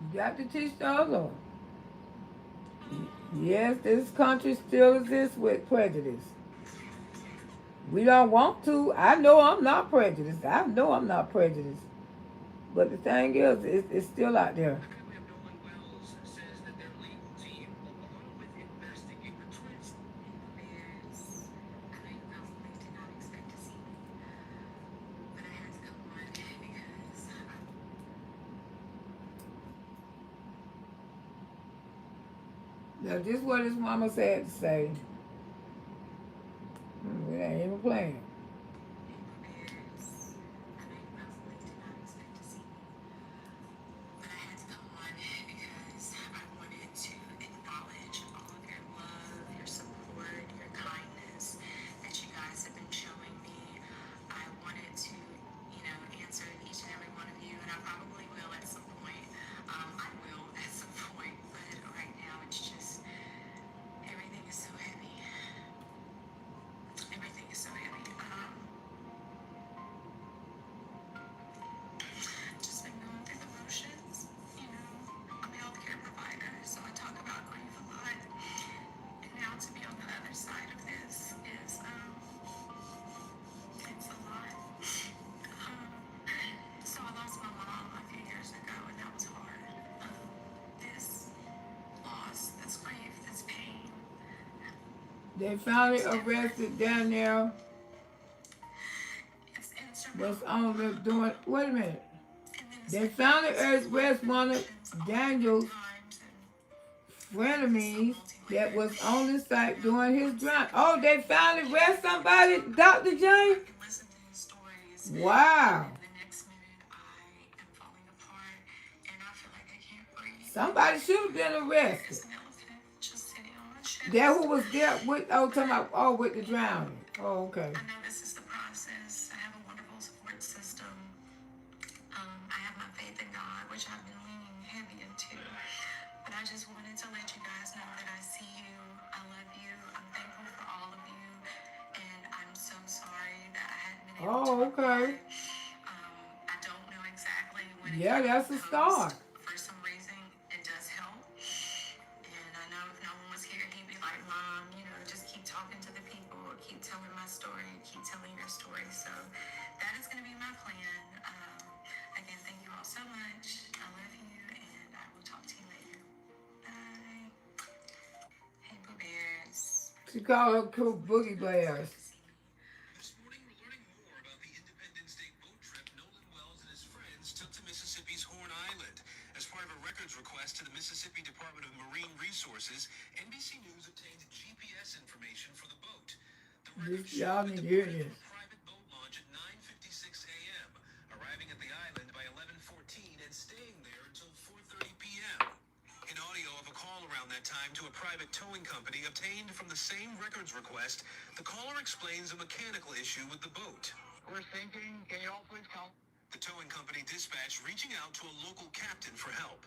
You got to teach the other one. Yes, this country still exists with prejudice. We don't want to. I know I'm not prejudiced. I know I'm not prejudiced. But the thing is, it's still out there. Now, this is what his mama said to say. We ain't even playing. They finally arrested down there. Was on the doing. Wait a minute. They finally arrested one of Daniel's frenemies that was on the site doing his drunk. Oh, they finally arrested somebody, Dr. James? Wow. Somebody should have been arrested. That who was there with, oh, talking about, oh, with the drowning. Oh, okay. I know this is the process. I have a wonderful support system. I have my faith in God, which I've been leaning heavy into. But I just wanted to let you guys know that I see you. I love you. I'm thankful for all of you. And I'm so sorry that I hadn't been able to okay. I don't know exactly when yeah, that's a start. For some reason, it does help. And I know if no one was here, he'd be like, Mom, you know, just keep talking to the people, keep telling my story, keep telling your story. So that is going to be my plan. Again, thank you all so much. I love you, and I will talk to you later. Bye. Hey, Boo Bears. She called her cool boogie bears. This morning, we're learning more about the Independence Day boat trip Nolan Wells and his friends took to Mississippi's Horn Island. As part of a records request to the Mississippi Department of Marine Resources, NBC News obtained GPS information for the boat. The records Y'all showed need the to hear departure this. from a private boat launch at 9:56 a.m., arriving at the island by 11:14 and staying there until 4:30 p.m. An audio of a call around that time to a private towing company obtained from the same records request, the caller explains a mechanical issue with the boat. We're sinking. Can you all please come? The towing company dispatched reaching out to a local captain for help.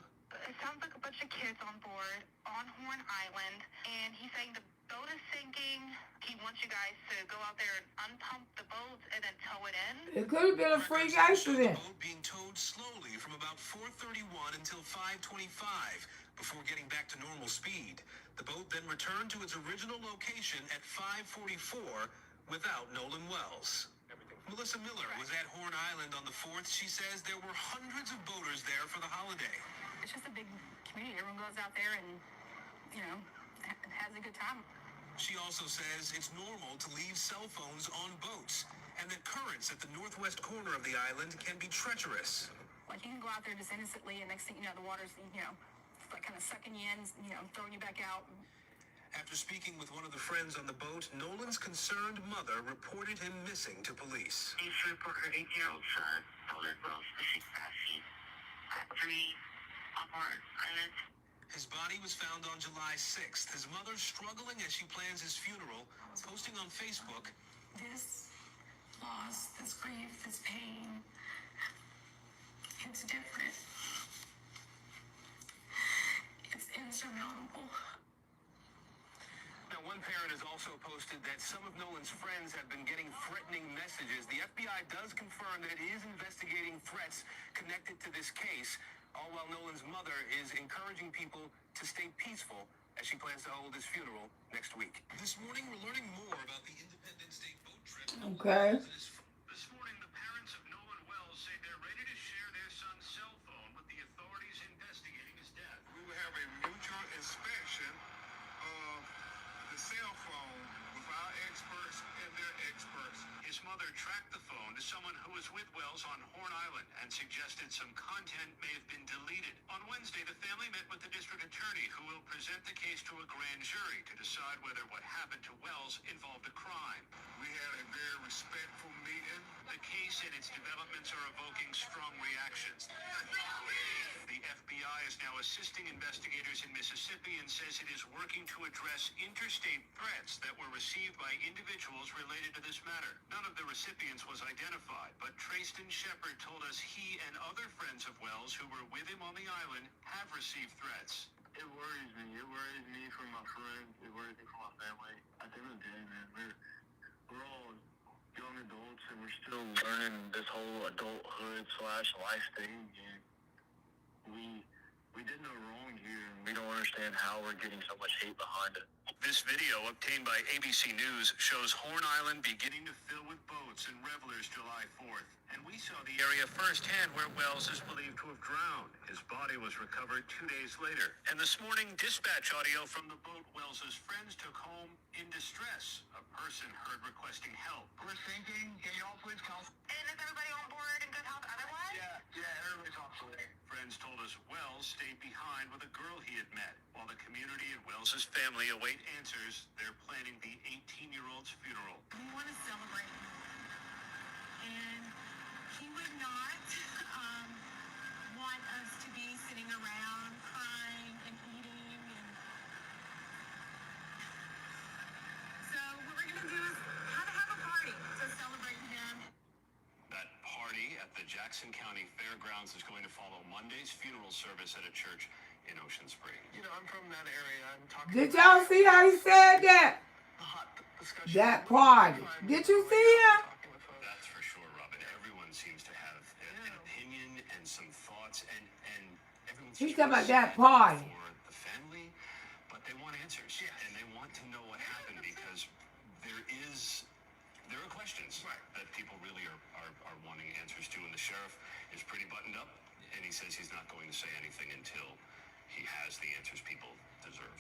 It sounds like a bunch of kids on board on Horn Island, and he's saying the boat is sinking. He wants you guys to go out there and unpump the boat and then tow it in. It could have been a freak accident. The boat being towed slowly from about 4:31 until 5:25 before getting back to normal speed. The boat then returned to its original location at 5:44 without Nolan Wells. Melissa Miller was at Horn Island on the 4th. She says there were hundreds of boaters there for the holiday. It's just a big community. Everyone goes out there and, has a good time. She also says it's normal to leave cell phones on boats and that currents at the northwest corner of the island can be treacherous. Like, you can go out there just innocently, and next thing you know, the water's, like kind of sucking you in, throwing you back out. After speaking with one of the friends on the boat, Nolan's concerned mother reported him missing to police. Police report her 8-year-old son, Nolan Wells, missing passing at 3 on Horn Island. His body was found on July 6th. His mother struggling as she plans his funeral, posting on Facebook, This loss, this grief, this pain, it's different. It's insurmountable. Now, one parent has also posted that some of Nolan's friends have been getting threatening messages. The FBI does confirm that it is investigating threats connected to this case, all while Nolan's mother is encouraging people to stay peaceful as she plans to hold his funeral next week. This morning, we're learning more about the Independence Day boat trip. Okay. This morning, the parents of Nolan Wells say they're ready to share their son's cell phone with the authorities investigating his death. We will have a mutual inspection of the cell phone with our experts and their experts. His mother tracked the phone to someone who was with Wells on Horn Island and suggested some content may have been deleted. On Wednesday, the family met with the district attorney who will present the case to a grand jury to decide whether what happened to Wells involved a crime. We had a very respectful meeting. The case and its developments are evoking strong reactions. The FBI is now assisting investigators in Mississippi and says it is working to address interstate threats that were received by individuals related to this matter. None of the recipients was identified, but Trayston Shepard told us he and other friends of Wells who were with him on the island have received threats. It worries me. It worries me for my friends. It worries me for my family. At the end of the day, man, we're all young adults and we're still learning this whole adulthood / life thing. And we did no wrong here, and we don't understand how we're getting so much hate behind it. This video, obtained by ABC News, shows Horn Island beginning to fill with boats and revelers July 4th. And we saw the area firsthand where Wells is believed to have drowned. His body was recovered 2 days later. And this morning, dispatch audio from the boat Wells's friends took home in distress. A person heard requesting help. We're thinking, can y'all please come? And is everybody on board in good health otherwise? Yeah, everybody's off today. Friends told us Wells stayed behind with a girl he had met. While the community and Wells's family await answers, they're planning the 18-year-old's funeral. We want to celebrate. And he would not want us to be sitting around crying and eating. And so what we're going to do is have a party to celebrate him. That party at the Jackson County Fairgrounds is going to follow Monday's funeral service at a church in Ocean Springs. You know, I'm from that area. I'm talking Did y'all see how he said that? hot discussion. That party. Did you see him? That's for sure, Robin. Everyone seems to have an opinion and some thoughts, and everyone's He's talking about that party. for the family, but they want answers, and they want to know what happened because there are questions that people really are wanting answers to, and the sheriff is pretty buttoned up, and he says he's not going to say anything until he has the answers people deserve.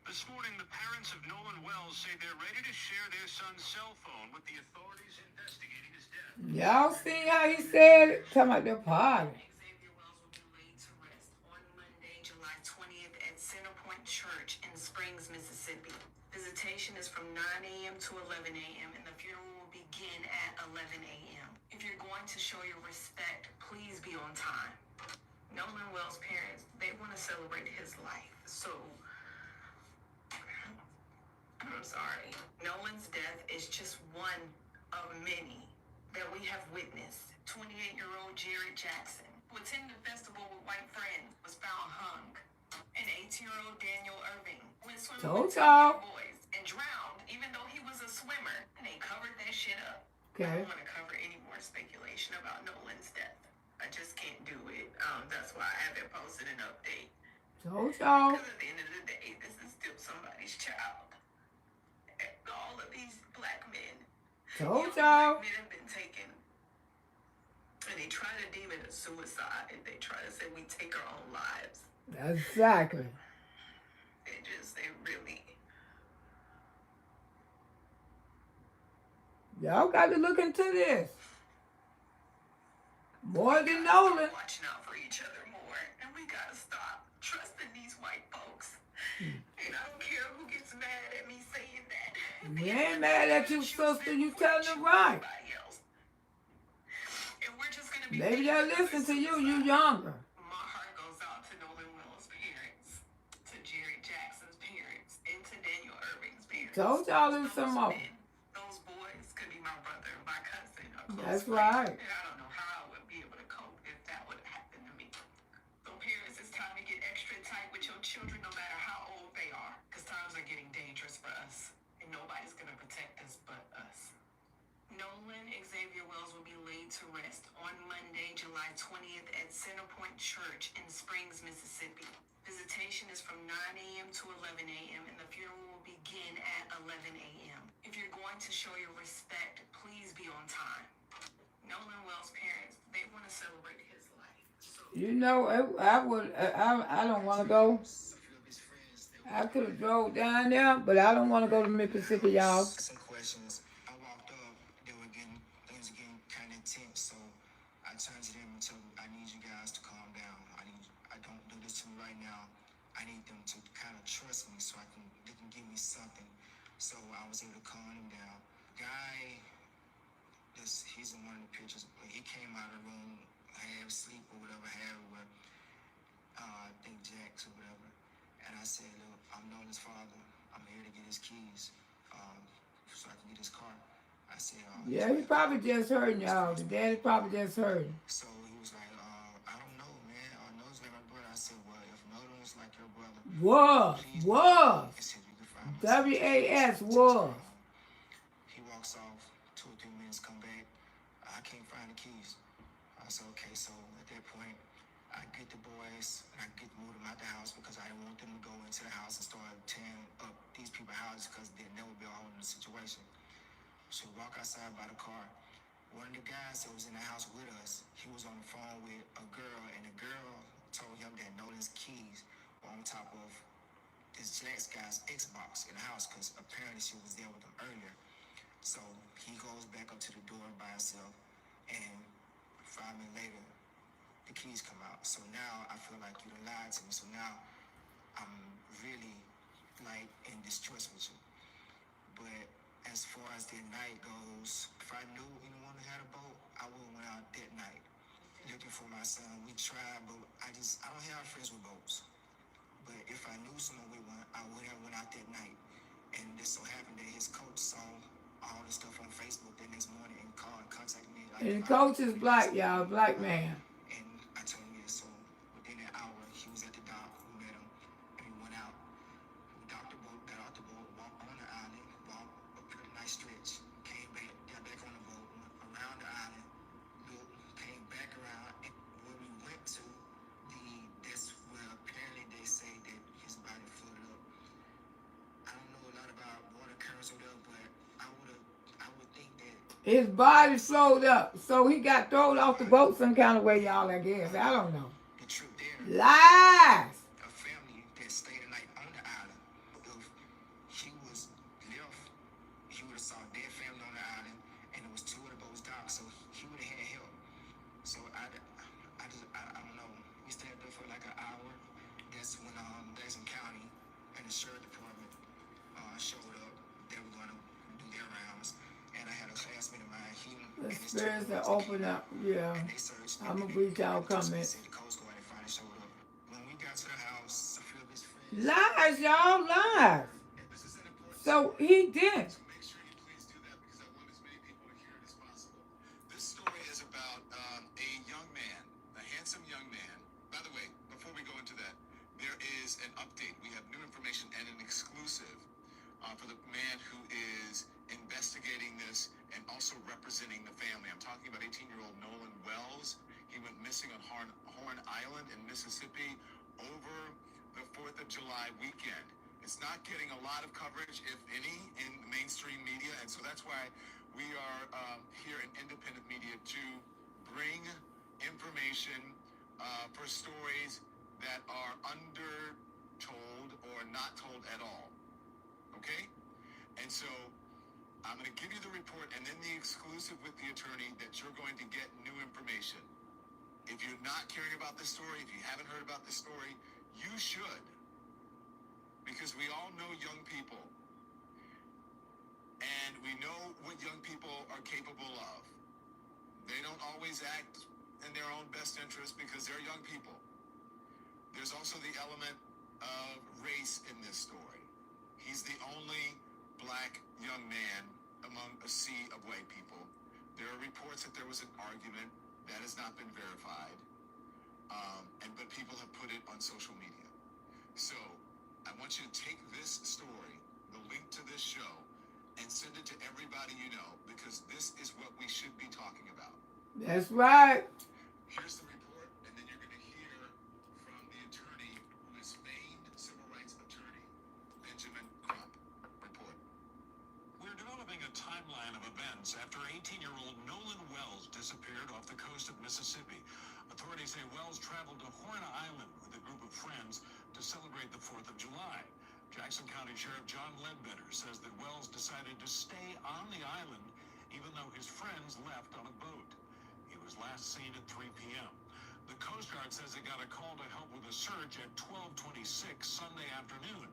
This morning, the parents of Nolan Wells say they're ready to share their son's cell phone with the authorities investigating his death. Y'all see how he said it? Talking about the party. Xavier Wells will be laid to rest on Monday, July 20th at Centerpoint Church in Springs, Mississippi. Visitation is from 9 a.m. to 11 a.m. and the funeral will begin at 11 a.m. If you're going to show your respect, please be on time. Nolan Wells' parents, they want to celebrate his life. So, I'm sorry. Nolan's death is just one of many that we have witnessed. 28-year-old Jared Jackson, who attended the festival with white friends, was found hung. And 18-year-old Daniel Irving went swimming with 2 young boys and drowned, even though he was a swimmer. And they covered that shit up. I don't want to cover any more speculation about Nolan's death. I just can't do it. That's why I haven't posted an update. Told y'all. Because at the end of the day, this is still somebody's child. And all of these black men, Told young y'all. black men have been taken. And they try to deem it a suicide. And they try to say we take our own lives. Exactly. They really. Y'all got to look into this. More than Nolan. Watching out for each other more. And we gotta stop trusting these white folks. And I don't care who gets mad at me saying that. We ain't mad at you, sister. You telling them right. And we're just gonna be Maybe they'll listen to you. You younger. My heart goes out to Nolan Will's parents, to Jerry Jackson's parents, and to Daniel Irving's parents. Told y'all there's some more. Those boys could be my brother, my cousin, a close That's friend. right. And I don't know how I would be able to cope if that would happen to me. So parents, it's time to get extra tight with your children no matter how old they are. Because times are getting dangerous for us. And nobody's going to protect us but us. Nolan Xavier Wells will be laid to rest on Monday, July 20th at Centerpoint Church in Springs, Mississippi. Visitation is from 9 a.m. to 11 a.m. and the funeral will begin at 11 a.m. If you're going to show your respect, please be on time. Nolan Wells' parents, they want to celebrate his life. So You know, I don't want to go. I could have drove down there, but I don't want to go to Mississippi, y'all. Some questions. I walked up, things were getting kind of intense, so I turned to them and told them, I need you guys to calm down. I don't do this to me right now. I need them to kind of trust me so they can give me something. So I was able to calm them down. Guy, he's in one of the pictures, but he came out of the room, half asleep or whatever, I think Jax or whatever. And I said, look, I'm Nolan's father. I'm here to get his keys so I can get his car. I said, Yeah, he probably just heard y'all. The daddy probably just heard. So he was like, I don't know, man. Nolan's like my brother. I said, well, if Nolan was like your brother, Was. he said, you can find my W-A-S, was. He walks off, 2 or 3 minutes, come back. I can't find the keys. I said, okay, so at that point, I get the boys and I move them out the house because I didn't want them to go into the house and start tearing up these people's houses because they'd never be a home in the situation. So we walk outside by the car. One of the guys that was in the house with us, he was on the phone with a girl, and the girl told him that Nolan's keys were on top of this Jax guy's Xbox in the house because apparently she was there with him earlier. So he goes back up to the door by himself, and 5 minutes later, the keys come out. So now I feel like you done lied to me. So now I'm really like in distress with you. But as far as the night goes, if I knew anyone who had a boat, I would have went out that night looking for my son. We tried, but I don't have friends with boats. But if I knew someone with one, I would have went out that night. And this so happened that his coach saw all the stuff on Facebook the next morning and called and contacted me. Like, And the coach is black, y'all. Black man. And I told him yes. So within an hour, he was at the dock. We met him, and we went out. We docked the boat, got out the boat, walked on the island, walked a pretty nice stretch, came back, got back on the boat, went around the island, looked, came back around, and when we went to that's where apparently they say that his body floated up. I don't know a lot about water currents or whatever, but I would think that His body floated up. So he got thrown off the boat some kind of way, y'all, I guess. I don't know. the truth there. Lies. A family that stayed the night on the island. If he was left, he would have saw their family on the island, and it was 2 of the boats docked, so he would have had help. So I don't know. We stayed there for like an hour. That's when Jackson County and the sheriff department showed up. They were going to do their rounds, and I had a classmate of mine. The spirits that open up. Yeah. And they searched. I'm going to read y'all comments. The Coast Guard and finally showed up. When we got to the house, a few of his friends. Lies, y'all. Lies. So he did. So make sure you please do that because I want as many people to hear it as possible. This story is about a young man, a handsome young man. By the way, before we go into that, there is an update. We have new information and an exclusive for the man who is investigating this and also representing the family. I'm talking about 18-year-old Nolan Wells. He went missing on Horn Island in Mississippi over the 4th of July weekend. It's not getting a lot of coverage, if any, in mainstream media, and so that's why we are here in independent media to bring information for stories that are undertold or not told at all. Okay? And so I'm going to give you the report and then the exclusive with the attorney that you're going to get new information. If you're not caring about this story, if you haven't heard about this story, you should. Because we all know young people. And we know what young people are capable of. They don't always act in their own best interest because they're young people. There's also the element of race in this story. He's the only black young man among a sea of white people. There are reports that there was an argument that has not been verified, but people have put it on social media. So I want you to take this story, the link to this show, and send it to everybody you know, because this is what we should be talking about. That's right. Here's the report, and then you're going to hear from the attorney who is famed civil rights attorney, Benjamin Crump. Report. We're developing a timeline of events after 18-year-old Nolan Wells disappeared off the coast of Mississippi. Authorities say Wells traveled to Horn Island with a group of friends to celebrate the 4th of July. Jackson County Sheriff John Ledbetter says that Wells decided to stay on the island even though his friends left on a boat. He was last seen at 3 p.m. The Coast Guard says it got a call to help with a search at 12:26 Sunday afternoon.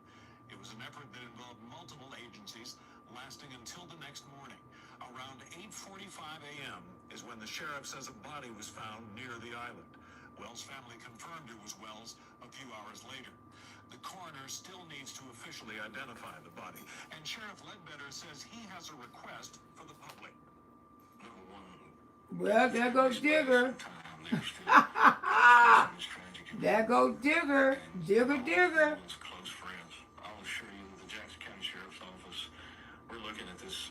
It was an effort that involved multiple agencies lasting until the next morning. Around 8:45 a.m. is when the sheriff says a body was found near the island. Wells' family confirmed it was Wells a few hours later. The coroner still needs to officially identify the body, and Sheriff Ledbetter says he has a request for the public. Number one. Well, there goes Digger. There goes Digger. Digger. Close friends. I'll assure you that the Jackson County Sheriff's Office, we're looking at this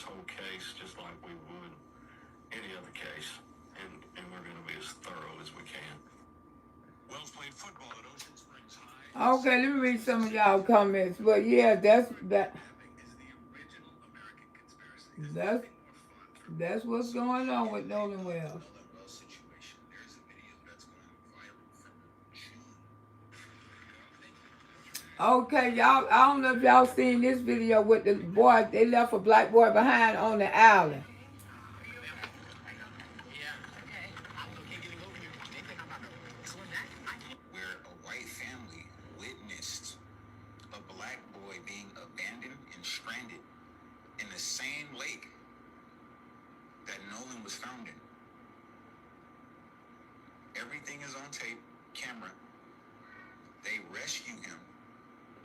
whole case just like we would any other case, and we're going to be as thorough as we can. Wells played football at Ocean Springs High. Okay, let me read some of y'all comments. But yeah, that's what's going on with Nolan Wells. Okay, y'all, I don't know if y'all seen this video with the boy. They left a black boy behind on the island. Where a white family witnessed a black boy being abandoned and stranded in the same lake that Nolan was found in. Everything is on tape, camera. They rescue him.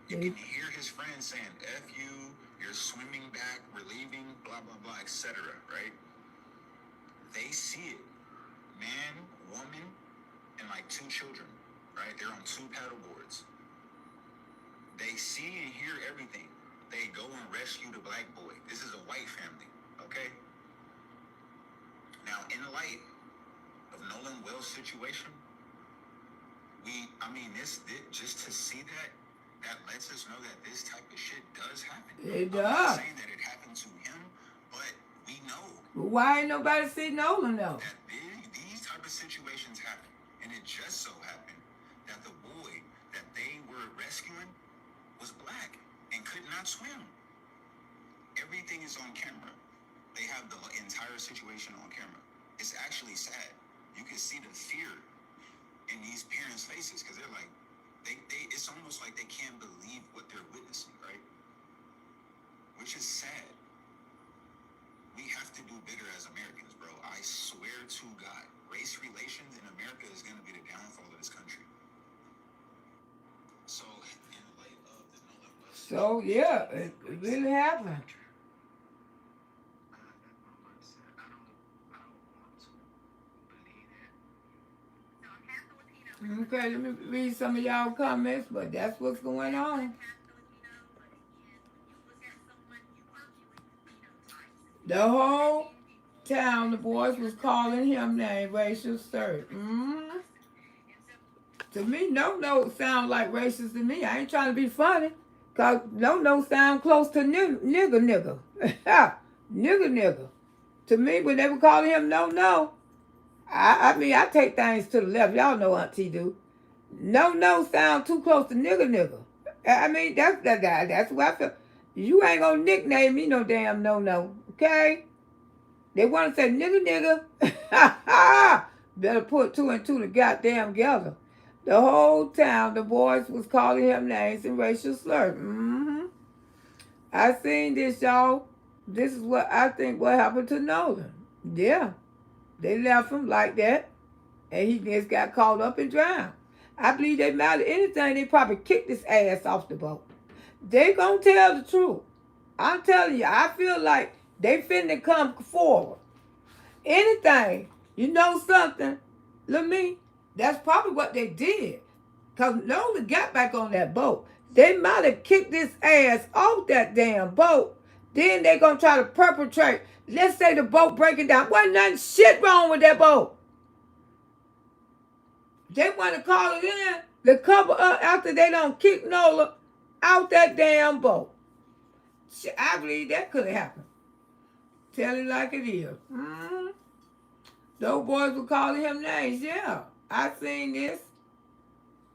You can hear his friends saying, F you, you're swimming back, we're leaving, blah, blah, blah, etc., right? They see it. Man, woman, and like 2 children, right? They're on 2 paddle boards. They see and hear everything. They go and rescue the black boy. This is a white family, okay? Now, in light of Nolan Wells' situation, this just to see that lets us know that this type of shit does happen. It I'm not does. saying that it happened to him, but we know Why ain't nobody see Nolan though? that these type of situations happen. And it just so happened that the boy that they were rescuing was black and could not swim. Everything is on camera. They have the entire situation on camera. It's actually sad. You can see the fear in these parents' faces because they're like, it's almost like they can't believe what they're witnessing, right? Which is sad. We have to do better as Americans, bro. I swear to God, race relations in America is going to be the downfall of this country. So, in light of the Nolan Wells, So yeah, it really happened. Okay, let me read some of y'all comments, but that's what's going on. The whole town, the boys was calling him name racial slur. To me, no sound like racist to me. I ain't trying to be funny. Cause no sound close to nigga. Nigga. To me, when they were calling him no, I mean, I take things to the left. Y'all know Auntie do. No sound too close to nigga. I mean, that's what I feel. You ain't gonna nickname me no damn no, okay? They want to say nigga. Better put two and two to goddamn together. The whole town, the boys was calling him names and racial slurs. I seen this, y'all. This is what I think what happened to Nolan. Yeah, they left him like that, and he just got caught up and drowned. I believe they matter anything, they probably kicked his ass off the boat. They gonna tell the truth. I'm telling you, I feel like they finna come forward. Anything, you know something? Look me, that's probably what they did. Cause Nolan got back on that boat. They might have kicked his ass off that damn boat. Then they gonna try to perpetrate. Let's say the boat breaking down. Wasn't nothing shit wrong with that boat. They want to call it in to cover up after they don't kick Nola out that damn boat. I believe that could have happened. Tell it like it is. Those boys were calling him names. Yeah, I seen this.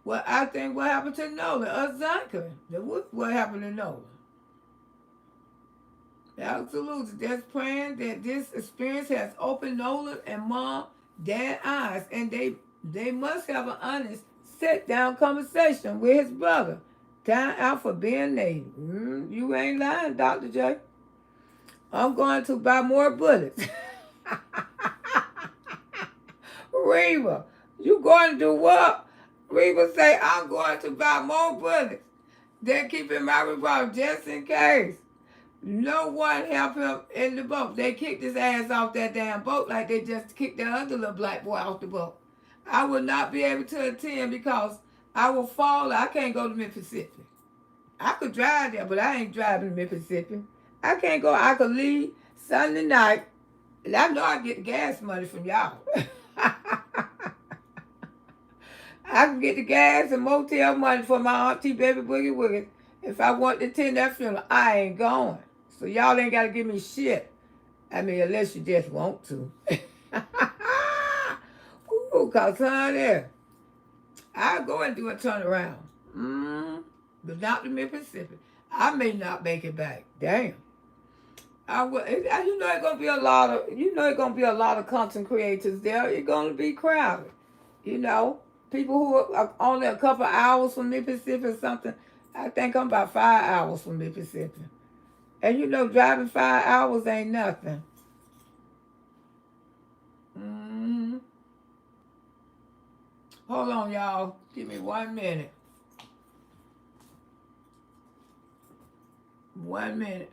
Well, I think what happened to Nola, exactly. What happened to Nola? Absolutely. Just praying that this experience has opened Nola and mom, dad eyes, and they must have an honest sit-down conversation with his brother. Time out for being Navy. You ain't lying, Dr. J. I'm going to buy more bullets. Reba, you going to do what? Reba say, I'm going to buy more bullets. They're keeping my revolver just in case. No one helped him in the boat. They kicked his ass off that damn boat like they just kicked that other little black boy off the boat. I will not be able to attend because I will fall. I can't go to Mississippi. I could drive there, but I ain't driving to Mississippi. I can't go. I could leave Sunday night, and I know I get the gas money from y'all. I can get the gas and motel money for my auntie, baby boogie woogie. If I want to attend that funeral, I ain't going. So y'all ain't got to give me shit. I mean, unless you just want to. Ooh, cause honey, I'll go and do a turnaround. But not to Mississippi. I may not make it back. Damn. I will. You know it's gonna be a lot of. You know it's gonna be a lot of content creators there. It's gonna be crowded. You know, people who are only a couple hours from Mississippi or something. I think I'm about 5 hours from Mississippi. And you know, driving 5 hours ain't nothing. Hold on, y'all. Give me 1 minute. 1 minute.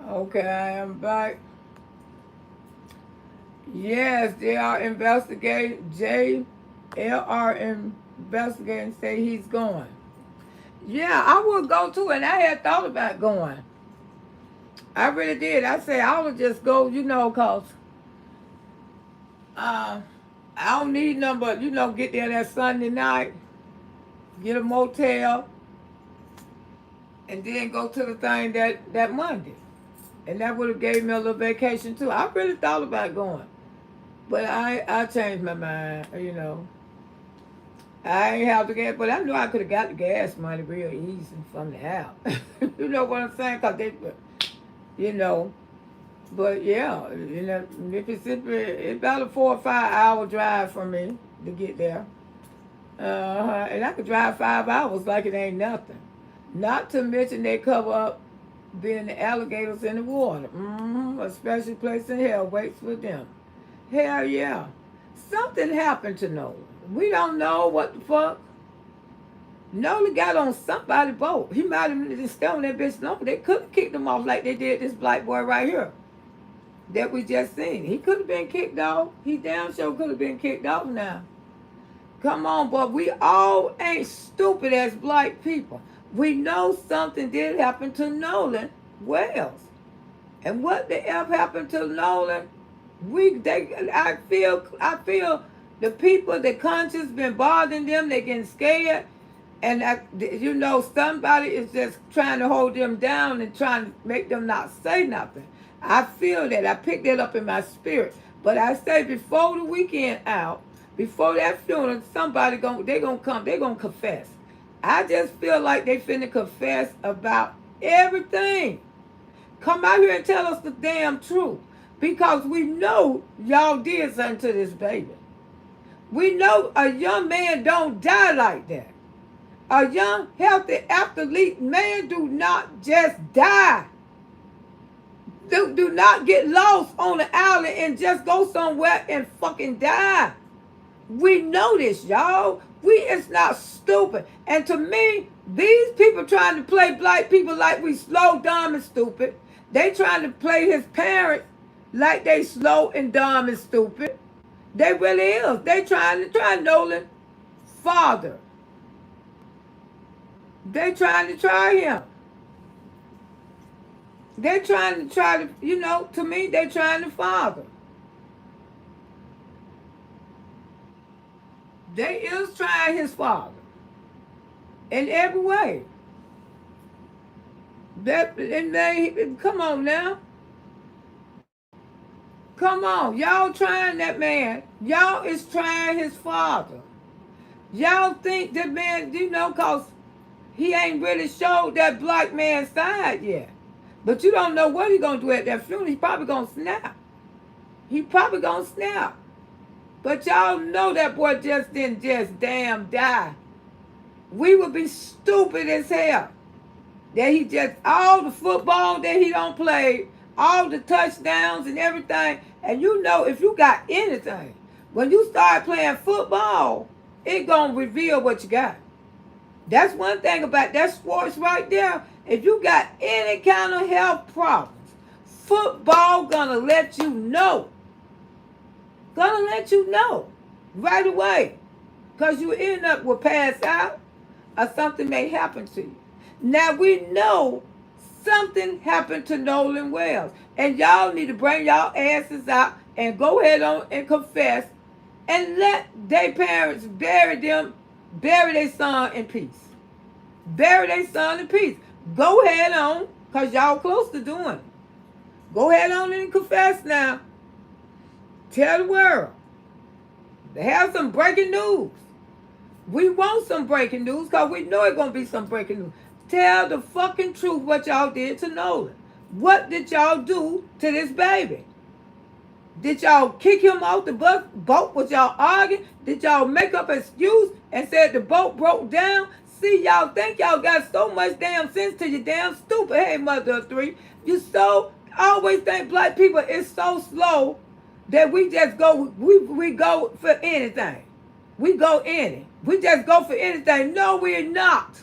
Okay, I am back. Yes, they are investigating. JLR investigating, say he's going. Yeah, I would go too, and I had thought about going. I really did. I said I would just go, cause uh, I don't need nothing but, get there that Sunday night, get a motel, and then go to the thing that Monday. And that would have gave me a little vacation too. I really thought about going. But I changed my mind. I ain't have to get, but I knew I could have got the gas money real easy from the house. You know what I'm saying? Cause you know, but yeah, Mississippi, it's about a 4 or 5 hour drive for me to get there. And I could drive 5 hours like it ain't nothing. Not to mention they cover up being the alligators in the water. A special place in hell waits for them. Hell yeah. Something happened to Nolan. We don't know what the fuck. Nolan got on somebody's boat. He might have just thrown that bitch over. They could have kicked him off like they did this black boy right here that we just seen. He could have been kicked off. He damn sure could have been kicked off now. Come on, but we all ain't stupid as black people. We know something did happen to Nolan Wells. And what the F happened to Nolan? I feel the people, the conscience been bothering them, they getting scared. And somebody is just trying to hold them down and trying to make them not say nothing. I feel that. I picked that up in my spirit. But I say before the weekend out, before that funeral, somebody they gonna come, they gonna confess. I just feel like they finna confess about everything. Come out here and tell us the damn truth. Because we know y'all did something to this baby. We know a young man don't die like that. A young, healthy athlete man do not just die. Do not get lost on the island and just go somewhere and fucking die. We know this, y'all. It's not stupid. And to me, these people trying to play black people like we slow, dumb, and stupid. They trying to play his parents like they slow and dumb and stupid. They really is. They trying to Nolan's father. They trying to try him. They trying to, to me, they trying to father. They is trying his father. In every way. Come on now. Come on. Y'all trying that man. Y'all is trying his father. Y'all think that man, cause he ain't really showed that black man's side yet. But you don't know what he gonna do at that funeral. He probably gonna snap. But y'all know that boy just didn't just damn die. We would be stupid as hell. That he just, all the football that he don't play, all the touchdowns and everything. And if you got anything, when you start playing football, it gonna reveal what you got. That's one thing about that sports right there. If you got any kind of health problems, football gonna let you know. Gonna let you know right away. Because you end up with pass out or something may happen to you. Now we know something happened to Nolan Wells. And y'all need to bring y'all asses out and go ahead on and confess and let their parents bury their son in peace. Bury their son in peace. Go ahead on, because y'all close to doing it. Go ahead on and confess now. Tell the world. They have some breaking news. We want some breaking news because we know it's going to be some breaking news. Tell the fucking truth what y'all did to Nolan. What did y'all do to this baby? Did y'all kick him off the boat? Was y'all arguing? Did y'all make up an excuse and said the boat broke down? See, y'all think y'all got so much damn sense to you damn stupid. Hey, mother of three. I always think black people is so slow that we just go, we go for anything. We go in it. We just go for anything. No, we're not.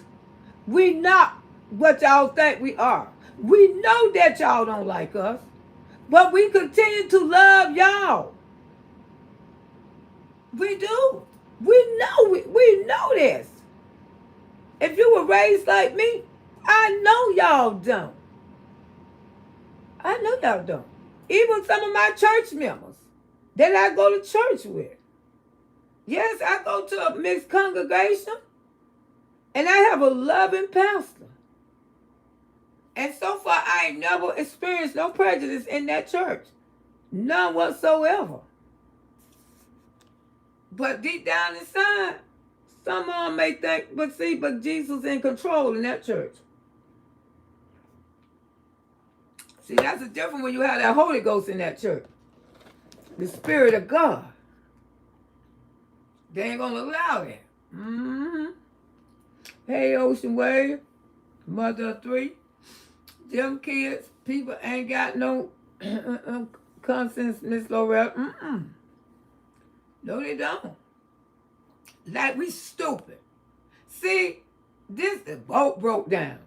We're not what y'all think we are. We know that y'all don't like us, but we continue to love y'all. We do. We know this. If you were raised like me, I know y'all don't. I know y'all don't. Even some of my church members that I go to church with. Yes, I go to a mixed congregation, and I have a loving pastor. And so far, I ain't never experienced no prejudice in that church. None whatsoever. But deep down inside, some of them may think, but Jesus in control in that church. See, that's the difference when you have that Holy Ghost in that church. The Spirit of God. They ain't gonna allow that. Mm-hmm. Hey, Ocean Wave, mother of three. Them kids, people ain't got no conscience, Miss Loretta. Mm-mm. No, they don't. Like we stupid. See, the boat broke down.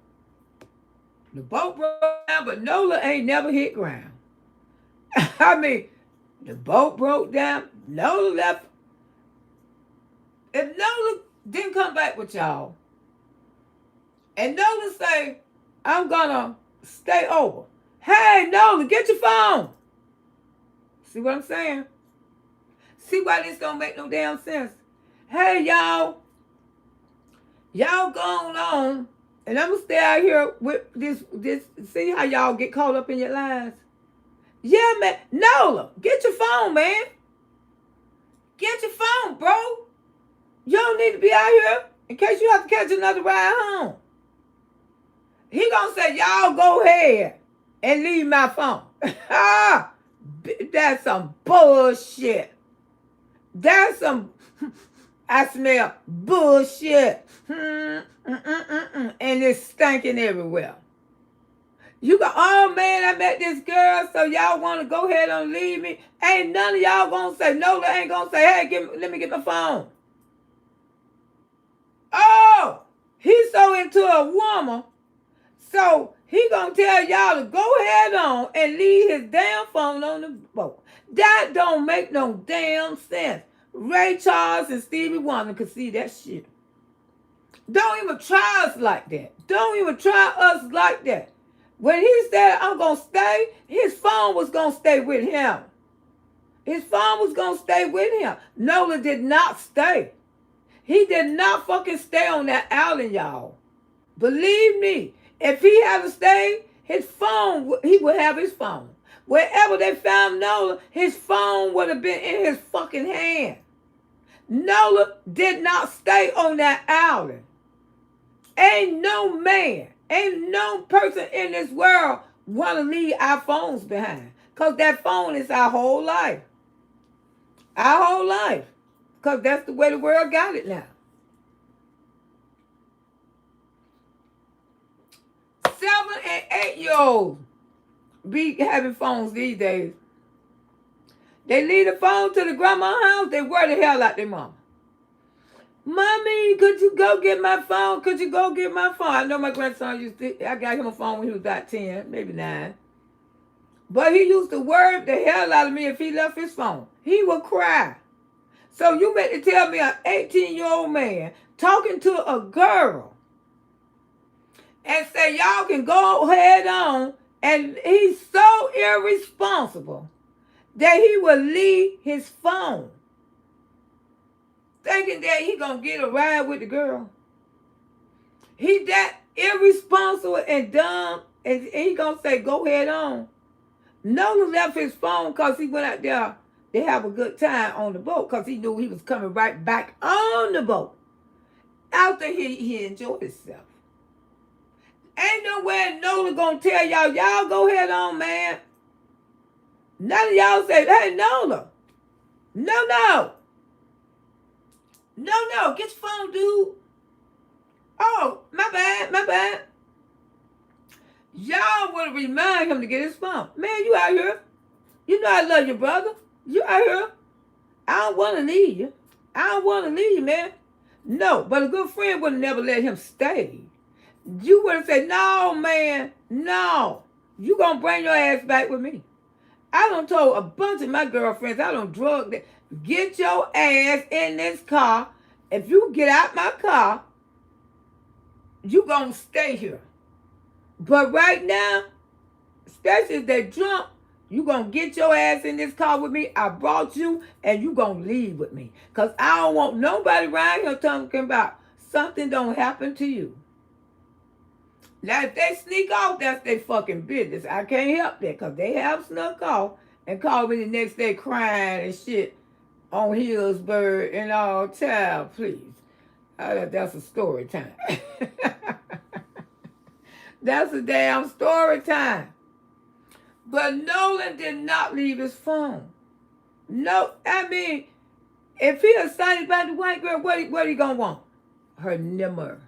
The boat broke down, but Nola ain't never hit ground. I mean, the boat broke down. Nola left. If Nola didn't come back with y'all, and Nola say, I'm gonna stay over. Hey, Nola, get your phone. See what I'm saying? See why this don't make no damn sense? Hey, y'all. Y'all going on, and I'm gonna stay out here with this. See how y'all get caught up in your lies? Yeah, man. Nola, get your phone, man. Get your phone, bro. You don't need to be out here in case you have to catch another ride home. He gonna say, y'all go ahead and leave my phone. That's some bullshit. That's some, I smell bullshit. And it's stinking everywhere. You go, oh man, I met this girl, so y'all want to go ahead and leave me. Ain't none of y'all gonna say, no, they ain't gonna say, hey, let me get my phone. Oh, he's so into a woman, so he gonna tell y'all to go ahead on and leave his damn phone on the boat. That don't make no damn sense. Ray Charles and Stevie Wonder could see that shit. Don't even try us like that. Don't even try us like that. When he said, I'm gonna stay, his phone was gonna stay with him. His phone was gonna stay with him. Nola did not stay. He did not fucking stay on that island, y'all. Believe me, if he had stayed, his phone, he would have his phone. Wherever they found Nola, his phone would have been in his fucking hand. Nola did not stay on that island. Ain't no man, ain't no person in this world want to leave our phones behind. Because that phone is our whole life. Our whole life. Because that's the way the world got it now. 7 and 8-year-olds be having phones these days. They leave the phone to the grandma's house, they wear the hell out their mama. Mommy, could you go get my phone? Could you go get my phone? I know my grandson I got him a phone when he was about 10, maybe 9. But he used to worry the hell out of me if he left his phone. He would cry. So you meant to tell me an 18-year-old man talking to a girl and say, y'all can go ahead on, and he's so irresponsible that he will leave his phone thinking that he gonna get a ride with the girl. He that irresponsible and dumb, and he gonna say, go ahead on. Nolan left his phone because he went out there to have a good time on the boat because he knew he was coming right back on the boat. After he enjoyed himself. Ain't nowhere Nolan gonna tell y'all go ahead on, man. None of y'all say, hey, Nolan. No, get your phone, dude. Oh, my bad. Y'all would remind him to get his phone. Man, you out here. You know I love you, brother. You out here. I don't want to leave you, man. No, but a good friend would never let him stay. You would have said, no, man, no. You gonna bring your ass back with me. I done told a bunch of my girlfriends, I done drug them. Get your ass in this car. If you get out my car, you gonna stay here. But right now, especially if they're drunk, you gonna get your ass in this car with me. I brought you, and you gonna leave with me. Because I don't want nobody around here talking about something don't happen to you. Now, if they sneak off, that's their fucking business. I can't help that because they have snuck off and called me the next day crying and shit on Hillsburg and all. Child, please. That's a story time. That's a damn story time. But Nolan did not leave his phone. No, I mean, if he excited about the white girl, what he gonna want? Her number.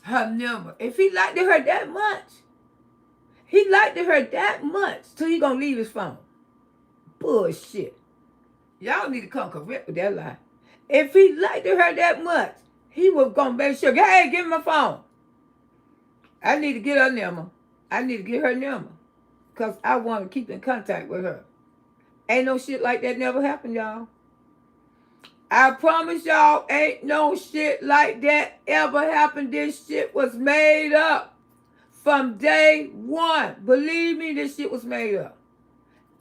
Her number. If he liked her that much, so he gonna leave his phone. Bullshit. Y'all need to come correct with that lie. If he liked her that much, he was gonna make sure, hey, give me my phone. I need to get her number. I need to get her number. Because I want to keep in contact with her. Ain't no shit like that never happened, y'all. I promise y'all, ain't no shit like that ever happened. This shit was made up from day one. Believe me, this shit was made up.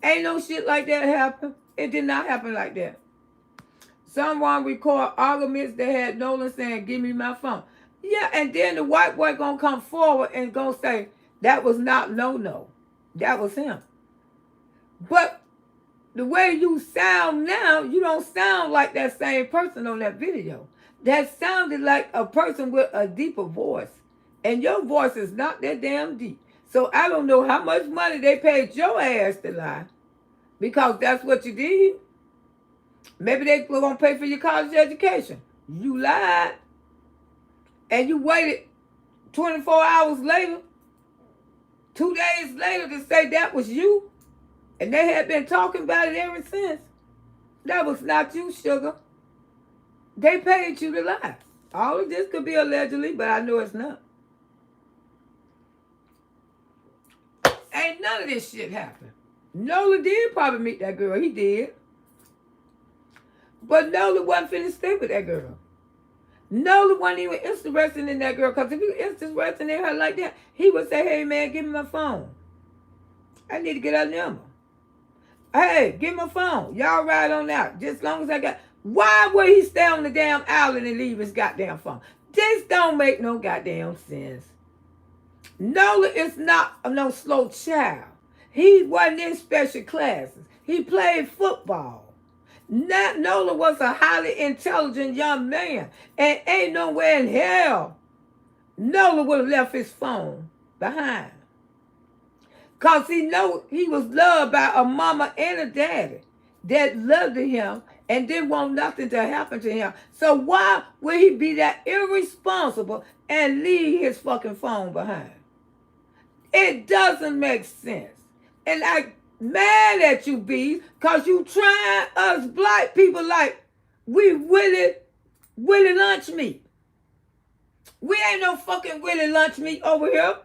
Ain't no shit like that happen. It did not happen like that. Someone record arguments that had Nolan saying, give me my phone. Yeah, and then the white boy gonna come forward and gonna say, that was not no. That was him. But the way you sound now, you don't sound like that same person on that video. That sounded like a person with a deeper voice. And your voice is not that damn deep. So I don't know how much money they paid your ass to lie. Because that's what you did. Maybe they were going to pay for your college education. You lied. And you waited 24 hours later, 2 days later to say that was you. And they had been talking about it ever since. That was not you, sugar. They paid you to lie. All of this could be allegedly, but I know it's not. Ain't none of this shit happened. Nola did probably meet that girl. He did. But Nola wasn't finna stay with that girl. Nola wasn't even interested in that girl. Because if he was interested in her like that, he would say, hey, man, give me my phone. I need to get her number. Hey, give me my phone. Y'all ride on out. Just as long as I got... Why would he stay on the damn island and leave his goddamn phone? This don't make no goddamn sense. Nola is not no slow child. He wasn't in special classes. He played football. Nola was a highly intelligent young man. And ain't nowhere in hell Nola would have left his phone behind. Because he know he was loved by a mama and a daddy that loved him and didn't want nothing to happen to him. So why would he be that irresponsible and leave his fucking phone behind? It doesn't make sense. And I'm mad at you, Bees, because you trying us black people like we Willie lunch meat. We ain't no fucking Willie lunch meat over here.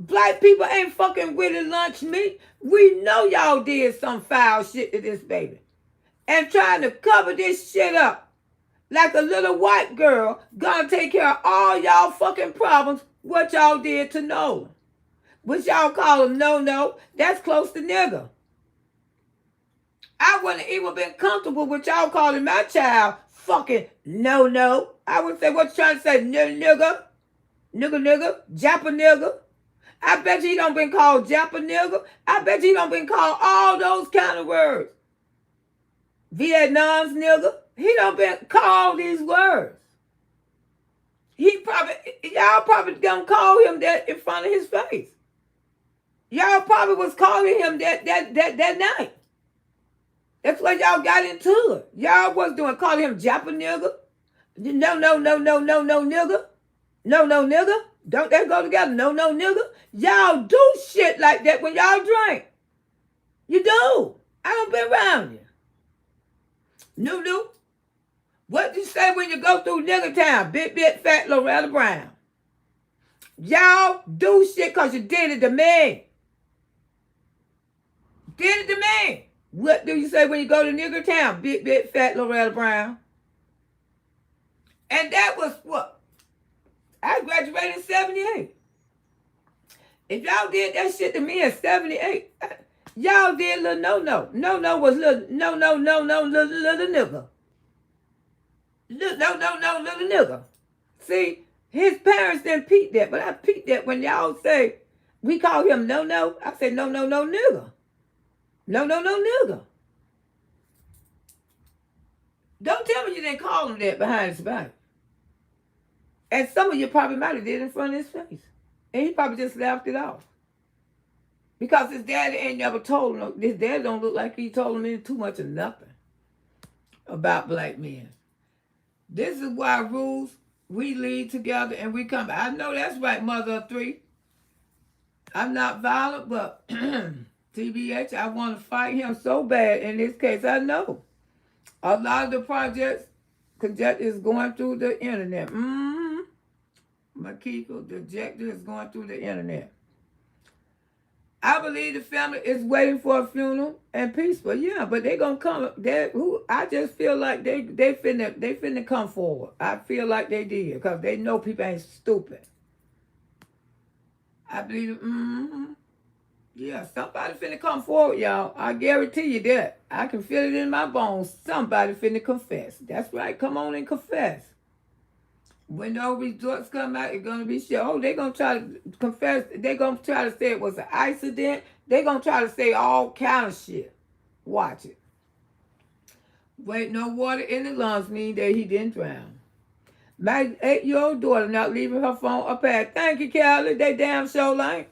Black people ain't fucking Willie lunch meat. We know y'all did some foul shit to this baby. And trying to cover this shit up like a little white girl gonna take care of all y'all fucking problems what y'all did to Nolan. Which y'all call him no, that's close to nigga. I wouldn't even been comfortable with y'all calling my child fucking no. I would say, what you trying to say, nigga, Japa nigga. I bet you he don't been called Japa nigga. I bet you he don't been called all those kind of words. Vietnam's nigga. He don't been called these words. Y'all probably gonna call him that in front of his face. Y'all probably was calling him that night. That's why y'all got into it. Y'all was calling him Japa nigga. No, nigga. No, nigga. Don't that go together? No, nigga. Y'all do shit like that when y'all drink. You do. I don't been around you. No. What you say when you go through nigga town? Big, fat Loretta Brown. Y'all do shit because you did it to me. Did it to me. What do you say when you go to nigger town? Big, big, fat Loretta Brown. And that was what? I graduated in 78. If y'all did that shit to me in 78, y'all did little no-no. No-no was little no-no, little nigga. No, little nigga. See, his parents didn't peep that, but I peeped that when y'all say, we call him no-no. I say no, nigga. No, nigga. Don't tell me you didn't call him that behind his back. And some of you probably might have did in front of his face. And he probably just laughed it off. Because his daddy ain't never told him. His daddy don't look like he told him too much of nothing about black men. This is why rules, we lead together and we come. I know that's right, mother of three. I'm not violent, but TBH, I want to fight him so bad in this case. I know. A lot of the project is going through the internet. Makiko, the objector is going through the internet. I believe the family is waiting for a funeral and peaceful. Yeah, but they gonna come. I just feel like they finna come forward. I feel like they did because they know people ain't stupid. I believe. Yeah, somebody finna come forward, y'all. I guarantee you that. I can feel it in my bones. Somebody finna confess. That's right. Come on and confess. When those results come out, it's gonna be shit. Oh, they gonna try to confess. They gonna try to say it was an accident. They gonna try to say all kind of shit. Watch it. Wait, no water in the lungs mean that he didn't drown. My 8-year-old daughter not leaving her phone up at. Thank you, Kelly. They damn sure ain't.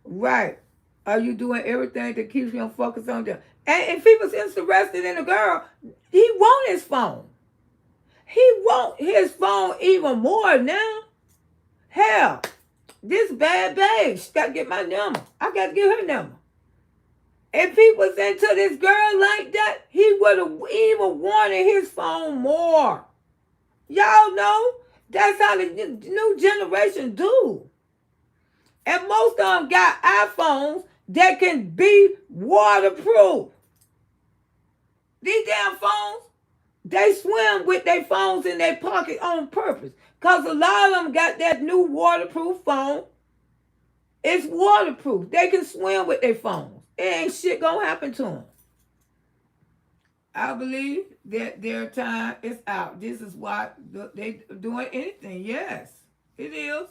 Right. Are you doing everything to keep him focused on them? And if he was interested in a girl, he want his phone. He want his phone even more now. Hell, this bad babe, she got to get my number. I got to get her number. If he was into this girl like that, he would have even wanted his phone more. Y'all know that's how the new generation do. And most of them got iPhones that can be waterproof. These damn phones, they swim with their phones in their pocket on purpose. Because a lot of them got that new waterproof phone. It's waterproof. They can swim with their phones. It ain't shit gonna happen to them. I believe that their time is out. This is why they doing anything. Yes, it is.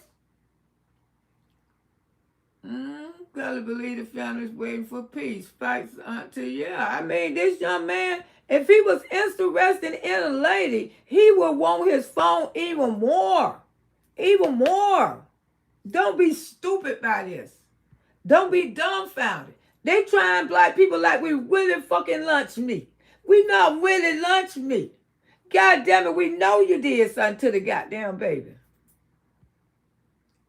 Gotta believe the family's waiting for peace. Fights Auntie. Yeah, I mean, this young man, if he was interested in a lady, he would want his phone even more. Even more. Don't be stupid by this. Don't be dumbfounded. They trying black people like we really fucking lunch meat. We not really lunch meat. God damn it, we know you did something to the goddamn baby.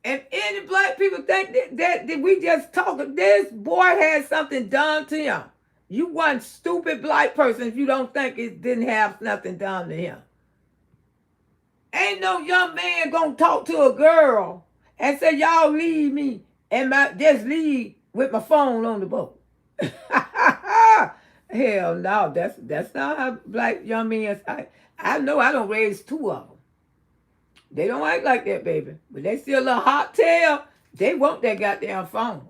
And any black people think that we just talking, this boy had something done to him. You one stupid black person if you don't think it didn't have nothing done to him. Ain't no young man gonna talk to a girl and say, y'all leave me and just leave with my phone on the boat. Hell no, that's not how black young men. I know I don't raise two of them. They don't act like that, baby. But they see a little hot tail, they want that goddamn phone.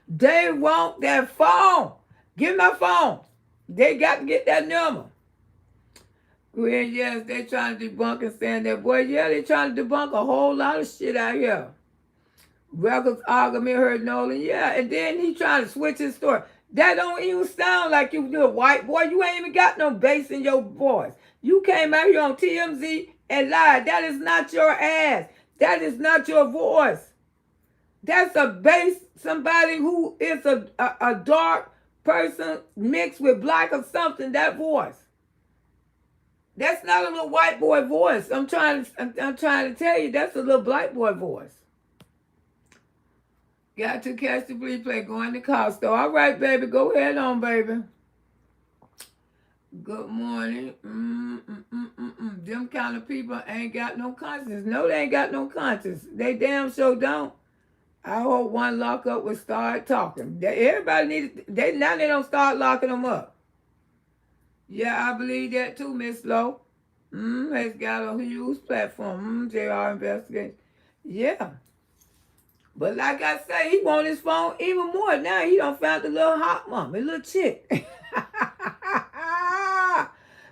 They want that phone. Give me my phone. They got to get that number. Well, yes, they trying to debunk and saying that, boy, yeah, they trying to debunk a whole lot of shit out here. Records argument heard Nolan, yeah, and then he trying to switch his story. That don't even sound like you a white boy. You ain't even got no bass in your voice. You came out here on TMZ and lied. That is not your ass. That is not your voice. That's a bass, somebody who is a dark person mixed with black or something, that voice. That's not a little white boy voice. I'm trying to tell you, that's a little black boy voice. Got to catch the replay. Go in the car store. All right, baby. Go ahead on, baby. Good morning. Them kind of people ain't got no conscience. No, they ain't got no conscience. They damn sure don't. I hope one lockup will start talking. Everybody needs. Now they don't start locking them up. Yeah, I believe that too, Miss Lowe. Has got a huge platform. JR Investigation. Yeah. But like I say, he want his phone even more. Now he done found the little hot mom, the little chick.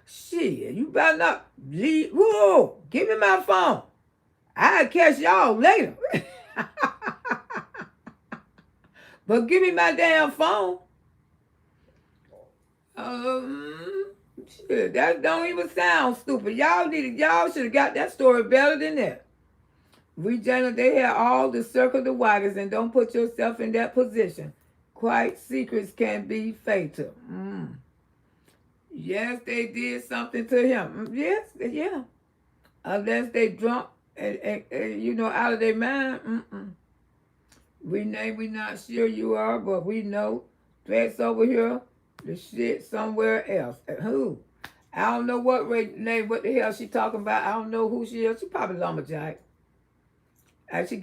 Shit, you better not leave. Whoa, give me my phone. I'll catch y'all later. But give me my damn phone. Shit, that don't even sound stupid. Y'all should have got that story better than that. Regina, they had all the circle the wagons and don't put yourself in that position. Quite secrets can be fatal. Yes, they did something to him. Yes, yeah. Unless they drunk and out of their mind. Renee, we not sure you are, but we know threats over here, the shit somewhere else. Who? I don't know what Renee, what the hell she talking about. I don't know who she is. She probably lumberjack. And she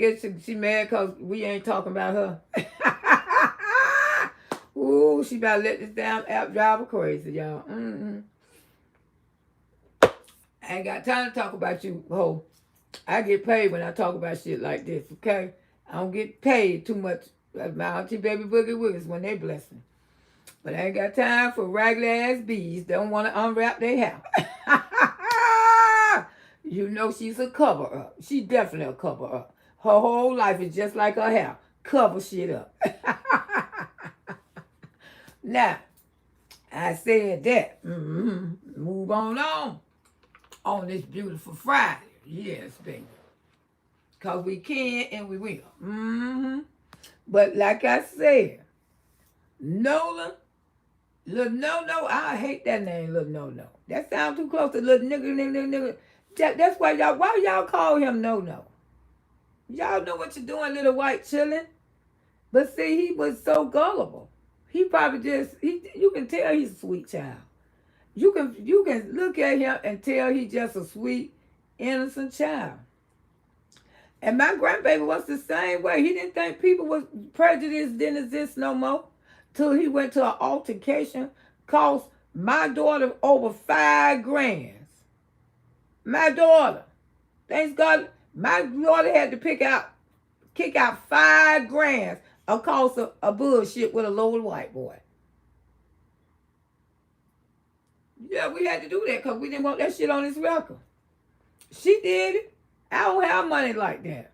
mad because we ain't talking about her. Ooh, she about to let this damn app drive her crazy, y'all. I ain't got time to talk about you, ho. I get paid when I talk about shit like this, okay? I don't get paid too much. Like my auntie baby boogie woogies when they bless me. But I ain't got time for raggedy ass bees don't want to unwrap their hair. You know she's a cover-up. She definitely a cover-up. Her whole life is just like her hair. Cover shit up. Now, I said that. Move on this beautiful Friday. Yes, baby. Because we can and we will. But like I said, Nola, little no-no, I hate that name, little no-no. That sounds too close to little nigga. That's why y'all call him no-no. Y'all know what you're doing, little white chillin'. But see, he was so gullible. He probably you can tell he's a sweet child. You can look at him and tell he's just a sweet, innocent child. And my grandbaby was the same way. He didn't think people was prejudice didn't exist no more. Till he went to an altercation, cost my daughter over $5,000. My daughter. Thanks God, my daughter had to kick out $5,000 a cost of a bullshit with a lower white boy. Yeah, we had to do that because we didn't want that shit on his record. She did it. I don't have money like that.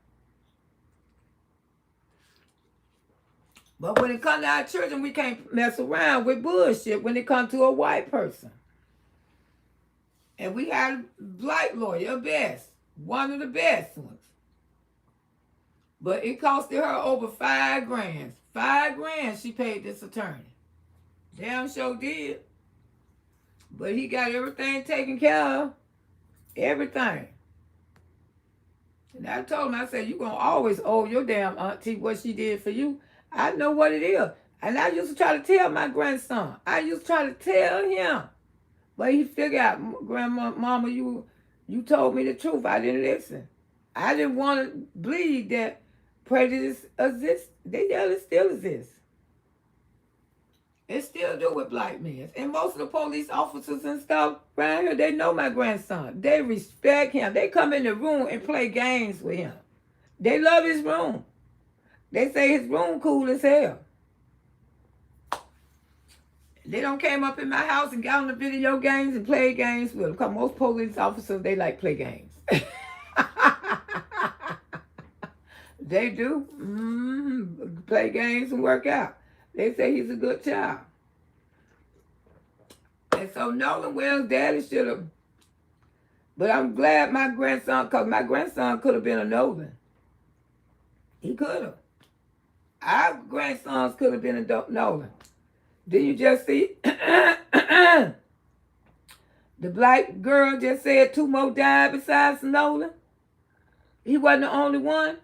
But when it comes to our children, we can't mess around with bullshit when it comes to a white person. And we had a black lawyer, one of the best ones. But it costed her over $5,000. $5,000 she paid this attorney. Damn sure did. But he got everything taken care of. Everything. And I told him, I said, you're going to always owe your damn auntie what she did for you. I know what it is. And I used to try to tell my grandson. I used to try to tell him. But he figured out, Grandma, Mama, you told me the truth. I didn't listen. I didn't want to believe that prejudice exists. It still exists. It still do with black men. And most of the police officers and stuff around here, they know my grandson. They respect him. They come in the room and play games with him. They love his room. They say his room cool as hell. They don't came up in my house and got on the video games and played games with them. Because most police officers, they like play games. They do. Play games and work out. They say he's a good child. And so Nolan Wells' daddy should have. But I'm glad my grandson, because my grandson could have been a Nolan. He could have. Our grandsons could have been a Nolan. Did you just see? The black girl just said 2 more died besides Nolan. He wasn't the only one.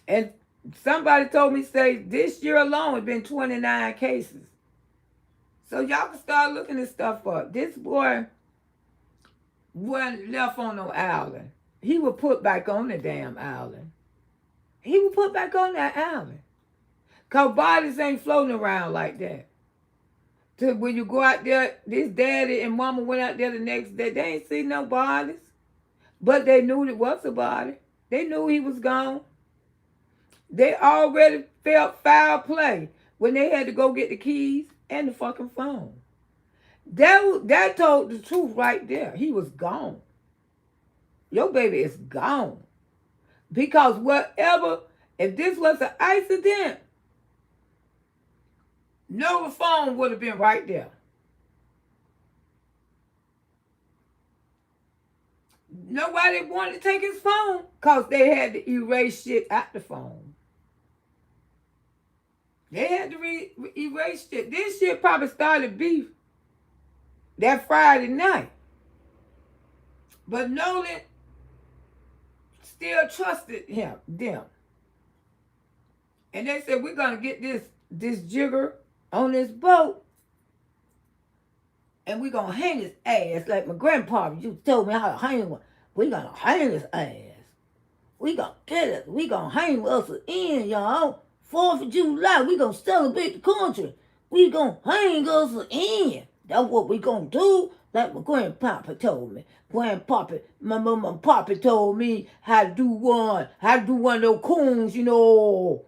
And somebody told me, say, this year alone has been 29 cases. So y'all can start looking this stuff up. This boy, wasn't left on no island. He was put back on the damn island. He was put back on that island. Because bodies ain't floating around like that. So when you go out there, this daddy and mama went out there the next day, they ain't see no bodies. But they knew it was a body. They knew he was gone. They already felt foul play when they had to go get the keys and the fucking phone. That told the truth right there. He was gone. Your baby is gone. Because whatever, if this was an accident, no phone would have been right there. Nobody wanted to take his phone because they had to erase shit out the phone. They had to erase shit. This shit probably started beef that Friday night. But Nolan still trusted them. And they said, we're going to get this jigger on this boat and we're going to hang his ass like my grandpa used to tell me how to hang one. We're going to hang his ass. We going to get it. We going to hang us in, y'all. 4th of July, we going to celebrate the country. We going to hang us in. That's what we going to do, like my grandpapa told me. My mama and papa told me how to do one of those coons, you know.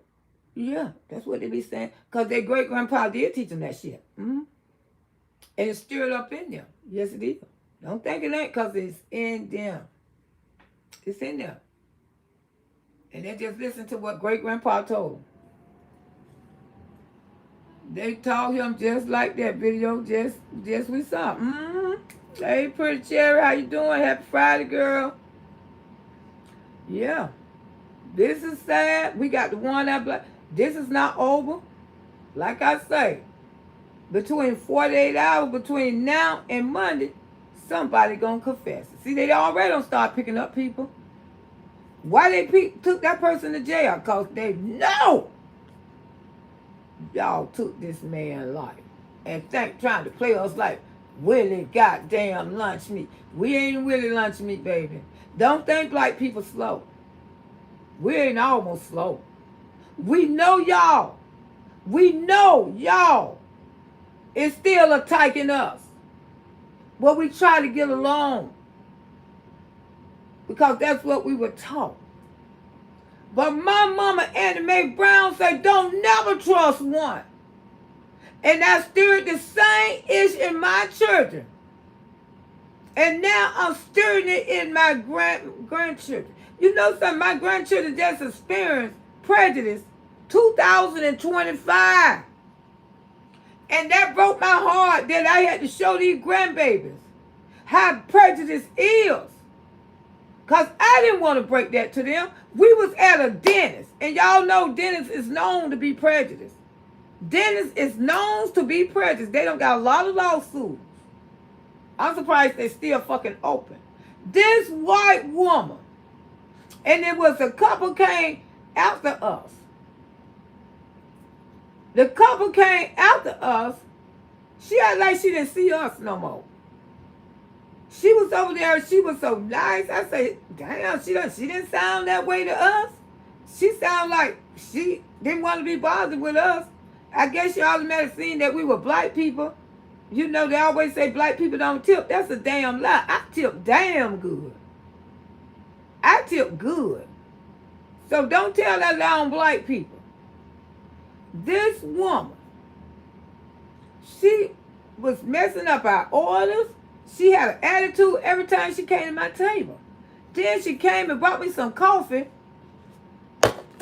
Yeah, that's what they be saying. Because their great-grandpa did teach them that shit. Mm-hmm. And it's stirred up in them. Yes, it is. Don't think it ain't because it's in them. It's in them. And they just listen to what great-grandpa told them. They taught him just like that video just we saw. Mm-hmm. Hey, pretty cherry, how you doing? Happy Friday, girl. Yeah. This is sad. We got the one that black. This is not over. Like I say, between 48 hours, between now and Monday, somebody gonna confess it. See, they already don't start picking up people. Why they took that person to jail? Because they know y'all took this man's life. And trying to play us like Willie goddamn lunch meat. We ain't Willie lunch meat, baby. Don't think black people slow. We ain't almost slow. We know y'all. We know y'all is still attacking us. But we try to get along. Because that's what we were taught. But my mama, Annie Mae Brown, said, don't never trust one. And I stirred the same ish in my children. And now I'm stirring it in my grandchildren. You know something? My grandchildren just experienced prejudice 2025. And that broke my heart that I had to show these grandbabies how prejudice is. Because I didn't want to break that to them. We was at a dentist. And y'all know dentists is known to be prejudiced. Dentists is known to be prejudiced. They don't got a lot of lawsuits. I'm surprised they still fucking open. This white woman, and it was a couple came after us. The couple came after us. She acted like she didn't see us no more. She was over there. She was so nice. I said, damn, she didn't sound that way to us. She sounded like she didn't want to be bothered with us. I guess she automatically seen that we were black people. You know, they always say black people don't tip. That's a damn lie. I tip damn good. I tip good. So don't tell that lie on black people. This woman, she was messing up our orders. She had an attitude every time she came to my table. Then she came and brought me some coffee.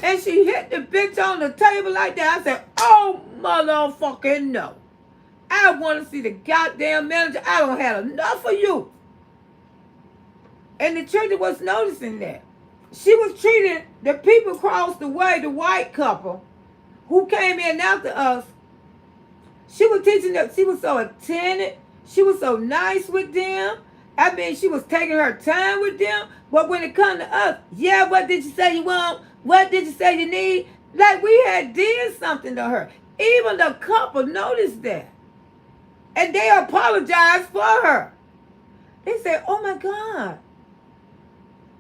And she hit the bitch on the table like that. I said, oh, motherfucking no. I want to see the goddamn manager. I don't have enough of you. And the church was noticing that. She was treating the people across the way, the white couple, who came in after us. She was teaching them. She was so attentive. She was so nice with them. I mean, she was taking her time with them. But when it comes to us, yeah, what did you say you want? What did you say you need? Like we had did something to her. Even the couple noticed that. And they apologized for her. They say, oh my God,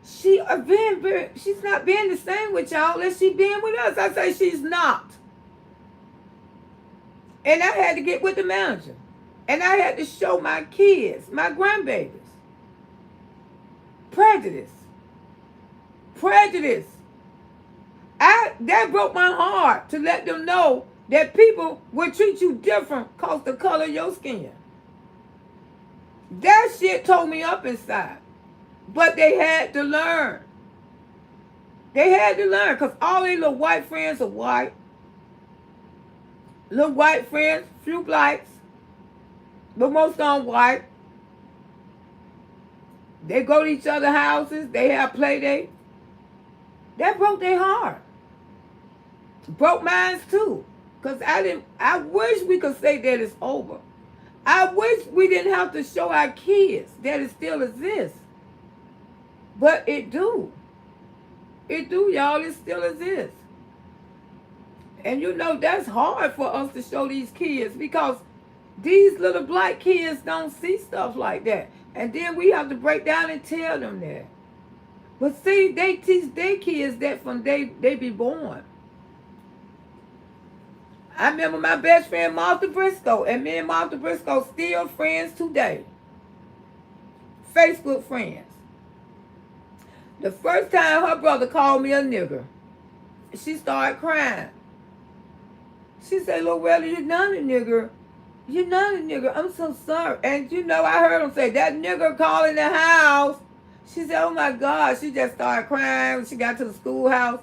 she's not being the same with y'all as she being with us. I say she's not. And I had to get with the manager. And I had to show my kids, my grandbabies, prejudice. Prejudice. That broke my heart to let them know that people will treat you different because the color of your skin. That shit tore me up inside. But they had to learn. They had to learn because all these little white friends are white. Little white friends, few blacks, but most on white. They go to each other's houses. They have play dates. That broke their heart. Broke mine too. Because I wish we could say that it's over. I wish we didn't have to show our kids that it still exists. But it do. It do, y'all. It still exists. And you know, that's hard for us to show these kids because these little black kids don't see stuff like that. And then we have to break down and tell them that. But see, they teach their kids that from they be born. I remember my best friend Martha Briscoe, and me and Martha Briscoe still friends today. Facebook friends. The first time her brother called me a nigger, she started crying. She said, Loretta, you're not a nigger. You're not a nigger. I'm so sorry. And you know, I heard him say, that nigger calling the house. She said, oh my God. She just started crying when she got to the schoolhouse.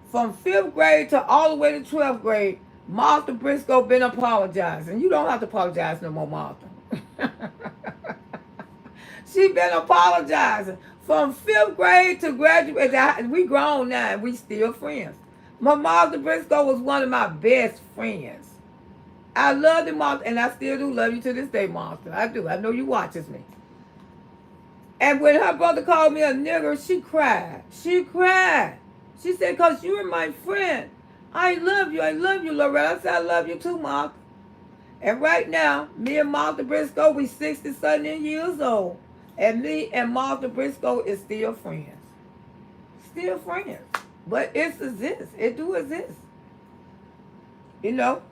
From 5th grade to all the way to 12th grade, Martha Briscoe been apologizing. You don't have to apologize no more, Martha. She been apologizing. From 5th grade to graduate. We grown now and we still friends. My Martha Briscoe was one of my best friends. I love him, Martha, and I still do love you to this day, Martha. I do. I know you watches me. And when her brother called me a nigger, she cried. She cried. She said, because you're my friend. I love you, Loretta. I said, I love you too, Martha. And right now, me and Martha Briscoe, we 60-something years old. And me and Martha Briscoe is still friends. Still friends. But it exists. It do exist. You know?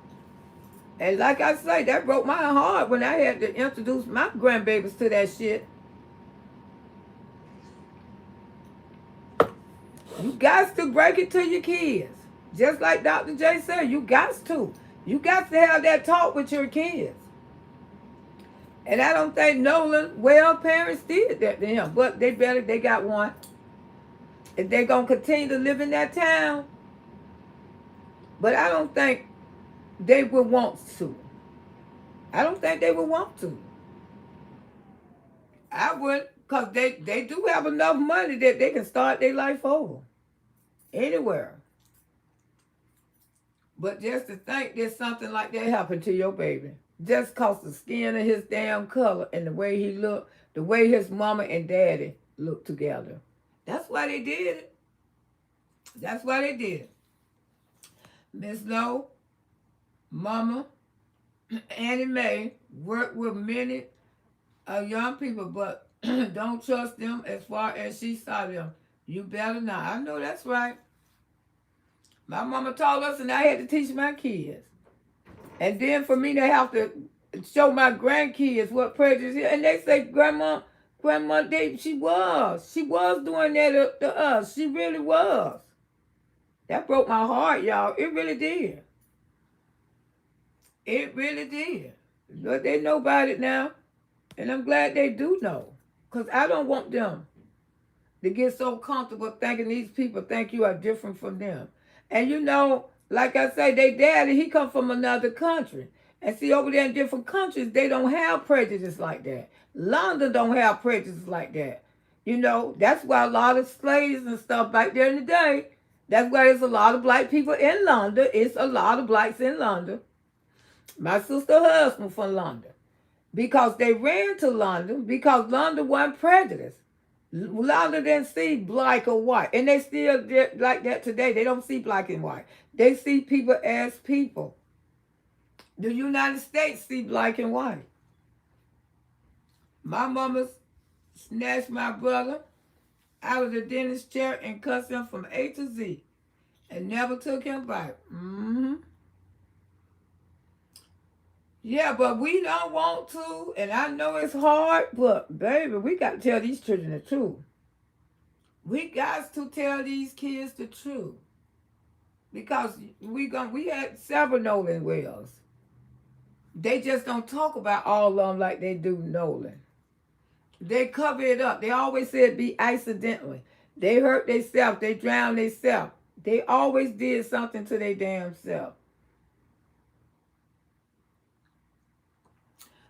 And like I say, that broke my heart when I had to introduce my grandbabies to that shit. You got to break it to your kids. Just like Dr. J said, you got to. You got to have that talk with your kids. And I don't think Nolan, well, parents did that to him. But they got one. If they're going to continue to live in that town. But I don't think they would want to. I don't think they would want to. I would, because they do have enough money that they can start their life over. Anywhere. But just to think that something like that happened to your baby. Just because the skin of his damn color and the way he looked, the way his mama and daddy looked together. That's why they did it. That's why they did it. Miss Lowe, Mama, Annie Mae worked with many young people, but don't trust them as far as she saw them. You better not. I know that's right. My mama taught us, and I had to teach my kids. And then for me to have to show my grandkids what prejudice is. And they say, Grandma, she was doing that to us. She really was. That broke my heart, y'all. It really did. It really did. But they know about it now. And I'm glad they do know. Because I don't want them to get so comfortable thinking these people think you are different from them. And you know, like I say, they daddy, he come from another country. And see, over there in different countries, they don't have prejudice like that. London don't have prejudice like that. You know, that's why a lot of slaves and stuff back there in the day, that's why there's a lot of black people in London. It's a lot of blacks in London. My sister husband from London. Because they ran to London because London wasn't prejudiced. London didn't see black or white. And they still like that today. They don't see black and white. They see people as people. The United States see black and white. My mama's snatched my brother out of the dentist chair and cussed him from A to Z and never took him back. Yeah, but we don't want to, and I know it's hard, but baby, we got to tell these children the truth. We got to tell these kids the truth. Because we had several Nolan Wells. They just don't talk about all of them like they do Nolan. They cover it up. They always said it be accidentally. They hurt themselves. They drowned themselves. They always did something to their damn self.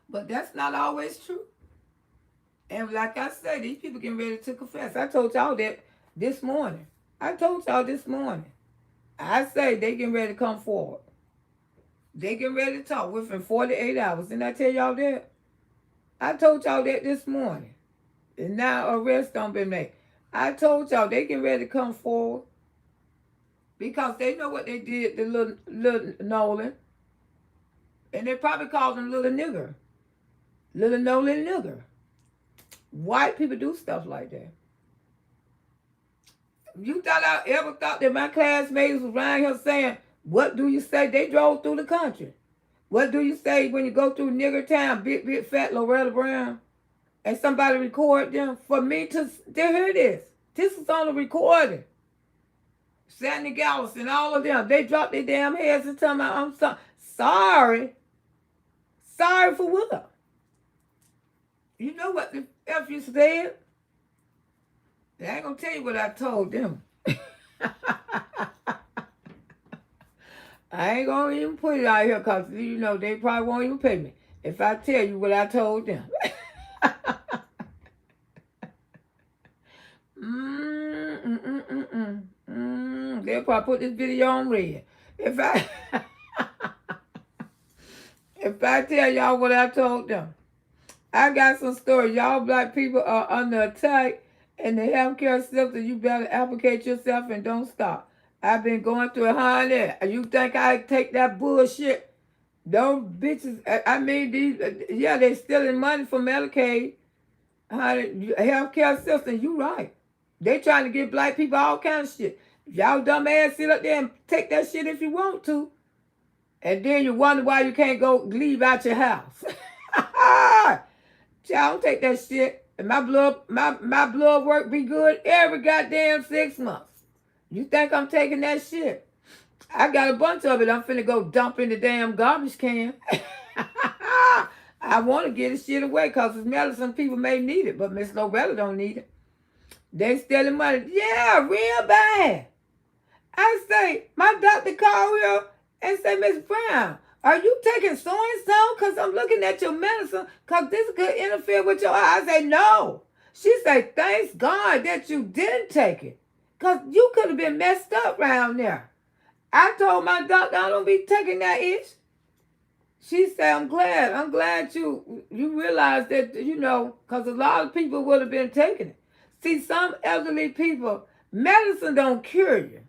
But that's not always true. And like I said, these people getting ready to confess. I told y'all that this morning. I say they getting ready to come forward. They getting ready to talk within 48 hours. Didn't I tell y'all that? I told y'all that this morning. And now arrests don't been made. I told y'all they getting ready to come forward. Because they know what they did to little Nolan. And they probably called him little nigger. Little Nolan nigger. White people do stuff like that. You thought I ever thought that my classmates was around here saying, what do you say? They drove through the country. What do you say when you go through nigger town, big fat Loretta Brown, and somebody record them? For me to hear this. This is on the recording. Sandy Gallus and all of them, they dropped their damn heads and tell me, I'm sorry. Sorry for what? You know what the F you said? I ain't gonna tell you what I told them. I ain't gonna even put it out here because, you know, they probably won't even pay me if I tell you what I told them. They'll probably put this video on red. If I tell y'all what I told them. I got some stories. Y'all black people are under attack in the healthcare system. You better advocate yourself and don't stop. I've been going through it, honey. You think I take that bullshit? Those bitches, I mean, they stealing money from Medicaid. Honey, healthcare system, you right. They trying to give black people all kinds of shit. Y'all dumb ass sit up there and take that shit if you want to. And then you wonder why you can't go leave out your house. Y'all don't take that shit. And my blood work be good every goddamn 6 months. You think I'm taking that shit? I got a bunch of it. I'm finna go dump in the damn garbage can. I want to get this shit away because it's medicine people may need it, but Miss Loretta don't need it. They stealing money. Yeah, real bad. I say, my doctor called here and say, Miss Brown, are you taking so-and-so? Because I'm looking at your medicine because this could interfere with your eye. I say, no. She say, thanks God that you didn't take it because you could have been messed up around there. I told my doctor I don't be taking that ish. She said, I'm glad you realized that, you know, because a lot of people would have been taking it. See, some elderly people, medicine don't cure you.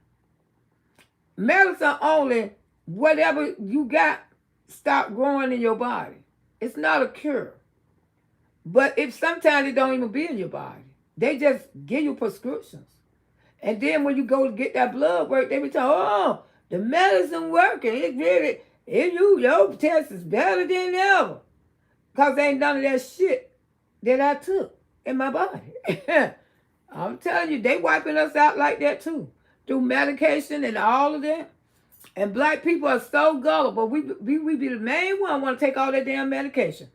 Medicine only, whatever you got, stop growing in your body. It's not a cure. But if sometimes it don't even be in your body. They just give you prescriptions. And then when you go to get that blood work, they be telling, oh, the medicine working. It really, your test is better than ever. Because ain't none of that shit that I took in my body. I'm telling you, they wiping us out like that too. Through medication and all of that. And black people are so gullible. We be the main one want to take all that damn medication.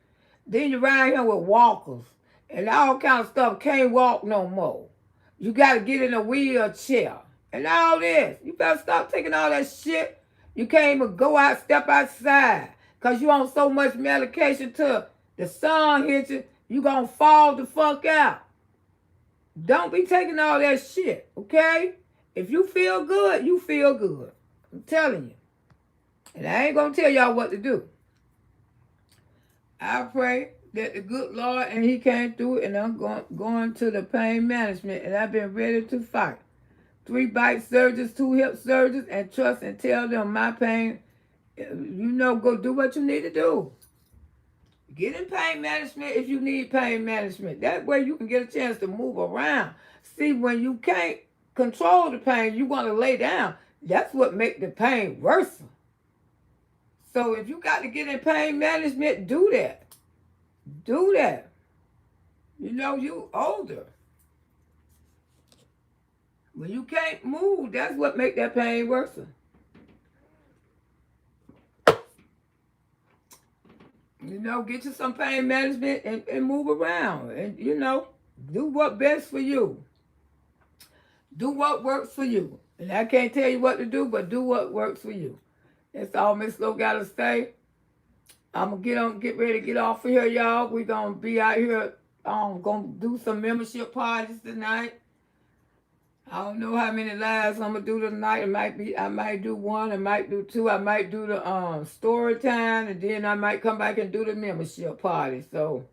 Then you're around here with walkers and all kind of stuff. Can't walk no more. You got to get in a wheelchair and all this. You better stop taking all that shit. You can't even go out, step outside because you on so much medication till the sun hits you. You going to fall the fuck out. Don't be taking all that shit, okay? If you feel good, you feel good. I'm telling you. And I ain't going to tell y'all what to do. I pray that the good Lord and he came through and I'm going to the pain management and I've been ready to fight. 3 bite surgeons, 2 hip surgeons, and trust and tell them my pain, you know, go do what you need to do. Get in pain management if you need pain management. That way you can get a chance to move around. See, when you can't control the pain, you want to lay down. That's what makes the pain worse. So if you got to get in pain management, do that. Do that. You know, you older. When you can't move, that's what make that pain worse. You know, get you some pain management and move around. And, you know, do what best for you. Do what works for you. And I can't tell you what to do, but do what works for you. That's all Miss Lo got to say. I'm going to get ready to get off of here, y'all. We're going to be out here. Going to do some membership parties tonight. I don't know how many lives I'm going to do tonight. I might do one. I might do two. I might do the story time. And then I might come back and do the membership party. So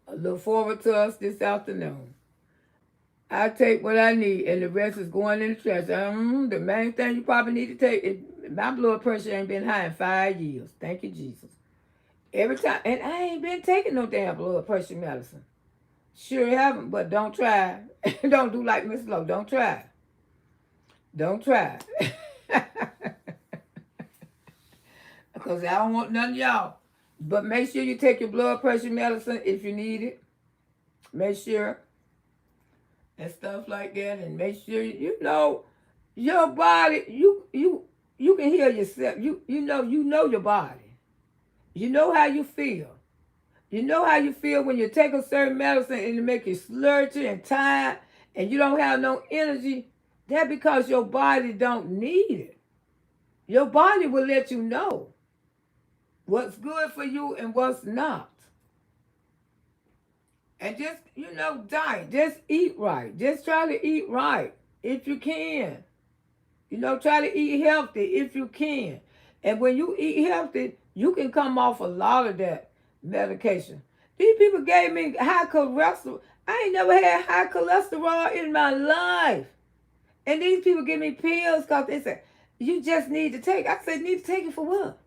I look forward to us this afternoon. I take what I need, and the rest is going in the trash. The main thing you probably need to take is my blood pressure ain't been high in 5 years. Thank you, Jesus. Every time, and I ain't been taking no damn blood pressure medicine. Sure haven't, but don't try. Don't do like Miss Lo. Don't try. Don't try. Because I don't want none of y'all. But make sure you take your blood pressure medicine if you need it. Make sure. And stuff like that. And make sure, you know, your body, you can heal yourself. You know your body. You know how you feel. You know how you feel when you take a certain medicine and it make you slurry and tired and you don't have no energy. That's because your body don't need it. Your body will let you know what's good for you and what's not. And just, you know, diet. Just eat right. Just try to eat right if you can. You know, try to eat healthy if you can. And when you eat healthy, you can come off a lot of that medication. These people gave me high cholesterol. I ain't never had high cholesterol in my life. And these people give me pills because they said, you just need to take. I said, need to take it for what?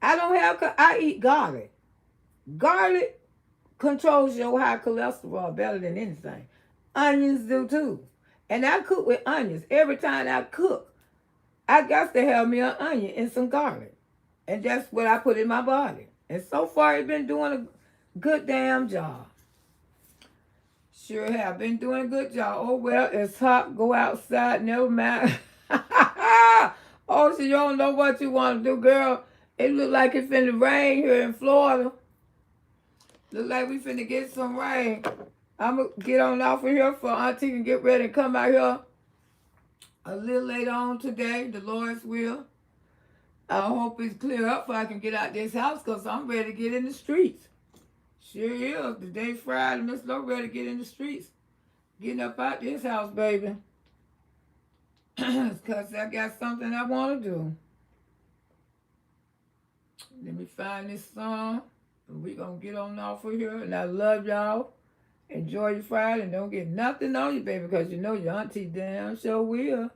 I eat garlic. Garlic controls your high cholesterol better than anything. Onions do too. And I cook with onions. Every time I cook, I got to have me an onion and some garlic. And that's what I put in my body. And so far, it's been doing a good damn job. Sure have been doing a good job. Oh, well, it's hot. Go outside. Never mind. Oh, so you don't know what you want to do, girl. It look like it's finna rain here in Florida. Look like we finna get some rain. I'm going to get on off of here for Auntie and get ready and come out here a little later on today, the Lord's will. I hope it's clear up so I can get out this house because I'm ready to get in the streets. Sure is. The day Friday, Miss Lo ready to get in the streets. Getting up out this house, baby. Because I got something I want to do. Let me find this song. We're going to get on off of here. And I love y'all. Enjoy your Friday. And don't get nothing on you, baby, because you know your auntie damn sure will.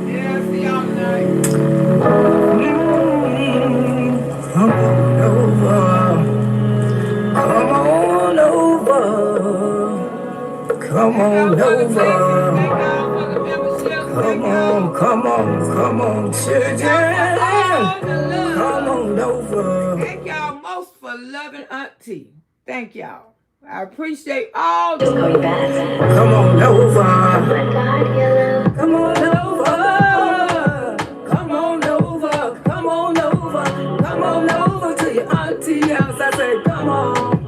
Yeah, see y'all tonight. Come on over. Come on over. Come on over. Come on, children. Come on over. Thank y'all most for loving Auntie. Thank y'all. I appreciate all the Come on over. Come on over. Come on over. Come on over. Come on over to your auntie house. I say, come on.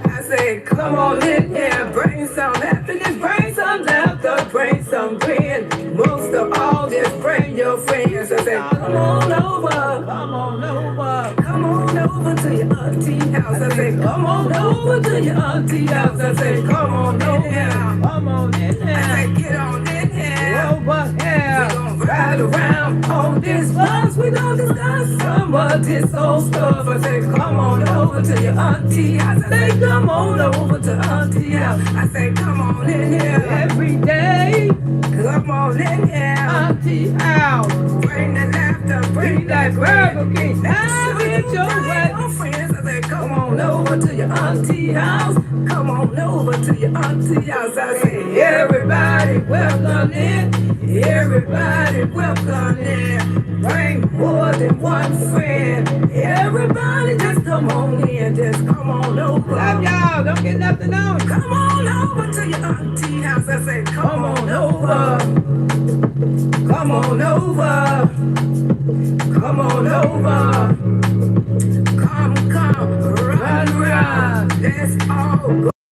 I say, come on in here. Bring some happiness. Bring some laughter. Bring some grin. Most of all, just bring your friends. I say, come on over. Come on over. Come on over to your auntie house. I say, come on over to your auntie house. I say, come on in here. Come on in here. I say, get on in here. Over here. We gon' ride around on this bus, we gon' discuss some of this old stuff. I say, come on over to your auntie house. I say, come on over to auntie house. I say, come on in here every day. Come on in here, Auntie house. bring the laughter, bring that Burger King. Now get your way. friends. I say, come on over to your auntie house. Come on over to your auntie house. I say, everybody welcome in. Everybody welcome in. Bring more than one friend. Everybody just come on in. Just come on over. Love y'all. Don't get nothing on you. Come on over to your auntie house. I say, come on over. Come on over. Come on over. Come, run, let's all go.